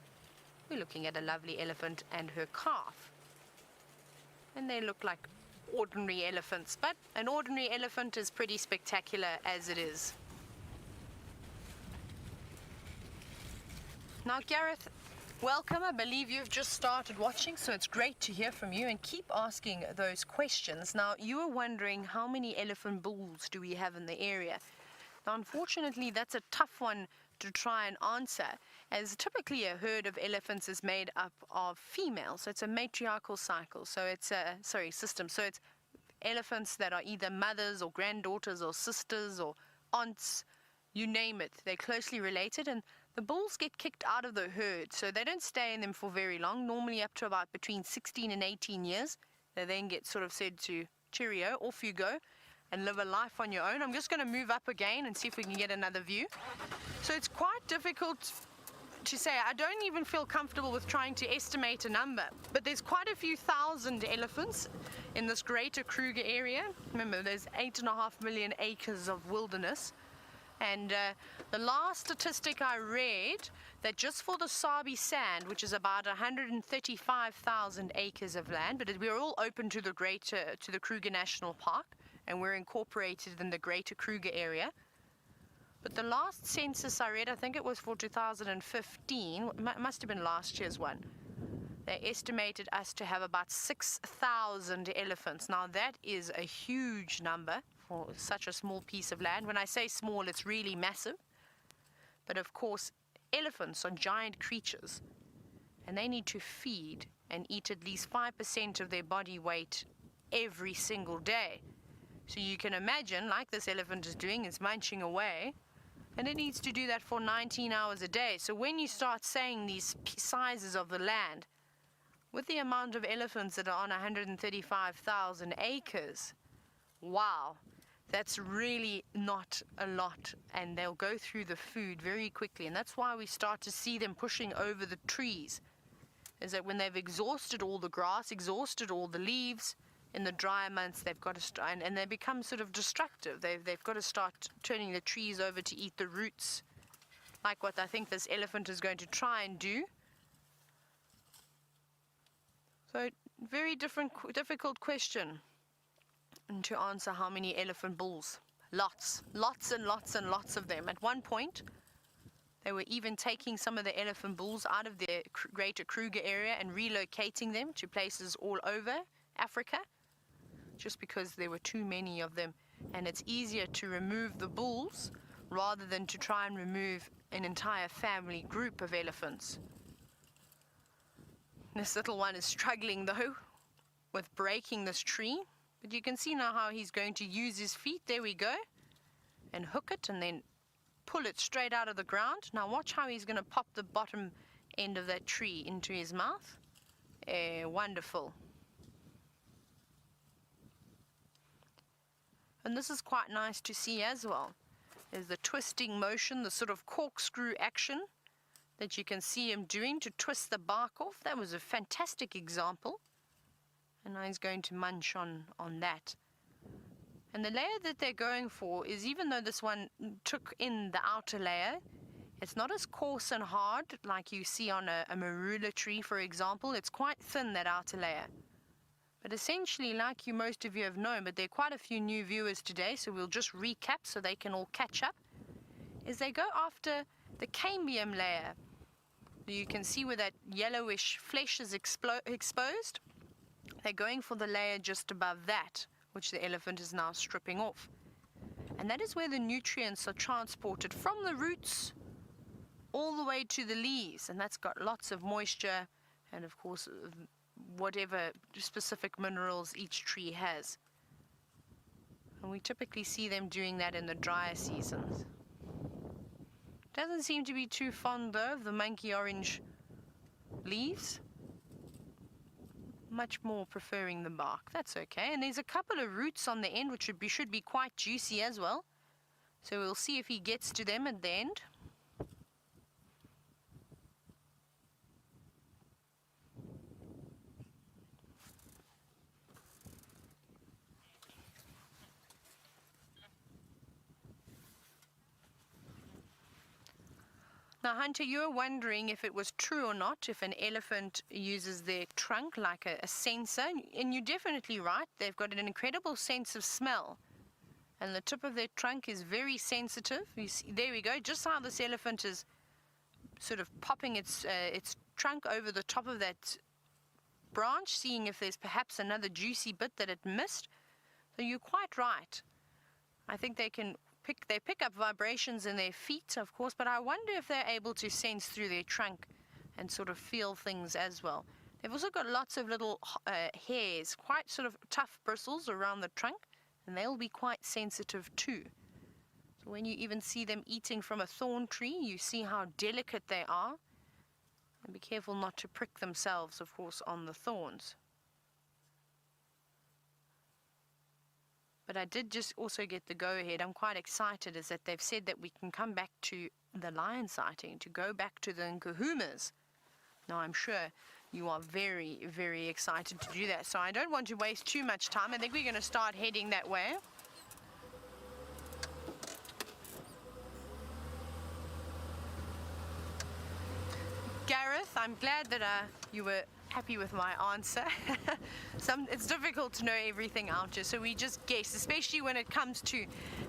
We're looking at a lovely elephant and her calf. And they look like ordinary elephants, but an ordinary elephant is pretty spectacular as it is. Now, Gareth, welcome. I believe you've just started watching, so it's great to hear from you, and keep asking those questions. Now, you were wondering how many elephant bulls do we have in the area. Now, unfortunately, that's a tough one to try and answer, as typically a herd of elephants is made up of females. So it's a matriarchal cycle. So it's a, system. So it's elephants that are either mothers or granddaughters or sisters or aunts, you name it. They're closely related, and the bulls get kicked out of the herd, so they don't stay in them for very long, normally up to about between 16 and 18 years. They then get sort of said to cheerio, off you go, and live a life on your own. I'm just going to move up again and see if we can get another view. So it's quite difficult to say, I don't even feel comfortable with trying to estimate a number, but there's quite a few thousand elephants in this greater Kruger area. Remember, there's 8.5 million acres of wilderness. And the last statistic I read, that just for the Sabi Sand, which is about 135,000 acres of land, but we're all open to the Kruger National Park, and we're incorporated in the greater Kruger area. But the last census I read, I think it was for 2015, must have been last year's one. They estimated us to have about 6,000 elephants. Now that is a huge number for such a small piece of land. When I say small, it's really massive. But of course, elephants are giant creatures, and they need to feed and eat at least 5% of their body weight every single day. So you can imagine, like this elephant is doing, it's munching away, and it needs to do that for 19 hours a day. So when you start saying these sizes of the land, with the amount of elephants that are on 135,000 acres, wow, that's really not a lot, and they'll go through the food very quickly. And that's why we start to see them pushing over the trees, is that when they've exhausted all the grass, exhausted all the leaves, in the drier months, they've got to and they become sort of destructive. They've got to start turning the trees over to eat the roots, like what I think this elephant is going to try and do. So, very difficult question to answer. How many elephant bulls? Lots and lots of them. At one point, they were even taking some of the elephant bulls out of the greater Kruger area and relocating them to places all over Africa, just because there were too many of them, and it's easier to remove the bulls rather than to try and remove an entire family group of elephants. This little one is struggling though with breaking this tree, but you can see now how he's going to use his feet. There we go, and hook it and then pull it straight out of the ground. Now watch how he's going to pop the bottom end of that tree into his mouth. Wonderful. And this is quite nice to see as well. There's the twisting motion, the sort of corkscrew action that you can see him doing to twist the bark off. That was a fantastic example. And now he's going to munch on that. And the layer that they're going for is, even though this one took in the outer layer, it's not as coarse and hard like you see on a marula tree, for example. It's quite thin, that outer layer. But essentially, like most of you have known, but there are quite a few new viewers today, so we'll just recap so they can all catch up, is they go after the cambium layer. You can see where that yellowish flesh is exposed. They're going for the layer just above that, which the elephant is now stripping off. And that is where the nutrients are transported from the roots all the way to the leaves, and that's got lots of moisture and, of course, whatever specific minerals each tree has. And we typically see them doing that in the drier seasons. Doesn't seem to be too fond though of the monkey orange leaves. Much more preferring the bark. That's okay. And there's a couple of roots on the end which should be quite juicy as well. So we'll see if he gets to them at the end. Now, Hunter, you were wondering if it was true or not, if an elephant uses their trunk like a sensor, and you're definitely right. They've got an incredible sense of smell, and the tip of their trunk is very sensitive. You see, there we go, just how this elephant is sort of popping its trunk over the top of that branch, seeing if there's perhaps another juicy bit that it missed. So you're quite right. I think they pick up vibrations in their feet, of course, but I wonder if they're able to sense through their trunk and sort of feel things as well. They've also got lots of little hairs, quite sort of tough bristles around the trunk, and they'll be quite sensitive too. So when you even see them eating from a thorn tree, you see how delicate they are. And be careful not to prick themselves, of course, on the thorns. But I did just also get the go-ahead. I'm quite excited is that they've said that we can come back to the lion sighting, to go back to the Nkuhumas. Now, I'm sure you are very, very excited to do that. So I don't want to waste too much time. I think we're going to start heading that way. Gareth, I'm glad that you were happy with my answer. It's difficult to know everything out here, so we just guess, especially when it comes to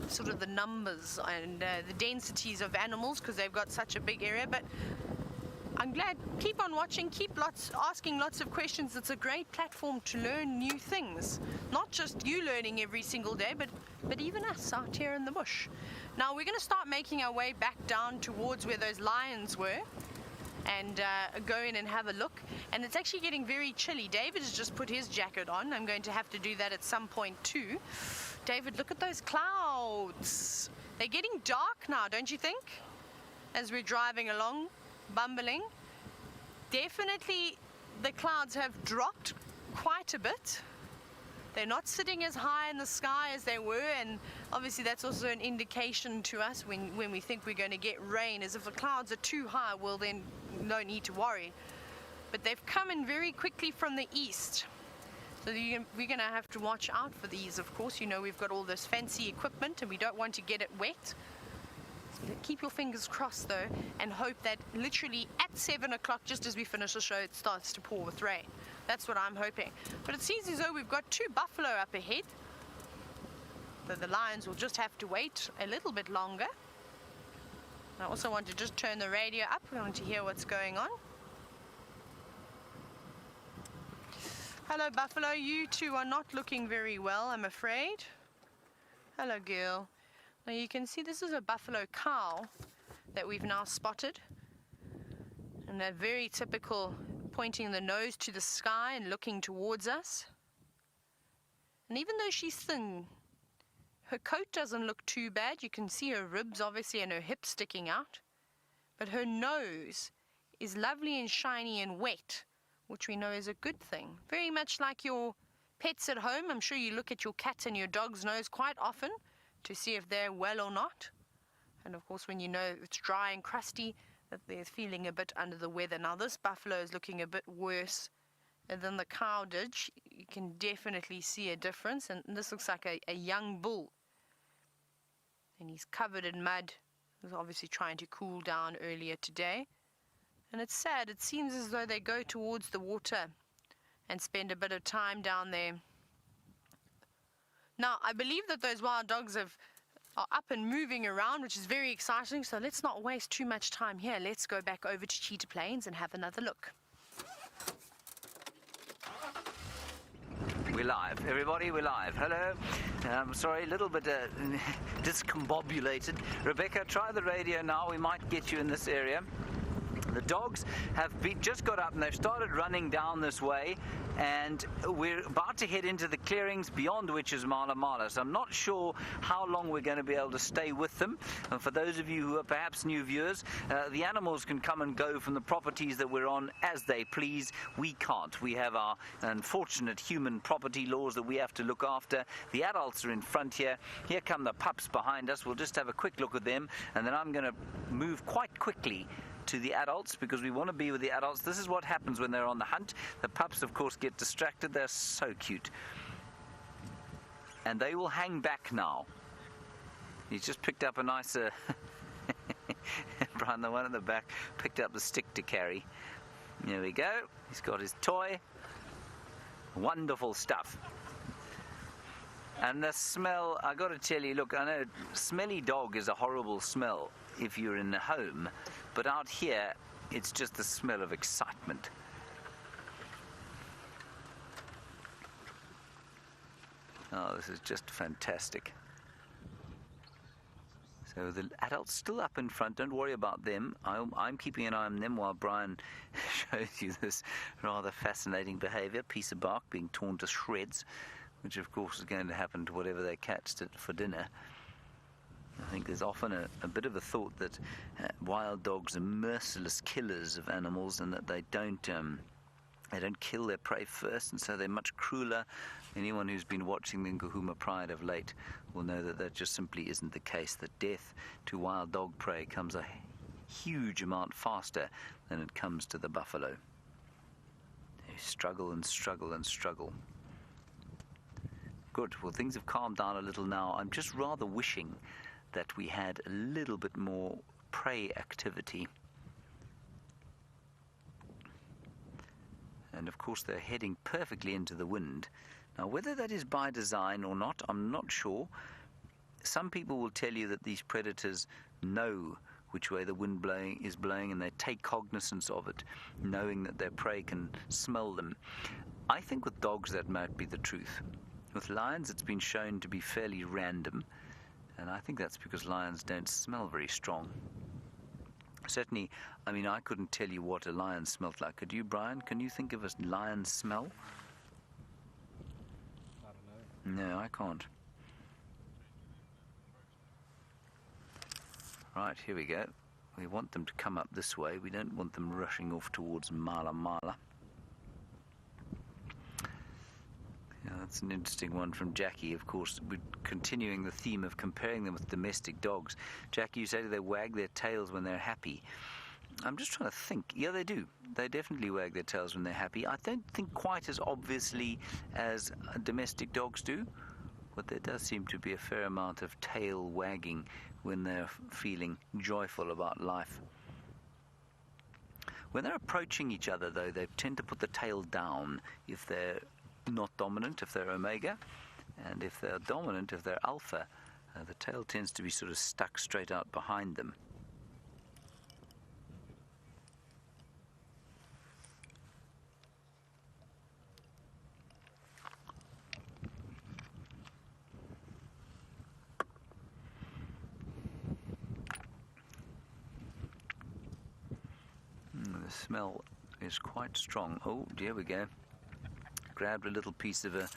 sort of the numbers and the densities of animals, because they've got such a big area. But I'm glad. Keep on watching, keep asking lots of questions. It's a great platform to learn new things. Not just you learning every single day, but even us out here in the bush. Now we're going to start making our way back down towards where those lions were, and go in and have a look. And it's actually getting very chilly. David has just put his jacket on. I'm going to have to do that at some point too. David, look at those clouds. They're getting dark now, don't you think? As we're driving along, bumbling. Definitely the clouds have dropped quite a bit. They're not sitting as high in the sky as they were, and obviously that's also an indication to us when we think we're going to get rain, is if the clouds are too high, well then no need to worry. But they've come in very quickly from the east. So we're going to have to watch out for these, of course. You know, we've got all this fancy equipment and we don't want to get it wet. So keep your fingers crossed though, and hope that literally at 7 o'clock, just as we finish the show, it starts to pour with rain. That's what I'm hoping. But it seems as though we've got 2 buffalo up ahead. So the lions will just have to wait a little bit longer. I also want to just turn the radio up. I want to hear what's going on. Hello, buffalo. You two are not looking very well, I'm afraid. Hello, girl. Now you can see this is a buffalo cow that we've now spotted. And they're very typical, pointing the nose to the sky and looking towards us. And even though she's thin, her coat doesn't look too bad. You can see her ribs obviously and her hips sticking out. But her nose is lovely and shiny and wet, which we know is a good thing. Very much like your pets at home. I'm sure you look at your cat and your dog's nose quite often to see if they're well or not. And of course when you know it's dry and crusty, that they're feeling a bit under the weather. Now this buffalo is looking a bit worse than the cow did. You can definitely see a difference, and this looks like a young bull. And he's covered in mud. He's obviously trying to cool down earlier today. And it's sad. It seems as though they go towards the water and spend a bit of time down there. Now, I believe that those wild dogs are up and moving around, which is very exciting. So let's not waste too much time here. Let's go back over to Cheetah Plains and have another look. We're live. Everybody, we're live. Hello. Sorry, a little bit discombobulated. Rebecca, try the radio now. We might get you in this area. The dogs have just got up and they've started running down this way, and we're about to head into the clearings beyond which is Mala Mala. So I'm not sure how long we're going to be able to stay with them. And for those of you who are perhaps new viewers, the animals can come and go from the properties that we're on as they please. We can't. We have our unfortunate human property laws that we have to look after. The adults are in front here. Here come the pups behind us. We'll just have a quick look at them, and then I'm going to move quite quickly to the adults, because we want to be with the adults. This is what happens when they're on the hunt. The pups, of course, get distracted. They're so cute. And they will hang back now. He's just picked up a nice... Brian, the one at the back, picked up the stick to carry. There we go. He's got his toy. Wonderful stuff. And the smell, I got to tell you, look, I know smelly dog is a horrible smell if you're in the home, but out here it's just the smell of excitement. Oh, this is just fantastic. So the adults still up in front. Don't worry about them. I'm keeping an eye on them while Brian shows you this rather fascinating behavior. Piece of bark being torn to shreds, which of course is going to happen to whatever they catch for dinner. I think there's often a bit of a thought that wild dogs are merciless killers of animals, and that they don't kill their prey first, and so they're much crueler. Anyone who's been watching the Nkuhuma Pride of late will know that that just simply isn't the case. That death to wild dog prey comes a huge amount faster than it comes to the buffalo. They struggle and struggle and struggle. Good. Well, things have calmed down a little now. I'm just rather wishing that we had a little bit more prey activity. And of course they're heading perfectly into the wind. Now whether that is by design or not, I'm not sure. Some people will tell you that these predators know which way the wind is blowing and they take cognizance of it, knowing that their prey can smell them. I think with dogs that might be the truth. With lions it's been shown to be fairly random, and I think that's because lions don't smell very strong. Certainly, I mean, I couldn't tell you what a lion smelled like. Could you, Brian? Can you think of a lion smell? I don't know. No, I can't. Right, here we go. We want them to come up this way. We don't want them rushing off towards Mala Mala. Yeah, that's an interesting one from Jackie. Of course, we're continuing the theme of comparing them with domestic dogs. Jackie, you say they wag their tails when they're happy. I'm just trying to think. Yeah, they do. They definitely wag their tails when they're happy. I don't think quite as obviously as domestic dogs do, but there does seem to be a fair amount of tail wagging when they're feeling joyful about life. When they're approaching each other, though, they tend to put the tail down if they're not dominant, if they're omega, and if they're dominant, if they're alpha, the tail tends to be sort of stuck straight out behind them. The smell is quite strong. Oh, here we go. Grabbed a little piece of a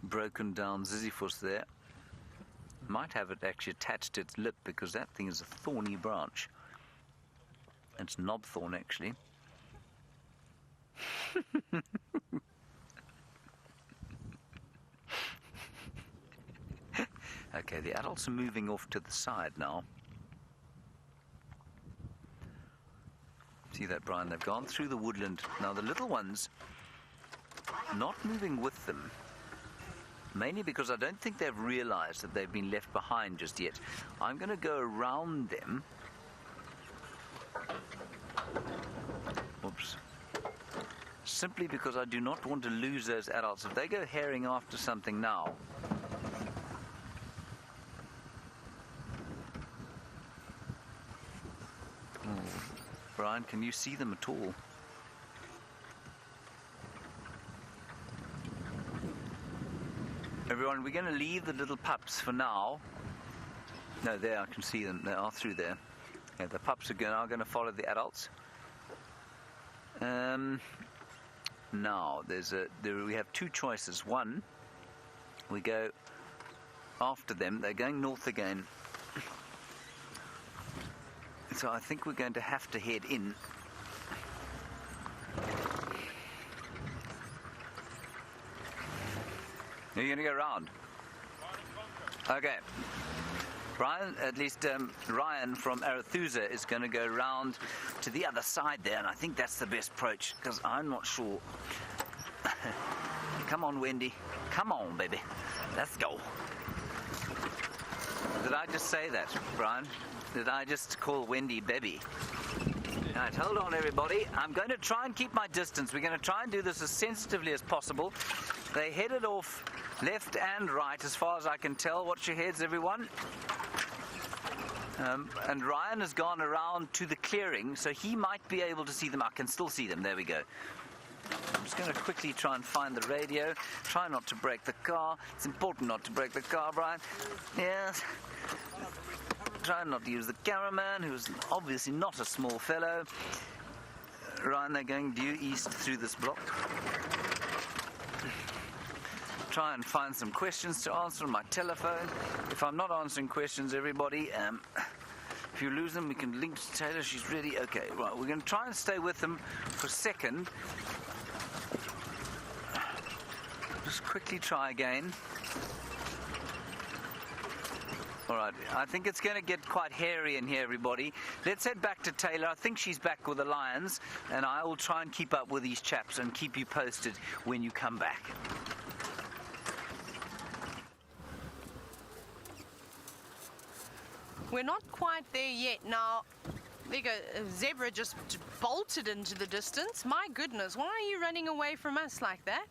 broken down ziziphus there. Might have it actually attached to its lip because that thing is a thorny branch. It's knobthorn actually. Okay, the adults are moving off to the side now. See that, Brian? They've gone through the woodland. Now the little ones not moving with them, mainly because I don't think they've realized that they've been left behind just yet. I'm going to go around them. Oops. Simply because I do not want to lose those adults. If they go herring after something now, Brian, can you see them at all? Everyone, we're going to leave the little pups for now. No, there, I can see them. They are through there. Yeah, the pups are now going to follow the adults. Now, we have two choices. One, we go after them. They're going north again. So I think we're going to have to head in. Are you going to go around? Okay. Brian, at least Ryan from Arethusa is going to go round to the other side there, and I think that's the best approach, because I'm not sure. Come on, Wendy. Come on, baby. Let's go. Did I just say that, Brian? Did I just call Wendy baby? All right, hold on, everybody. I'm going to try and keep my distance. We're going to try and do this as sensitively as possible. They headed off left and right, as far as I can tell. Watch your heads, everyone. And Ryan has gone around to the clearing, so he might be able to see them. I can still see them. There we go. I'm just going to quickly try and find the radio. Try not to break the car. It's important not to break the car, Brian. Yes. Try not to use the cameraman, who's obviously not a small fellow. Ryan, they're going due east through this block. Try and find some questions to answer on my telephone. If I'm not answering questions, everybody, if you lose them, we can link to Taylor. She's ready. Okay, right, we're going to try and stay with them for a second. Just quickly try again. All right, I think it's going to get quite hairy in here, everybody. Let's head back to Taylor. I think she's back with the lions, and I will try and keep up with these chaps and keep you posted when you come back. We're not quite there yet. Now, there you go, a zebra just bolted into the distance. My goodness, why are you running away from us like that?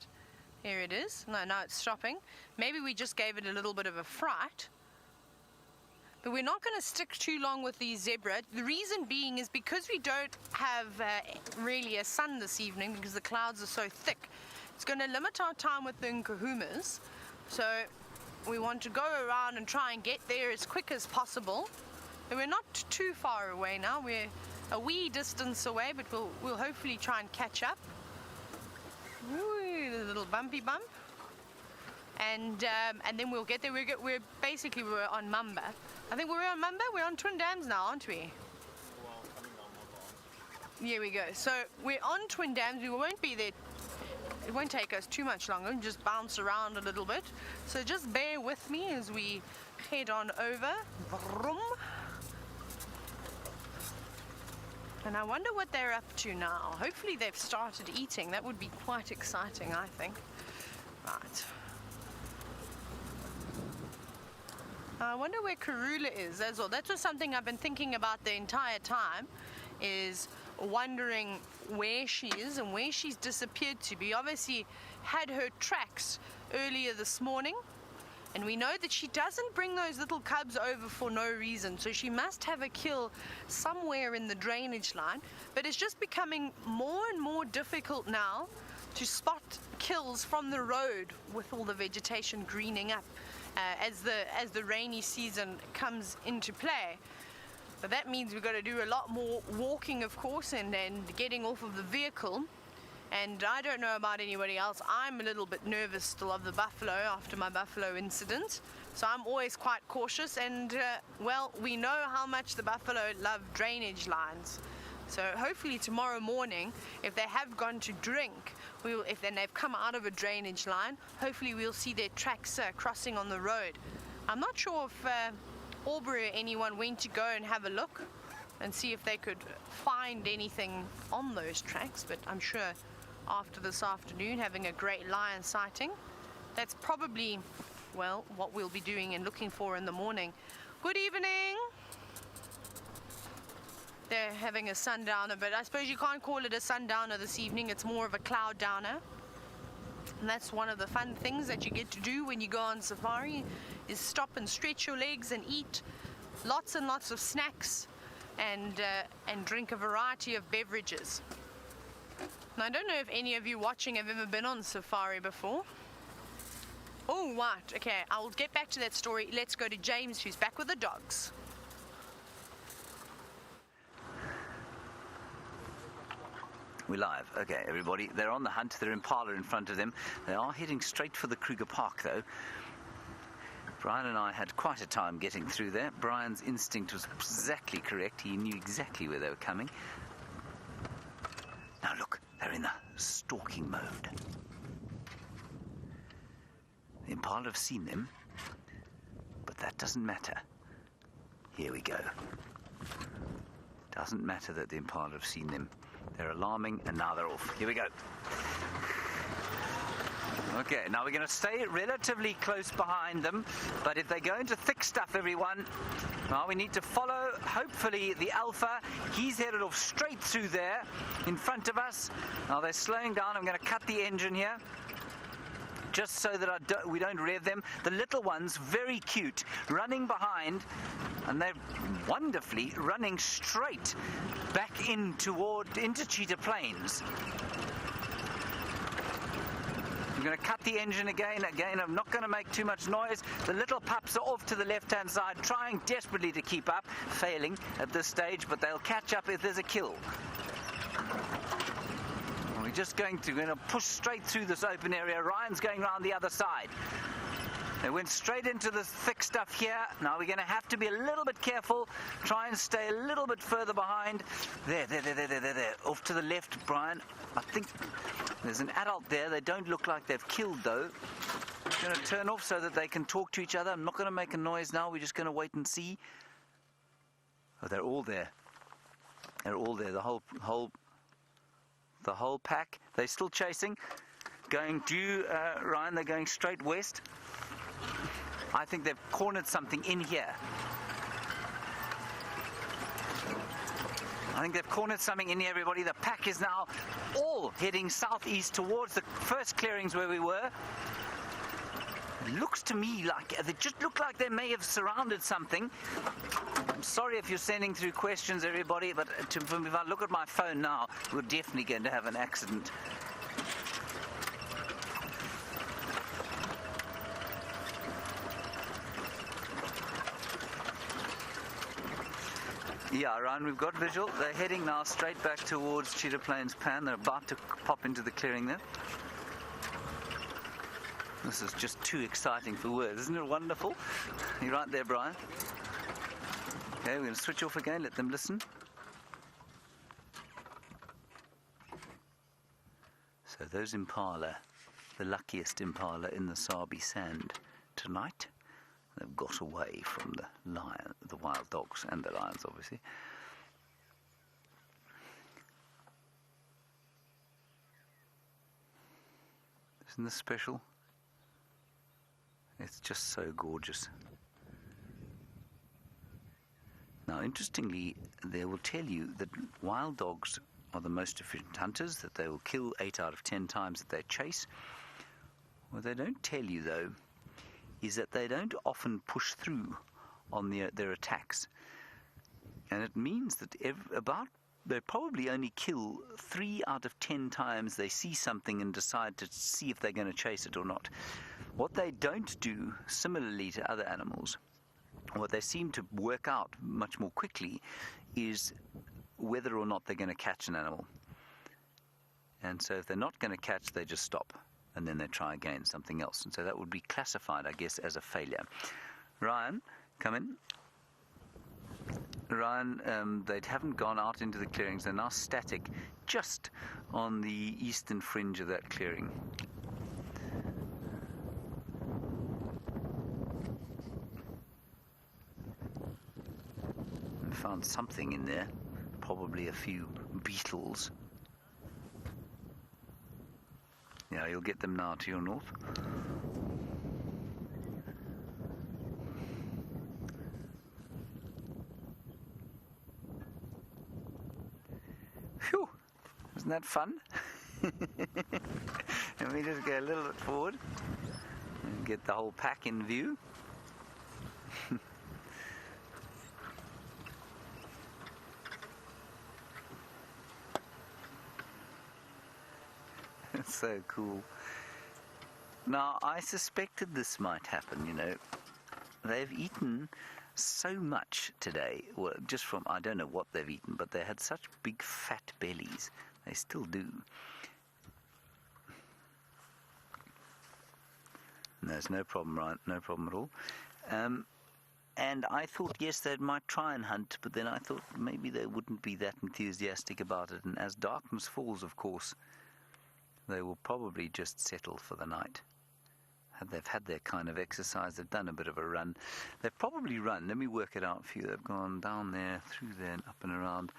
Here it is. No, now it's stopping. Maybe we just gave it a little bit of a fright. But we're not going to stick too long with the zebra. The reason being is because we don't have really a sun this evening because the clouds are so thick. It's going to limit our time with the nkuhumas. So we want to go around and try and get there as quick as possible. And we're not too far away now. We're a wee distance away, but we'll hopefully try and catch up. Ooh, a little bumpy bump. And then we'll get there. We're basically on Mamba. I think we're on Mamba. We're on Twin Dams now, aren't we? Here we go. So we're on Twin Dams. We won't be there. It won't take us too much longer. We'll just bounce around a little bit. So just bear with me as we head on over. Vroom. And I wonder what they're up to now. Hopefully they've started eating. That would be quite exciting, I think. Right. I wonder where Karula is as well. That was something I've been thinking about the entire time, is wondering where she is and where she's disappeared to. We obviously had her tracks earlier this morning, and we know that she doesn't bring those little cubs over for no reason, so she must have a kill somewhere in the drainage line. But it's just becoming more and more difficult now to spot kills from the road with all the vegetation greening up as the rainy season comes into play. But that means we've got to do a lot more walking, of course, and getting off of the vehicle. And I don't know about anybody else, I'm a little bit nervous still of the buffalo after my buffalo incident. So I'm always quite cautious, and well, we know how much the buffalo love drainage lines. So hopefully tomorrow morning, if they have gone to drink, if then they've come out of a drainage line, hopefully we'll see their tracks crossing on the road. I'm not sure if Aubrey or anyone went to go and have a look and see if they could find anything on those tracks, but I'm sure after this afternoon having a great lion sighting, that's probably, well, what we'll be doing and looking for in the morning. Good evening. They're having a sundowner, but I suppose you can't call it a sundowner this evening. It's more of a cloud downer. And that's one of the fun things that you get to do when you go on safari, is stop and stretch your legs and eat lots and lots of snacks and drink a variety of beverages. Now, I don't know if any of you watching have ever been on safari before. Oh, right. Okay, I'll get back to that story. Let's go to James, who's back with the dogs. We're live. Okay, everybody. They're on the hunt. They're Impala in front of them. They are heading straight for the Kruger Park, though. Brian and I had quite a time getting through there. Brian's instinct was exactly correct. He knew exactly where they were coming. Now look, they're in the stalking mode. The Impala have seen them, but that doesn't matter. Here we go. Doesn't matter that the Impala have seen them. They're alarming, and now they're off. Here we go. Okay, now we're going to stay relatively close behind them, but if they go into thick stuff, everyone, well, we need to follow, hopefully, the Alpha. He's headed off straight through there in front of us. Now they're slowing down. I'm going to cut the engine here, just so that we don't rev them. The little ones, very cute, running behind, and they're wonderfully running straight back into Cheetah Plains. I'm going to cut the engine again. I'm not going to make too much noise. The little pups are off to the left-hand side, trying desperately to keep up, failing at this stage, but they'll catch up if there's a kill. We're just going to push straight through this open area. Ryan's going around the other side. They went straight into the thick stuff here. Now we're going to have to be a little bit careful. Try and stay a little bit further behind. There. Off to the left, Brian. I think there's an adult there. They don't look like they've killed, though. just going to turn off so that they can talk to each other. I'm not going to make a noise now. We're just going to wait and see. Oh, they're all there. They're all there. The whole pack. They're still chasing. Going due, Ryan. They're going straight west. I think they've cornered something in here. I think they've cornered something in here, everybody. The pack is now all heading southeast towards the first clearings where we were. It looks to me like, they just look like they may have surrounded something. I'm sorry if you're sending through questions, everybody, but if I look at my phone now, we're definitely going to have an accident. Yeah, Ryan, we've got visual. They're heading now straight back towards Cheetah Plains Pan. They're about to pop into the clearing there. This is just too exciting for words. Isn't it wonderful? You're right there, Brian. Okay, we're going to switch off again. Let them listen. So those impala, the luckiest impala in the Sabi Sand tonight, they've got away from the wild dogs and the lions, obviously. Isn't this special? It's just so gorgeous. Now, interestingly, they will tell you that wild dogs are the most efficient hunters, that they will kill 8 out of 10 times that they chase. What they don't tell you, though, is that they don't often push through on their attacks. And it means that they probably only kill 3 out of 10 times they see something and decide to see if they're going to chase it or not. What they don't do, similarly to other animals, what they seem to work out much more quickly is whether or not they're going to catch an animal. And so if they're not going to catch, they just stop. And then they try again, something else. And so that would be classified, I guess, as a failure. Ryan, come in. Ryan, they haven't gone out into the clearings. They're now static just on the eastern fringe of that clearing. I found something in there, probably a few beetles. Yeah, you'll get them now to your north. Phew! Isn't that fun? Let me just go a little bit forward and get the whole pack in view. It's so cool. Now, I suspected this might happen, you know. They've eaten so much today, well, just from, I don't know what they've eaten, but they had such big fat bellies. They still do. There's no problem, right? No problem at all. And I thought, yes, they might try and hunt, but then I thought maybe they wouldn't be that enthusiastic about it. And as darkness falls, of course, they will probably just settle for the night. They've had their kind of exercise. They've done a bit of a run. They've probably run. Let me work it out for you. They've gone down there, through there, and up and around.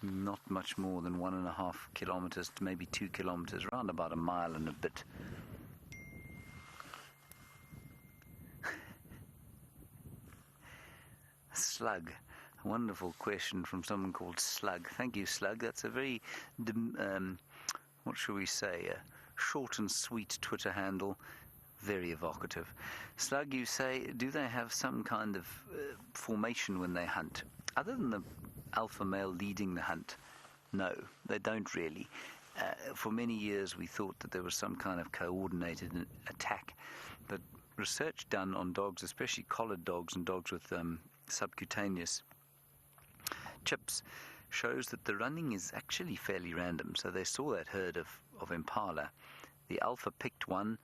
Not much more than 1.5 kilometers to maybe 2 kilometers, around about a mile and a bit. Slug. A wonderful question from someone called Slug. Thank you, Slug. That's a very, what shall we say, a short and sweet Twitter handle. Very evocative. Slug, you say, do they have some kind of formation when they hunt? Other than the alpha male leading the hunt, no, they don't really. For many years we thought that there was some kind of coordinated attack, but research done on dogs, especially collared dogs and dogs with subcutaneous chips, shows that the running is actually fairly random. So they saw that herd of impala. The alpha picked one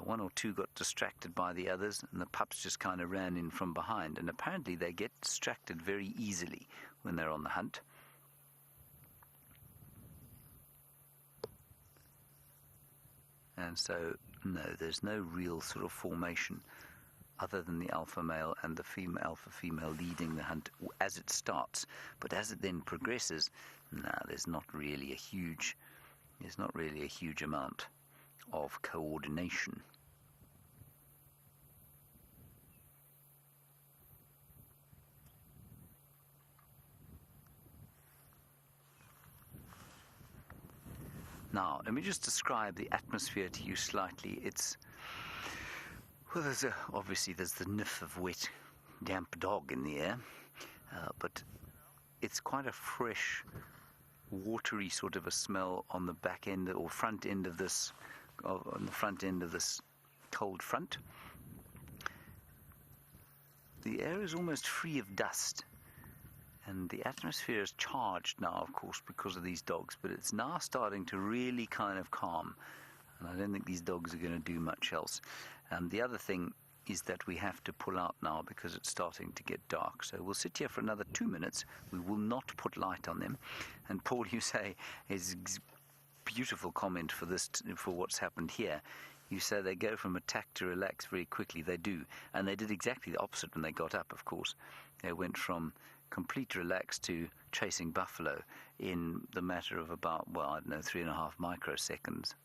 or two got distracted by the others, and the pups just kind of ran in from behind. And apparently they get distracted very easily when they're on the hunt. And so No, there's no real sort of formation other than the alpha male and the alpha female leading the hunt as it starts. But as it then progresses, there's not really a huge amount of coordination. Now, let me just describe the atmosphere to you slightly. Obviously there's the whiff of wet, damp dog in the air, but it's quite a fresh, watery sort of a smell on the back end or front end of this, on the front end of this cold front. The air is almost free of dust. And the atmosphere is charged now, of course, because of these dogs, but it's now starting to really kind of calm. And I don't think these dogs are going to do much else. The other thing is that we have to pull out now because it's starting to get dark. So we'll sit here for another 2 minutes. We will not put light on them. And Paul, you say, is beautiful comment for what's happened here. You say they go from attack to relax very quickly. They do. And they did exactly the opposite when they got up, of course. They went from complete relax to chasing buffalo in the matter of about, 3.5 microseconds.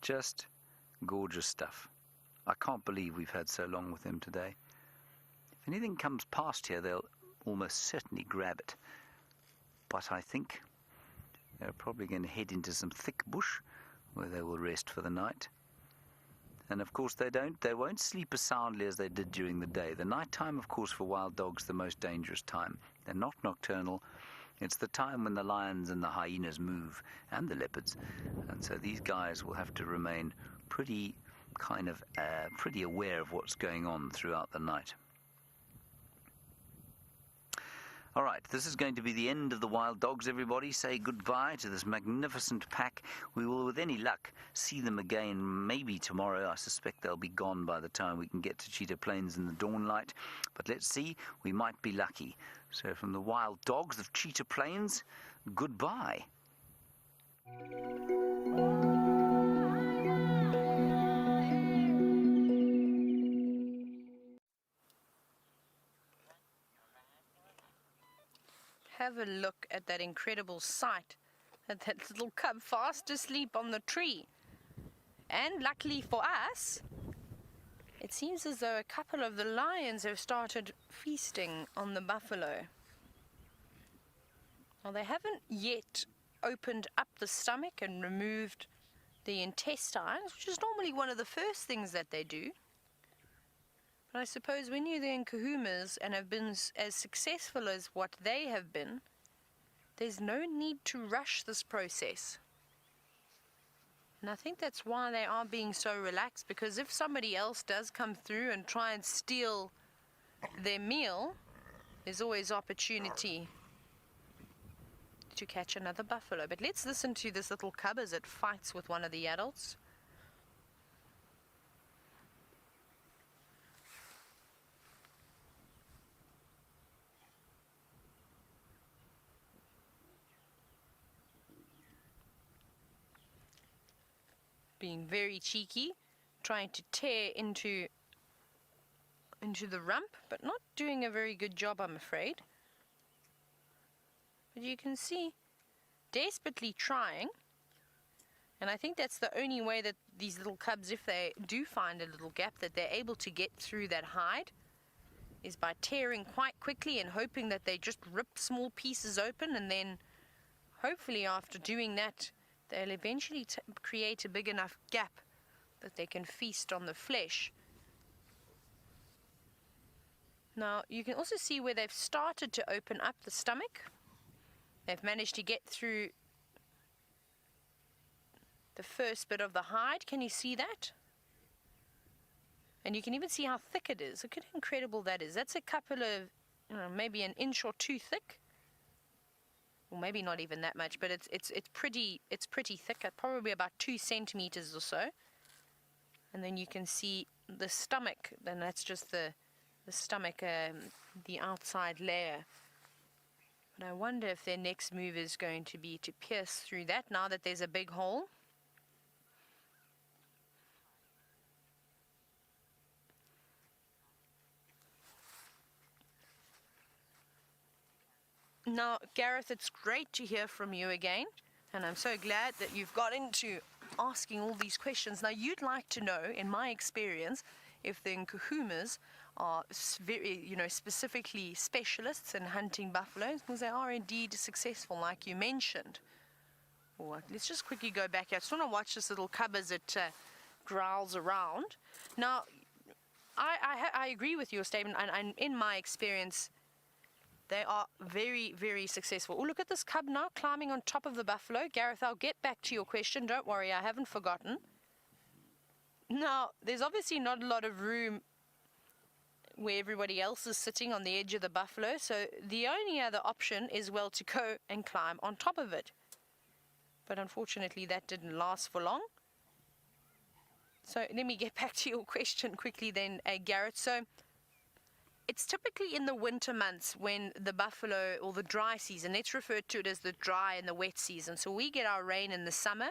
Just gorgeous stuff. I can't believe we've had so long with them today. If anything comes past here, they'll almost certainly grab it. But I think they're probably going to head into some thick bush where they will rest for the night. And of course they won't sleep as soundly as they did during the day. The night time, of course, for wild dogs, the most dangerous time. They're not nocturnal. It's the time when the lions and the hyenas move, and the leopards. And so these guys will have to remain pretty aware of what's going on throughout the night. All right, this is going to be the end of the wild dogs, everybody. Say goodbye to this magnificent pack. We will, with any luck, see them again maybe tomorrow. I suspect they'll be gone by the time we can get to Cheetah Plains in the dawn light. But let's see, we might be lucky. So from the wild dogs of Cheetah Plains, goodbye. Have a look at that incredible sight, at that little cub fast asleep on the tree. And luckily for us, it seems as though a couple of the lions have started feasting on the buffalo. Well, they haven't yet opened up the stomach and removed the intestines, which is normally one of the first things that they do. But I suppose when you're there in Kahumas and have been as successful as what they have been, there's no need to rush this process. And I think that's why they are being so relaxed, because if somebody else does come through and try and steal their meal, there's always opportunity to catch another buffalo. But let's listen to this little cub as it fights with one of the adults. Being very cheeky, trying to tear into the rump, but not doing a very good job, I'm afraid. But you can see, desperately trying, and I think that's the only way that these little cubs, if they do find a little gap, that they're able to get through that hide, is by tearing quite quickly and hoping that they just rip small pieces open, and then hopefully after doing that, they'll eventually create a big enough gap that they can feast on the flesh. Now, you can also see where they've started to open up the stomach. They've managed to get through the first bit of the hide. Can you see that? And you can even see how thick it is. Look at how incredible that is. That's a couple of, maybe an inch or two thick. Well, maybe not even that much, but it's pretty thick, probably about 2 centimeters or so. And then you can see the stomach. Then that's just the stomach, the outside layer But I wonder if their next move is going to be to pierce through that now that there's a big hole. Now, Gareth, it's great to hear from you again, and I'm so glad that you've got into asking all these questions. Now, you'd like to know, in my experience, if the Nkuhumas are very, specifically specialists in hunting buffaloes, because they are indeed successful, like you mentioned. Well, let's just quickly go back here. I just want to watch this little cub as it growls around. Now, I agree with your statement, and in my experience, they are very, very successful. Oh, look at this cub now climbing on top of the buffalo. Gareth, I'll get back to your question. Don't worry, I haven't forgotten. Now, there's obviously not a lot of room where everybody else is sitting on the edge of the buffalo, so the only other option is, well, to go and climb on top of it. But unfortunately, that didn't last for long. So let me get back to your question quickly then, Gareth. So it's typically in the winter months when the buffalo, or the dry season, let's refer to it as the dry and the wet season. So we get our rain in the summer.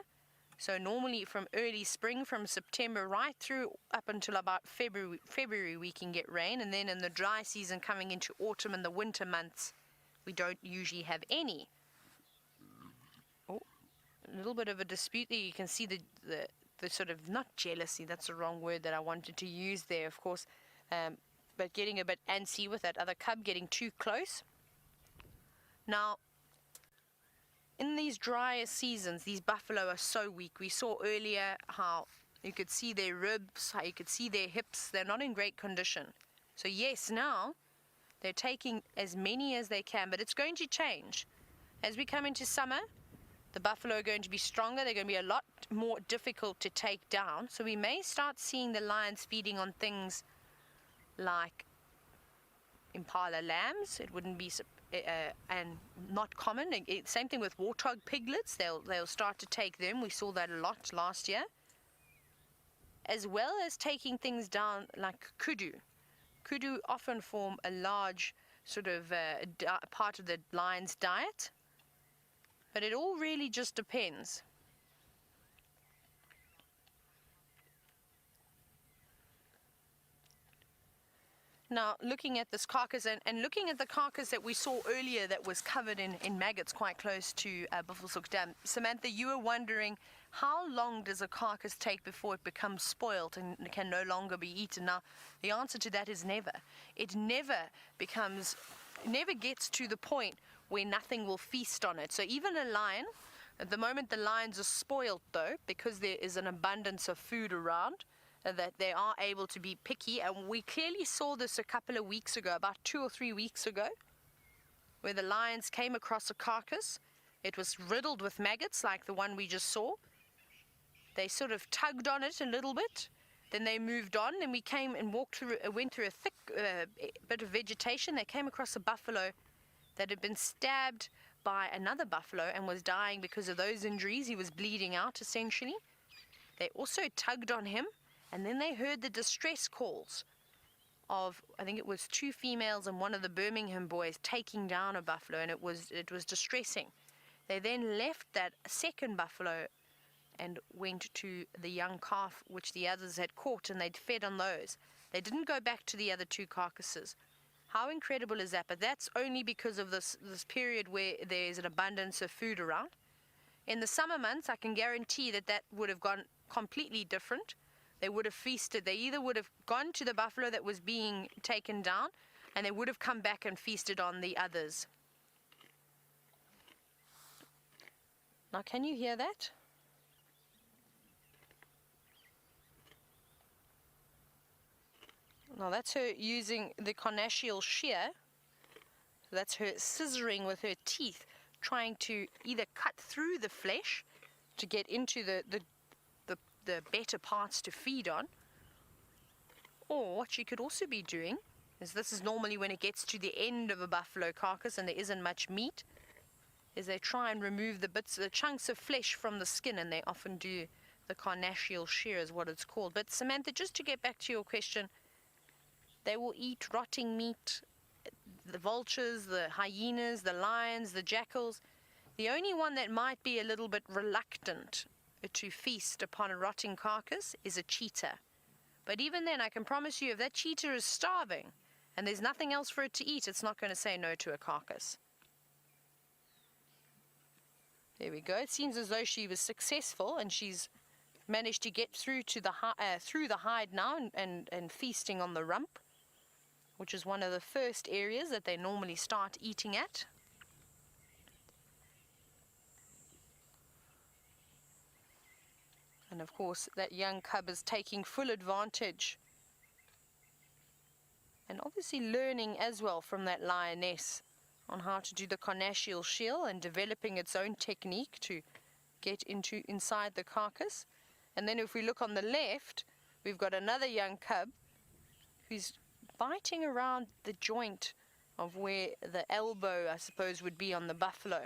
So normally from early spring, from September right through up until about February we can get rain. And then in the dry season coming into autumn and the winter months, we don't usually have any. Oh, a little bit of a dispute there. You can see the sort of, not jealousy, that's the wrong word that I wanted to use there, of course, but getting a bit antsy with that other cub getting too close. Now, in these drier seasons, these buffalo are so weak. We saw earlier how you could see their ribs, how you could see their hips. They're not in great condition. So yes, now they're taking as many as they can, but it's going to change. As we come into summer, the buffalo are going to be stronger. They're going to be a lot more difficult to take down. So we may start seeing the lions feeding on things like impala lambs. It wouldn't be and not common. Same thing with warthog piglets. They'll start to take them. We saw that a lot last year. As well as taking things down like kudu. Kudu often form a large sort of part of the lion's diet. But it all really just depends. Now, looking at this carcass and looking at the carcass that we saw earlier that was covered in maggots quite close to Buffelshoek Dam, Samantha, you were wondering, how long does a carcass take before it becomes spoiled and can no longer be eaten? Now, the answer to that is never. It never gets to the point where nothing will feast on it. So even a lion, at the moment the lions are spoiled though, because there is an abundance of food around, that they are able to be picky, and we clearly saw this a couple of weeks ago, about 2 or 3 weeks ago, where the lions came across a carcass. It was riddled with maggots like the one we just saw. They sort of tugged on it a little bit, then they moved on, and we came and went through a thick bit of vegetation. They came across a buffalo that had been stabbed by another buffalo and was dying because of those injuries. He was bleeding out essentially. They also tugged on him. And then they heard the distress calls of, I think it was 2 females and one of the Birmingham boys taking down a buffalo, and it was distressing. They then left that second buffalo and went to the young calf which the others had caught, and they'd fed on those. They didn't go back to the other 2 carcasses. How incredible is that? But that's only because of this period where there's an abundance of food around. In the summer months, I can guarantee that would have gone completely different. They would have feasted. They either would have gone to the buffalo that was being taken down, and they would have come back and feasted on the others. Now, can you hear that? Now, that's her using the carnassial shear. So that's her scissoring with her teeth, trying to either cut through the flesh to get into the better parts to feed on, or what she could also be doing is, this is normally when it gets to the end of a buffalo carcass and there isn't much meat, is they try and remove the chunks of flesh from the skin, and they often do the carnassial shear is what it's called. But Samantha, just to get back to your question, they will eat rotting meat, the vultures, the hyenas, the lions, the jackals. The only one that might be a little bit reluctant to feast upon a rotting carcass is a cheetah. But even then, I can promise you, if that cheetah is starving and there's nothing else for it to eat, it's not going to say no to a carcass. There we go. It seems as though she was successful and she's managed to get through to the hide now and feasting on the rump, which is one of the first areas that they normally start eating at. And of course, that young cub is taking full advantage and obviously learning as well from that lioness on how to do the carnassial shell and developing its own technique to get inside the carcass. And then if we look on the left, we've got another young cub who's biting around the joint of where the elbow, I suppose, would be on the buffalo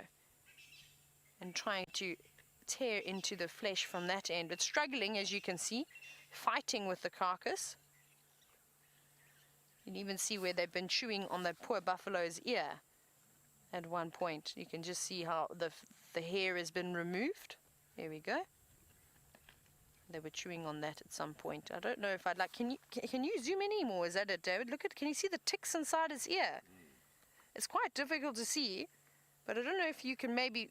and trying to tear into the flesh from that end, but struggling, as you can see, fighting with the carcass. You can even see where they've been chewing on that poor buffalo's ear at one point. You can just see how the hair has been removed. There we go. They were chewing on that at some point. I don't know if I'd like... Can you zoom in anymore? Is that it, David? Look at... Can you see the ticks inside his ear? It's quite difficult to see, but I don't know if you can maybe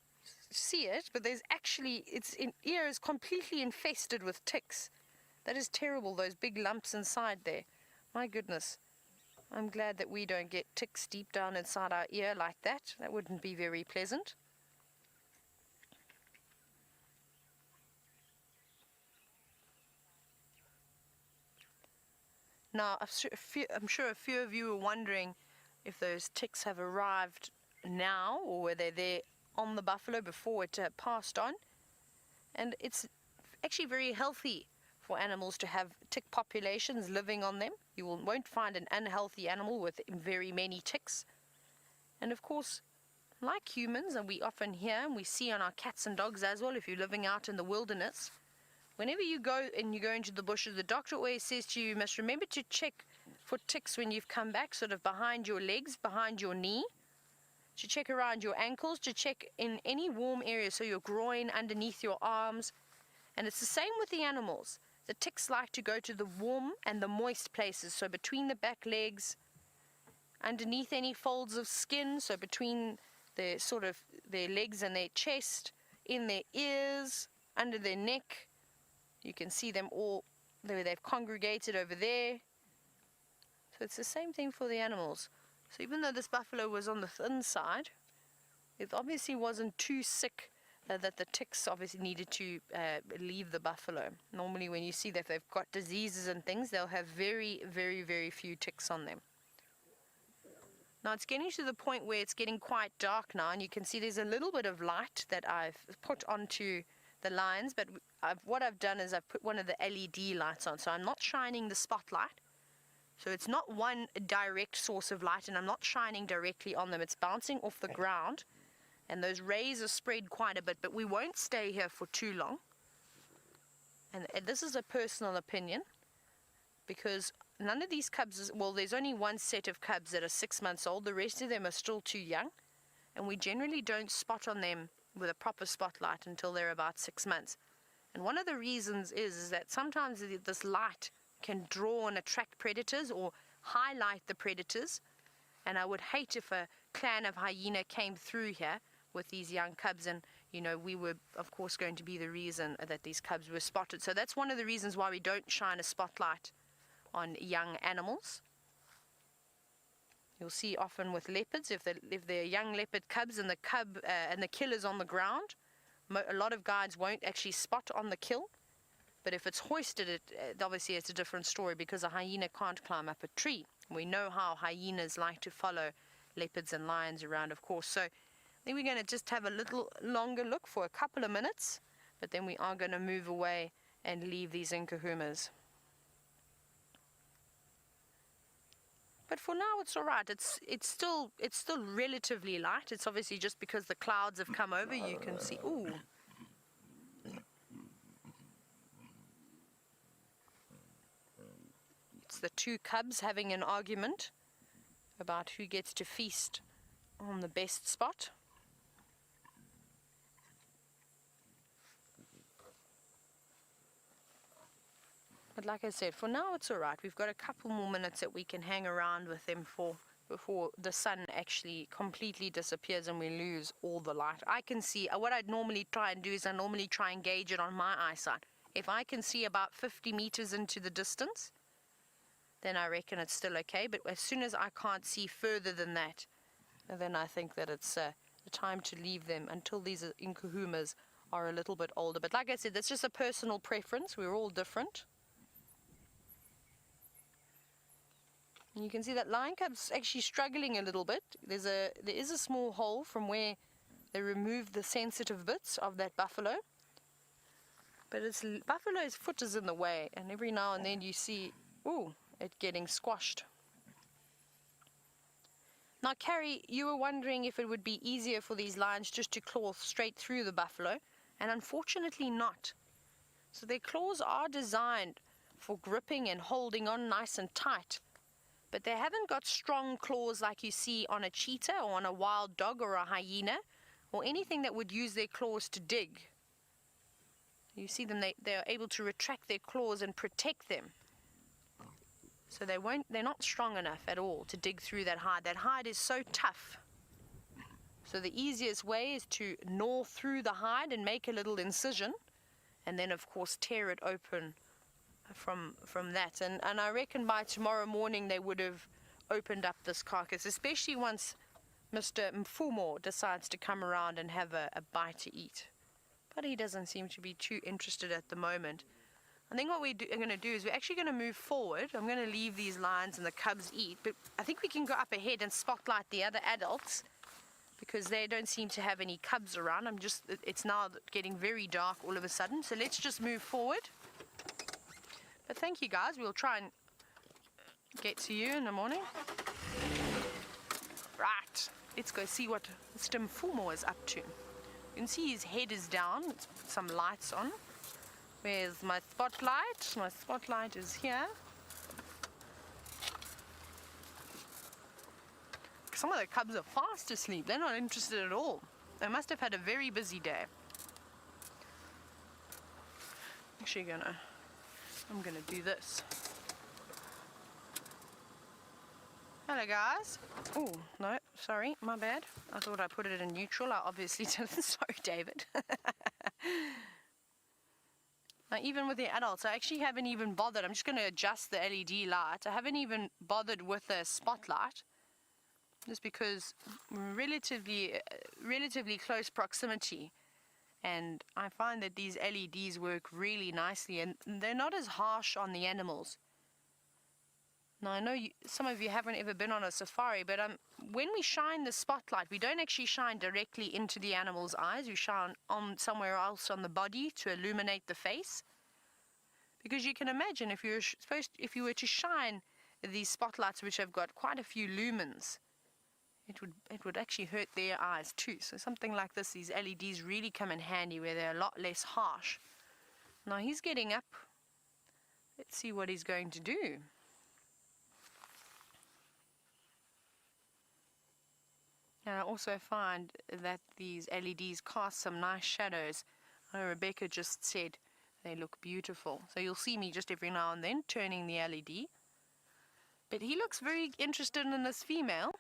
see it, but there's actually... Its ear is completely infested with ticks. That is terrible, those big lumps inside there. My goodness. I'm glad that we don't get ticks deep down inside our ear like that. That wouldn't be very pleasant. Now, I'm sure a few of you are wondering if those ticks have arrived now or were they there on the buffalo before it passed on. And it's actually very healthy for animals to have tick populations living on them. You won't find an unhealthy animal with very many ticks. And of course, like humans, and we often hear and we see on our cats and dogs as well, if you're living out in the wilderness, whenever you go into the bushes, the doctor always says to you, you must remember to check for ticks when you've come back, sort of behind your legs, behind your knee, to check around your ankles, to check in any warm area, so your groin, underneath your arms. And it's the same with the animals. The ticks like to go to the warm and the moist places, so between the back legs, underneath any folds of skin, so between their legs and their chest, in their ears, under their neck. You can see them all, they've congregated over there. So it's the same thing for the animals. So even though this buffalo was on the thin side, it obviously wasn't too sick that the ticks obviously needed to leave the buffalo. Normally when you see that they've got diseases and things, they'll have very, very, very few ticks on them. Now it's getting to the point where it's getting quite dark now, and you can see there's a little bit of light that I've put onto the lines, but what I've done is I've put one of the LED lights on, so I'm not shining the spotlight. So it's not one direct source of light, and I'm not shining directly on them. It's bouncing off the ground, and those rays are spread quite a bit, but we won't stay here for too long. And this is a personal opinion, because none of these cubs, well, there's only one set of cubs that are 6 months old. The rest of them are still too young, and we generally don't spot on them with a proper spotlight until they're about 6 months. And one of the reasons is that sometimes this light can draw and attract predators or highlight the predators. And I would hate if a clan of hyena came through here with these young cubs, and we were of course going to be the reason that these cubs were spotted. So that's one of the reasons why we don't shine a spotlight on young animals. You'll see often with leopards, if they're young leopard cubs and the cub and the kill is on the ground, a lot of guides won't actually spot on the kill. But if it's hoisted, obviously it's a different story, because a hyena can't climb up a tree. We know how hyenas like to follow leopards and lions around, of course. So I think we're going to just have a little longer look for a couple of minutes, but then we are going to move away and leave these Nkuhumas. But for now it's all right. It's still relatively light. It's obviously just because the clouds have come over. You can see. Ooh. It's the two cubs having an argument about who gets to feast on the best spot. But like I said, for now it's alright. We've got a couple more minutes that we can hang around with them for before the sun actually completely disappears and we lose all the light. I can see, what I'd normally try and do is I normally try and gauge it on my eyesight. If I can see about 50 meters into the distance, then I reckon it's still okay. But as soon as I can't see further than that, then I think that it's the time to leave them until these inkahumas are a little bit older. But like I said, that's just a personal preference. We're all different. And you can see that lion cub's actually struggling a little bit. There is a small hole from where they removed the sensitive bits of that buffalo. But buffalo's foot is in the way, and every now and then you see, it getting squashed. Now, Carrie, you were wondering if it would be easier for these lions just to claw straight through the buffalo, and unfortunately not. So their claws are designed for gripping and holding on nice and tight. But they haven't got strong claws like you see on a cheetah or on a wild dog or a hyena or anything that would use their claws to dig. You see them, they are able to retract their claws and protect them. So they're not strong enough at all to dig through that hide. That hide is so tough. So the easiest way is to gnaw through the hide and make a little incision, and then of course tear it open from that. And I reckon by tomorrow morning they would have opened up this carcass, especially once Mr. Mfumo decides to come around and have a bite to eat. But he doesn't seem to be too interested at the moment. I think what are going to do is we're actually going to move forward. I'm going to leave these lions and the cubs eat, but I think we can go up ahead and spotlight the other adults because they don't seem to have any cubs around. It's now getting very dark all of a sudden, so let's just move forward. But thank you guys, we'll try and get to you in the morning. Right, let's go see what Mr. Mfumo is up to. You can see his head is down. Let's put some lights on. Where's my spotlight? My spotlight is here. Some of the cubs are fast asleep. They're not interested at all. They must have had a very busy day. Actually, I'm gonna do this. Hello guys. Oh, no, sorry, my bad. I thought I put it in neutral. I obviously didn't. Sorry, David. Now, even with the adults, I actually haven't even bothered. I'm just going to adjust the LED light. I haven't even bothered with a spotlight, just because we're relatively close proximity. And I find that these LEDs work really nicely, and they're not as harsh on the animals. Now, I know some of you haven't ever been on a safari, but when we shine the spotlight, we don't actually shine directly into the animal's eyes. We shine on somewhere else on the body to illuminate the face. Because you can imagine if you were to shine these spotlights, which have got quite a few lumens, it would actually hurt their eyes too. So something like this, these LEDs really come in handy where they're a lot less harsh. Now he's getting up. Let's see what he's going to do. And I also find that these LEDs cast some nice shadows. Rebecca just said they look beautiful. So you'll see me just every now and then turning the LED. But he looks very interested in this female.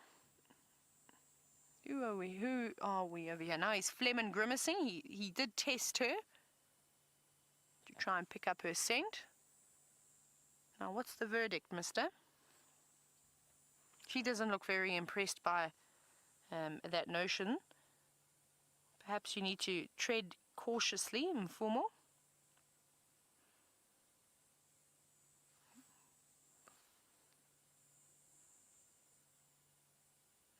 Who are we over here? Now he's phlegm grimacing. He did test her to try and pick up her scent. Now what's the verdict, mister? She doesn't look very impressed by that notion. Perhaps you need to tread cautiously, Mfumo.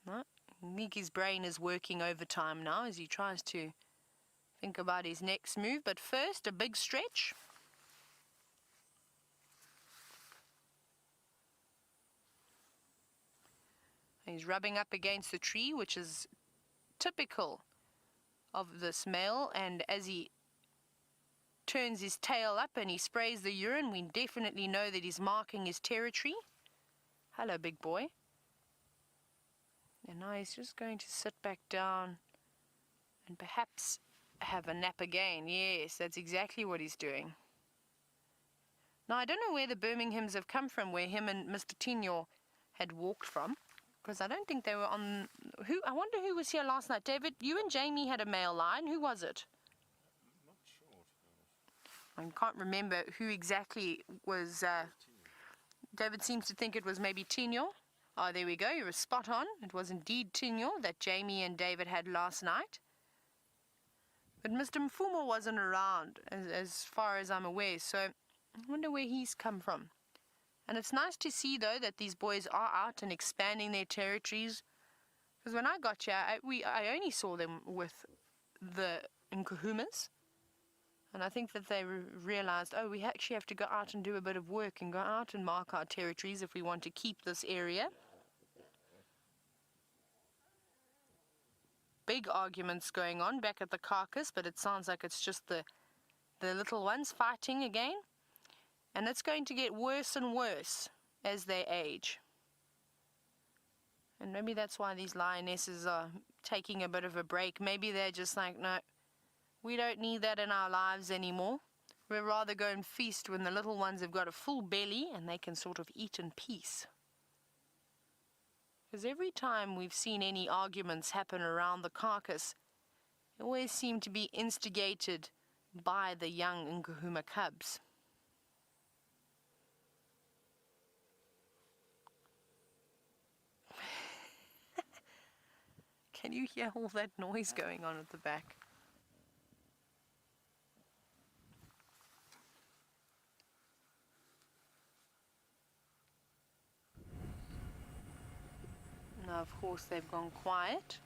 No, I think his brain is working overtime now as he tries to think about his next move. But first, a big stretch. He's rubbing up against the tree, which is typical of this male, and as he turns his tail up and he sprays the urine, we definitely know that he's marking his territory. Hello, big boy. And now he's just going to sit back down and perhaps have a nap again. Yes, that's exactly what he's doing. Now, I don't know where the Birminghams have come from, where him and Mr. Tino had walked from, because I don't think they were on... I wonder who was here last night. David, you and Jamie had a male line. Who was it? I'm not sure. I can't remember who exactly was... David seems to think it was maybe Tino. Oh, there we go. You were spot on. It was indeed Tino that Jamie and David had last night. But Mr. Mfumo wasn't around, as far as I'm aware, so I wonder where he's come from. And it's nice to see, though, that these boys are out and expanding their territories. Because when I got here, I only saw them with the Nkuhumas. And I think that they realized, oh, we actually have to go out and do a bit of work and go out and mark our territories if we want to keep this area. Big arguments going on back at the Carcass, but it sounds like it's just the little ones fighting again. And it's going to get worse and worse as they age. And maybe that's why these lionesses are taking a bit of a break. Maybe they're just like, no, we don't need that in our lives anymore. We'd rather go and feast when the little ones have got a full belly and they can sort of eat in peace. Because every time we've seen any arguments happen around the Carcass, it always seemed to be instigated by the young Nkuhuma cubs. Can you hear all that noise going on at the back? Now, of course, they've gone quiet.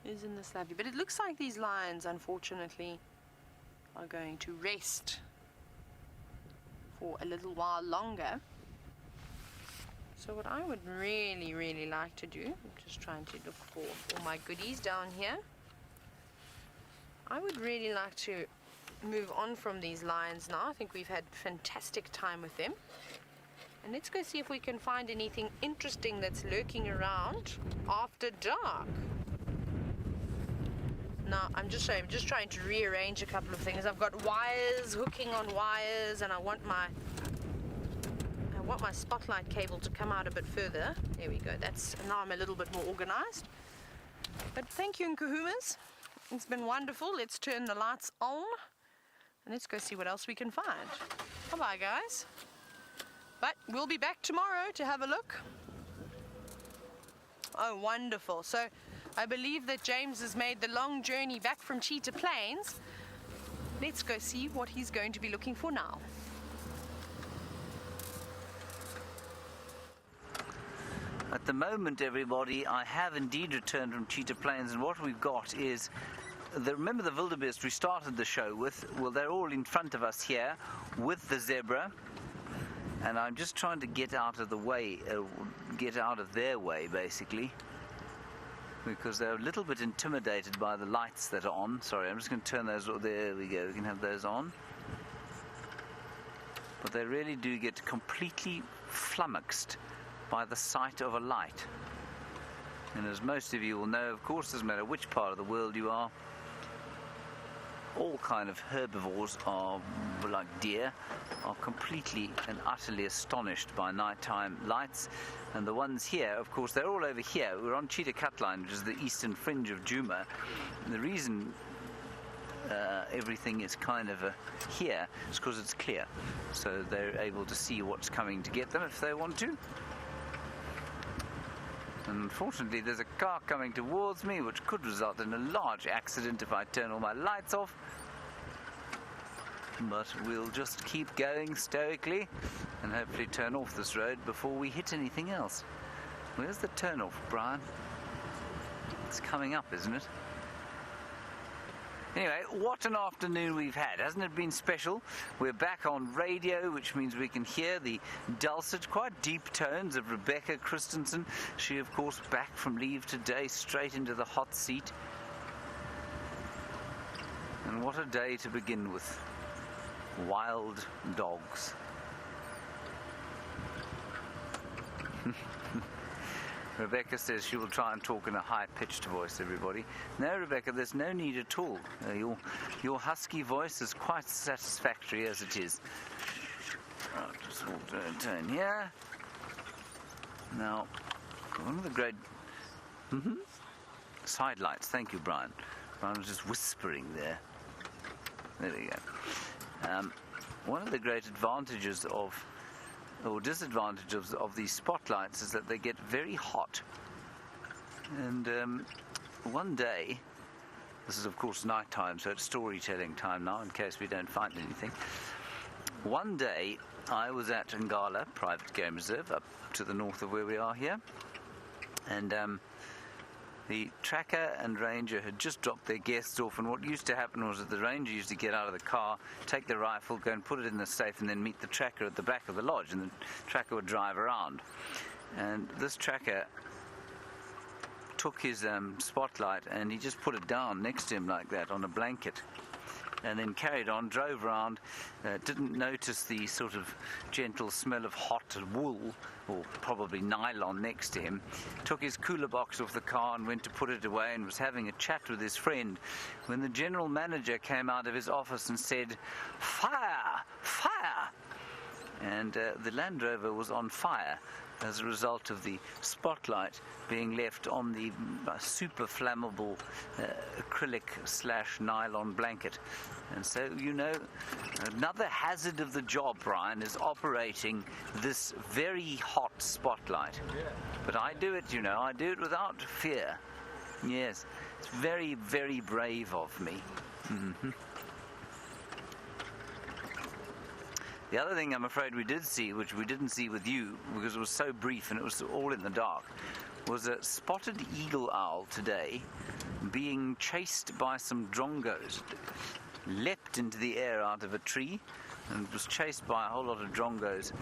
Isn't this lovely? But it looks like these lions, unfortunately, are going to rest for a little while longer. So what I would really, really like to do, I'm just trying to look for all my goodies down here. I would really like to move on from these lions now. I think we've had fantastic time with them. And let's go see if we can find anything interesting that's lurking around after dark. Now, I'm just trying to rearrange a couple of things. I've got wires hooking on wires, and I want my spotlight cable to come out a bit further. There we go. Now I'm a little bit more organized. But thank you, Nkuhumas. It's been wonderful. Let's turn the lights on, and let's go see what else we can find. Bye-bye, guys. But we'll be back tomorrow to have a look. Oh, wonderful. So I believe that James has made the long journey back from Cheetah Plains. Let's go see what he's going to be looking for now. At the moment, everybody, I have indeed returned from Cheetah Plains, and what we've got is, remember the wildebeest we started the show with? Well, they're all in front of us here with the zebra, and I'm just trying to get out of the way, get out of their way, basically, because they're a little bit intimidated by the lights that are on. Sorry, I'm just going to turn those, there we go, we can have those on. But they really do get completely flummoxed by the sight of a light. And as most of you will know, of course, doesn't matter which part of the world you are, all kind of herbivores are, like deer, are completely and utterly astonished by nighttime lights. And the ones here, of course, they're all over here. We're on Cheetah Cutline, which is the eastern fringe of Djuma. And the reason everything is kind of here is because it's clear. So they're able to see what's coming to get them if they want to. Unfortunately, there's a car coming towards me, which could result in a large accident if I turn all my lights off. But we'll just keep going stoically and hopefully turn off this road before we hit anything else. Where's the turn-off, Brian? It's coming up, isn't it? Anyway, what an afternoon we've had. Hasn't it been special? We're back on radio, which means we can hear the dulcet, quite deep tones of Rebecca Christensen. She, of course, back from leave today, straight into the hot seat. And what a day to begin with. Wild dogs. Rebecca says she will try and talk in a high-pitched voice, everybody. No, Rebecca, there's no need at all. Your husky voice is quite satisfactory as it is. Right, just turn here. Now, one of the great... Side lights, thank you, Brian. Brian was just whispering there. There we go. One of the great advantages or disadvantages of these spotlights is that they get very hot. And one day, this is of course night time, so it's storytelling time now in case we don't find anything. One day I was at Ngala Private Game Reserve up to the north of where we are here, and the tracker and ranger had just dropped their guests off, and what used to happen was that the ranger used to get out of the car, take the rifle, go and put it in the safe, and then meet the tracker at the back of the lodge, and the tracker would drive around. And this tracker took his spotlight and he just put it down next to him like that on a blanket, and then carried on, drove around, didn't notice the sort of gentle smell of hot wool, or probably nylon, next to him, took his cooler box off the car and went to put it away and was having a chat with his friend when the general manager came out of his office and said, "Fire! Fire!" And the Land Rover was on fire as a result of the spotlight being left on the super flammable acrylic/nylon blanket. And so, you know, another hazard of the job, Brian, is operating this very hot spotlight. Yeah. But I do it, you know, I do it without fear. Yes, it's very, very brave of me. The other thing I'm afraid we did see, which we didn't see with you because it was so brief and it was all in the dark, was a spotted eagle owl today being chased by some drongos. Leapt into the air out of a tree and was chased by a whole lot of drongos,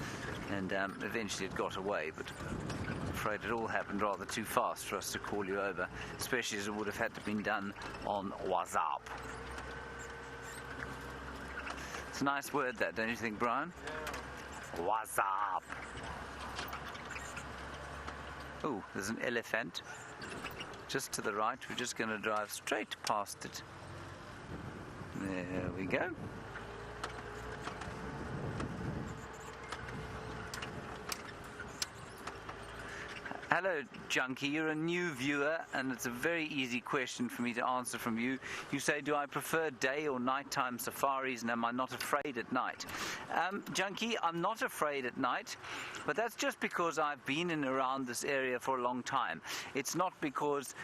and eventually it got away, but I'm afraid it all happened rather too fast for us to call you over, especially as it would have had to been done on WhatsApp. It's a nice word, that, don't you think, Brian? Yeah. WhatsApp. Oh, there's an elephant just to the right. We're just going to drive straight past it. There we go. Hello, Junkie. You're a new viewer, and it's a very easy question for me to answer from you. You say, do I prefer day or nighttime safaris, and am I not afraid at night? Junkie, I'm not afraid at night, but that's just because I've been in and around this area for a long time. It's not because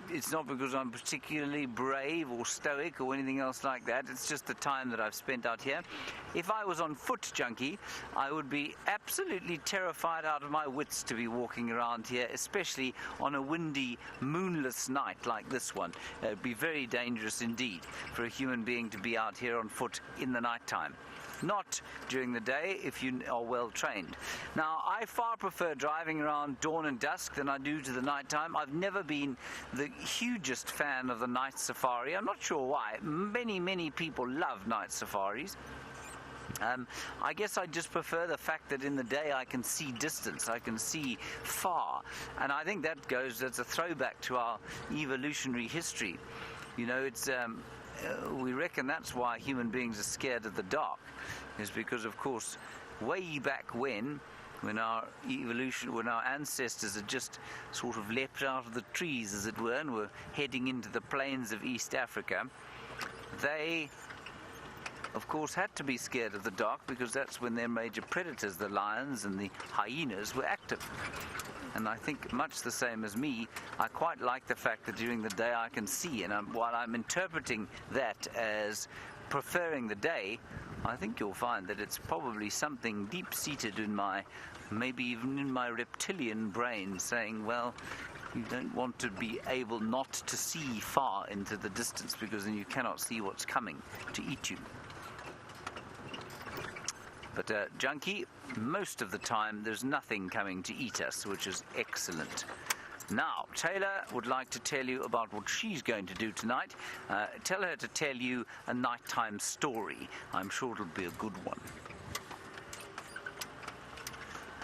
It's not because I'm particularly brave or stoic or anything else like that. It's just the time that I've spent out here. If I was on foot, Junkie, I would be absolutely terrified out of my wits to be walking around here, especially on a windy, moonless night like this one. It would be very dangerous indeed for a human being to be out here on foot in the night time. Not during the day if you are well trained. Now, I far prefer driving around dawn and dusk than I do to the night time. I've never been the hugest fan of the night safari. I'm not sure why. Many people love night safaris. I guess I just prefer the fact that in the day I can see distance, I can see far, and I think that's a throwback to our evolutionary history. You know, it's we reckon that's why human beings are scared of the dark, is because, of course, way back when our ancestors had just sort of leapt out of the trees, as it were, and were heading into the plains of East Africa, they, of course, had to be scared of the dark because that's when their major predators, the lions and the hyenas, were active. And I think, much the same as me, I quite like the fact that during the day I can see, and while I'm interpreting that as preferring the day, I think you'll find that it's probably something deep-seated in maybe even in my reptilian brain, saying, well, you don't want to be able not to see far into the distance because then you cannot see what's coming to eat you. But, Junkie, most of the time there's nothing coming to eat us, which is excellent. Now, Taylor would like to tell you about what she's going to do tonight. Tell her to tell you a nighttime story. I'm sure it'll be a good one.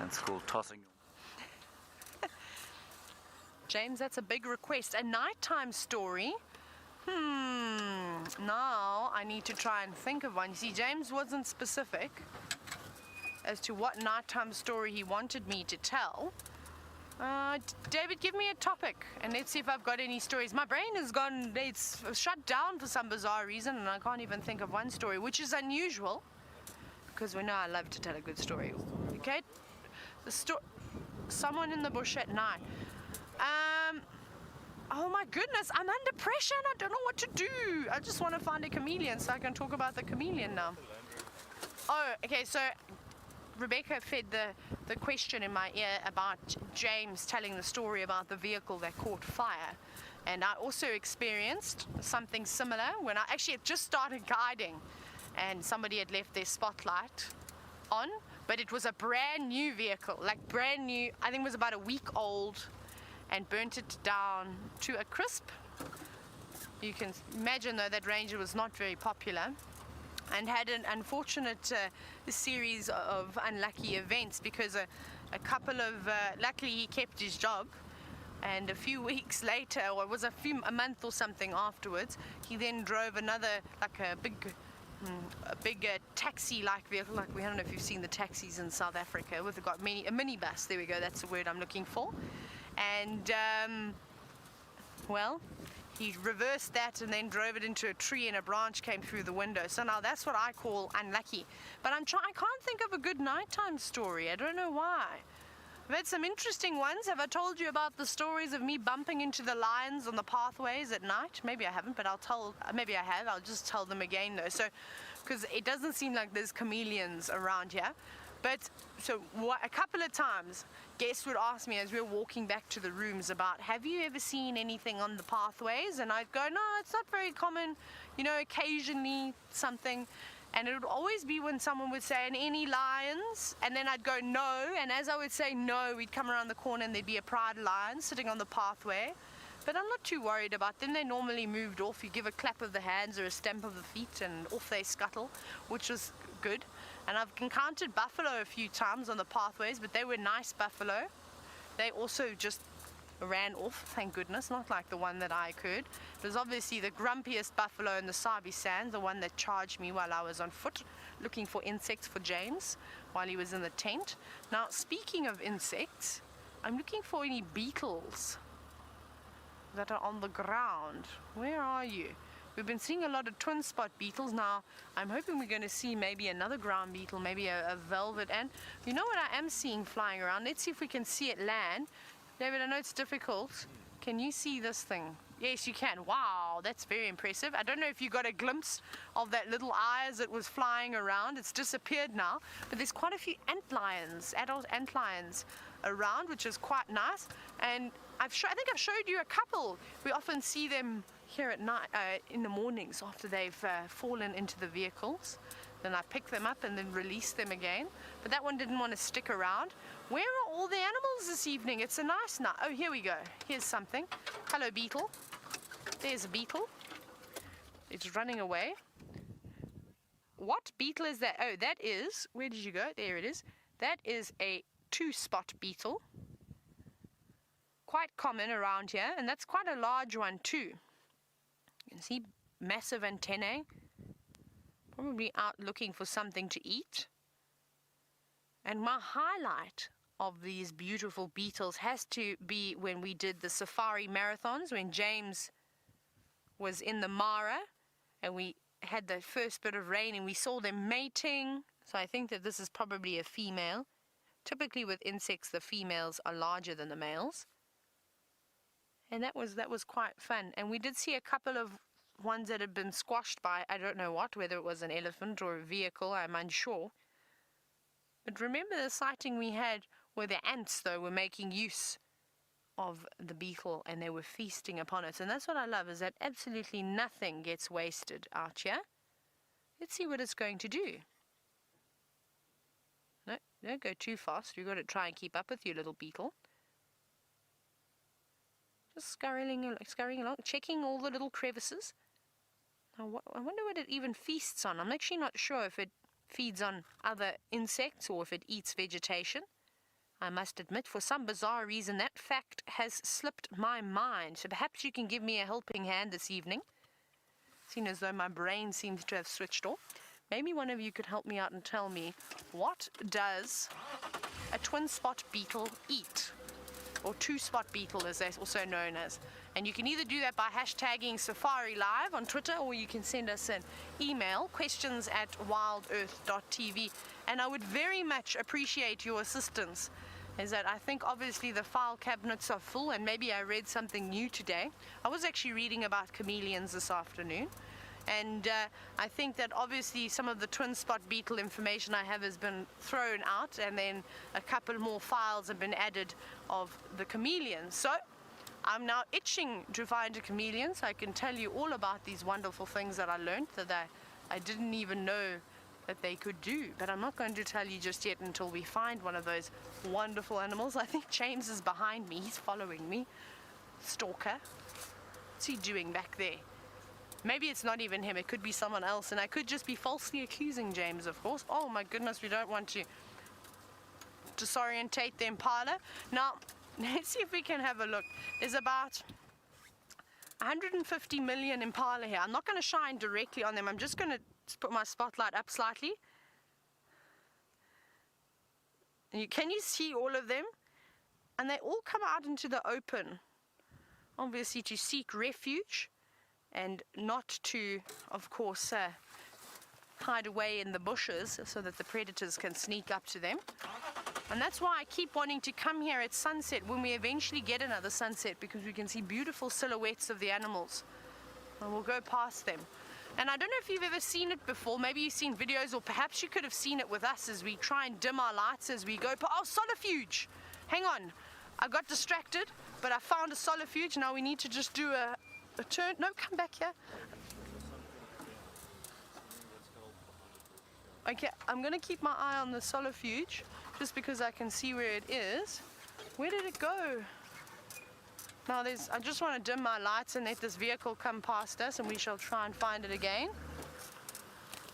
That's called tossing. James, that's a big request. A nighttime story? Now I need to try and think of one. You see, James wasn't specific as to what nighttime story he wanted me to tell. David, give me a topic and let's see if I've got any stories. My brain has gone, it's shut down for some bizarre reason and I can't even think of one story, which is unusual because we know I love to tell a good story. Okay? Someone in the bush at night. Oh my goodness, I'm under pressure and I don't know what to do. I just want to find a chameleon so I can talk about the chameleon now. Oh, okay, so Rebecca fed the question in my ear about James telling the story about the vehicle that caught fire. And I also experienced something similar when I actually had just started guiding and somebody had left their spotlight on, but it was a brand new vehicle, like brand new. I think it was about a week old, and burnt it down to a crisp. You can imagine though that Ranger was not very popular and had an unfortunate series of unlucky events because a couple of, luckily he kept his job, and a few weeks later, or it was a month or something afterwards, he then drove another, like a big taxi-like vehicle, like I don't know if you've seen the taxis in South Africa, a minibus, there we go, that's the word I'm looking for. And well, he reversed that and then drove it into a tree and a branch came through the window. So now that's what I call unlucky. But I can't think of a good nighttime story. I don't know why. I've had some interesting ones. Have I told you about the stories of me bumping into the lions on the pathways at night? Maybe I haven't, but maybe I have. I'll just tell them again though. So, because it doesn't seem like there's chameleons around here. But so a couple of times, guests would ask me as we were walking back to the rooms about, have you ever seen anything on the pathways? And I'd go, no, it's not very common, you know, occasionally something. And it would always be when someone would say, and any lions? And then I'd go, no. And as I would say no, we'd come around the corner and there'd be a pride lion sitting on the pathway. But I'm not too worried about them. They normally moved off. You give a clap of the hands or a stamp of the feet and off they scuttle, which was good. And I've encountered buffalo a few times on the pathways, but they were nice buffalo. They also just ran off, thank goodness, not like the one that I occurred. It was obviously the grumpiest buffalo in the Sabi Sands, the one that charged me while I was on foot, looking for insects for James while he was in the tent. Now, speaking of insects, I'm looking for any beetles that are on the ground. Where are you? We've been seeing a lot of twin spot beetles. Now, I'm hoping we're going to see maybe another ground beetle, maybe a velvet ant. You know what I am seeing flying around? Let's see if we can see it land. David, I know it's difficult. Can you see this thing? Yes, you can. Wow, that's very impressive. I don't know if you got a glimpse of that little eye as it was flying around. It's disappeared now, but there's quite a few antlions, adult antlions around, which is quite nice. And I think I've showed you a couple. We often see them here at night, in the mornings after they've fallen into the vehicles. Then I pick them up and then release them again. But that one didn't want to stick around. Where are all the animals this evening? It's a nice night. Oh, here we go. Here's something. Hello, beetle. There's a beetle. It's running away. What beetle is that? Oh, that is, where did you go? There it is. That is a two-spot beetle. Quite common around here, and that's quite a large one too. You can see massive antennae. Probably out looking for something to eat. And my highlight of these beautiful beetles has to be when we did the safari marathons, when James was in the Mara and we had the first bit of rain and we saw them mating. So I think that this is probably a female. Typically with insects, the females are larger than the males. And that was quite fun. And we did see a couple of ones that had been squashed by, I don't know what, whether it was an elephant or a vehicle, I'm unsure. But remember the sighting we had where the ants, though, were making use of the beetle and they were feasting upon it. And that's what I love, is that absolutely nothing gets wasted out here. Let's see what it's going to do. No, don't go too fast. You've got to try and keep up with your little beetle. Just scurrying along, checking all the little crevices. Now, I wonder what it even feasts on. I'm actually not sure if it feeds on other insects or if it eats vegetation. I must admit, for some bizarre reason, that fact has slipped my mind. So perhaps you can give me a helping hand this evening, seeing as though my brain seems to have switched off. Maybe one of you could help me out and tell me, what does a twin spot beetle eat? Or two-spot beetle, as they're also known as. And you can either do that by hashtagging SafariLIVE on Twitter, or you can send us an email, questions@wildearth.tv. And I would very much appreciate your assistance, is that I think obviously the file cabinets are full, and maybe I read something new today. I was actually reading about chameleons this afternoon. And I think that obviously some of the twin spot beetle information I have has been thrown out, and then a couple more files have been added of the chameleons. So I'm now itching to find a chameleon, so I can tell you all about these wonderful things that I learned that I didn't even know that they could do. But I'm not going to tell you just yet until we find one of those wonderful animals. I think James is behind me. He's following me. Stalker. What's he doing back there? Maybe it's not even him, it could be someone else, and I could just be falsely accusing James, of course. Oh my goodness, we don't want to disorientate the impala. Now, let's see if we can have a look. There's about 150 million impala here. I'm not going to shine directly on them, I'm just going to put my spotlight up slightly. And can you see all of them? And they all come out into the open, obviously to seek refuge. And not to, of course, hide away in the bushes so that the predators can sneak up to them. And that's why I keep wanting to come here at sunset, when we eventually get another sunset, because we can see beautiful silhouettes of the animals. And we'll go past them. And I don't know if you've ever seen it before. Maybe you've seen videos, or perhaps you could have seen it with us as we try and dim our lights as we go. Oh, solifuge! Hang on. I got distracted, but I found a solifuge. Now we need to just do a turn. No, come back here. Okay, I'm going to keep my eye on the solifuge just because I can see where it is. Where did it go? Now I just want to dim my lights and let this vehicle come past us, and we shall try and find it again.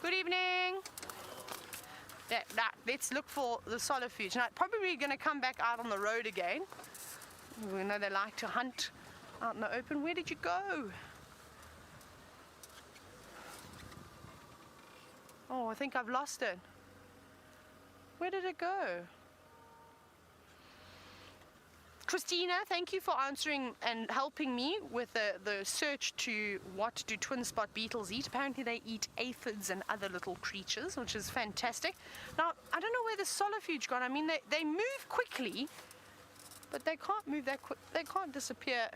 Good evening. Let's look for the solifuge. Now, probably going to come back out on the road again. We know they like to hunt out in the open. Where did you go? Oh, I think I've lost it. Where did it go? Christina, thank you for answering and helping me with the search to what do twin spot beetles eat. Apparently they eat aphids and other little creatures, which is fantastic. Now, I don't know where the solifuge gone. I mean, they move quickly, but they can't move that quick. They can't disappear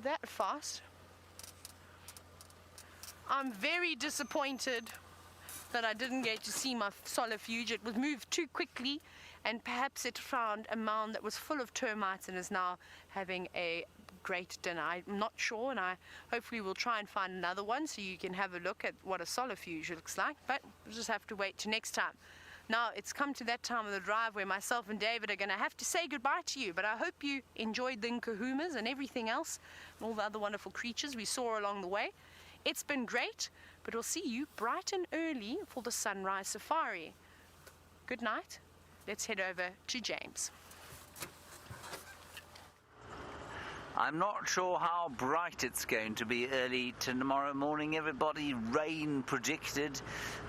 that fast. I'm very disappointed that I didn't get to see my solifuge. It was moved too quickly, and perhaps it found a mound that was full of termites and is now having a great dinner. I'm not sure, and I hopefully will try and find another one so you can have a look at what a solifuge looks like, but we'll just have to wait till next time. Now, it's come to that time of the drive where myself and David are going to have to say goodbye to you, but I hope you enjoyed the nkuhumas and everything else, and all the other wonderful creatures we saw along the way. It's been great, but we'll see you bright and early for the sunrise safari. Good night. Let's head over to James. I'm not sure how bright it's going to be early tomorrow morning, everybody. Rain predicted,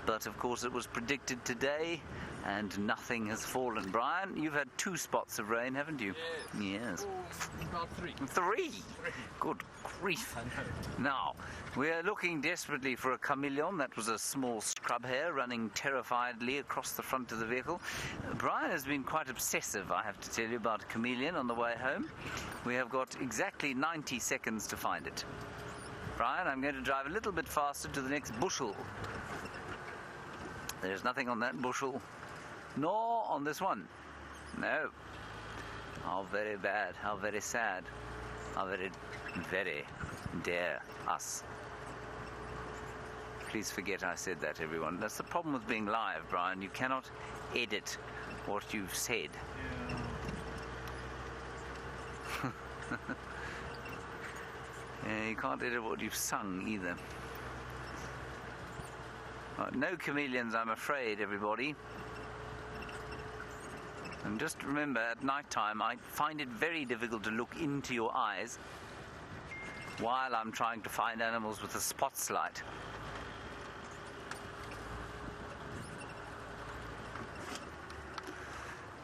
but of course it was predicted today, and nothing has fallen. Brian, you've had 2 spots of rain, haven't you? Yes. About 3. 3? Good grief. Now, we are looking desperately for a chameleon. That was a small scrub hare running terrifiedly across the front of the vehicle. Brian has been quite obsessive, I have to tell you, about a chameleon on the way home. We have got exactly 90 seconds to find it. Brian, I'm going to drive a little bit faster to the next bushel. There's nothing on that bushel, nor on this one. No. How very bad, how very sad, how very, very dare us. Please forget I said that, everyone. That's the problem with being live, Brian. You cannot edit what you've said. Yeah, you can't edit what you've sung either. No chameleons, I'm afraid, everybody. And just remember, at night time, I find it very difficult to look into your eyes while I'm trying to find animals with a spots light.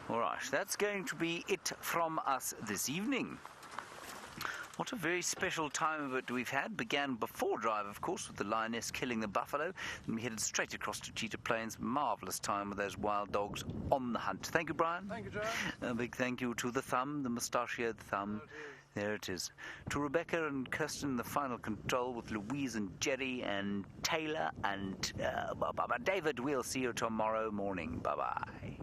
Alright, that's going to be it from us this evening. What a very special time of it we've had. Began before drive, of course, with the lioness killing the buffalo. And we headed straight across to Cheetah Plains. Marvellous time with those wild dogs on the hunt. Thank you, Brian. Thank you, John. A big thank you to the thumb, the mustachioed thumb. There it is. To Rebecca and Kirsten in the final control, with Louise and Jerry and Taylor and David. We'll see you tomorrow morning. Bye-bye.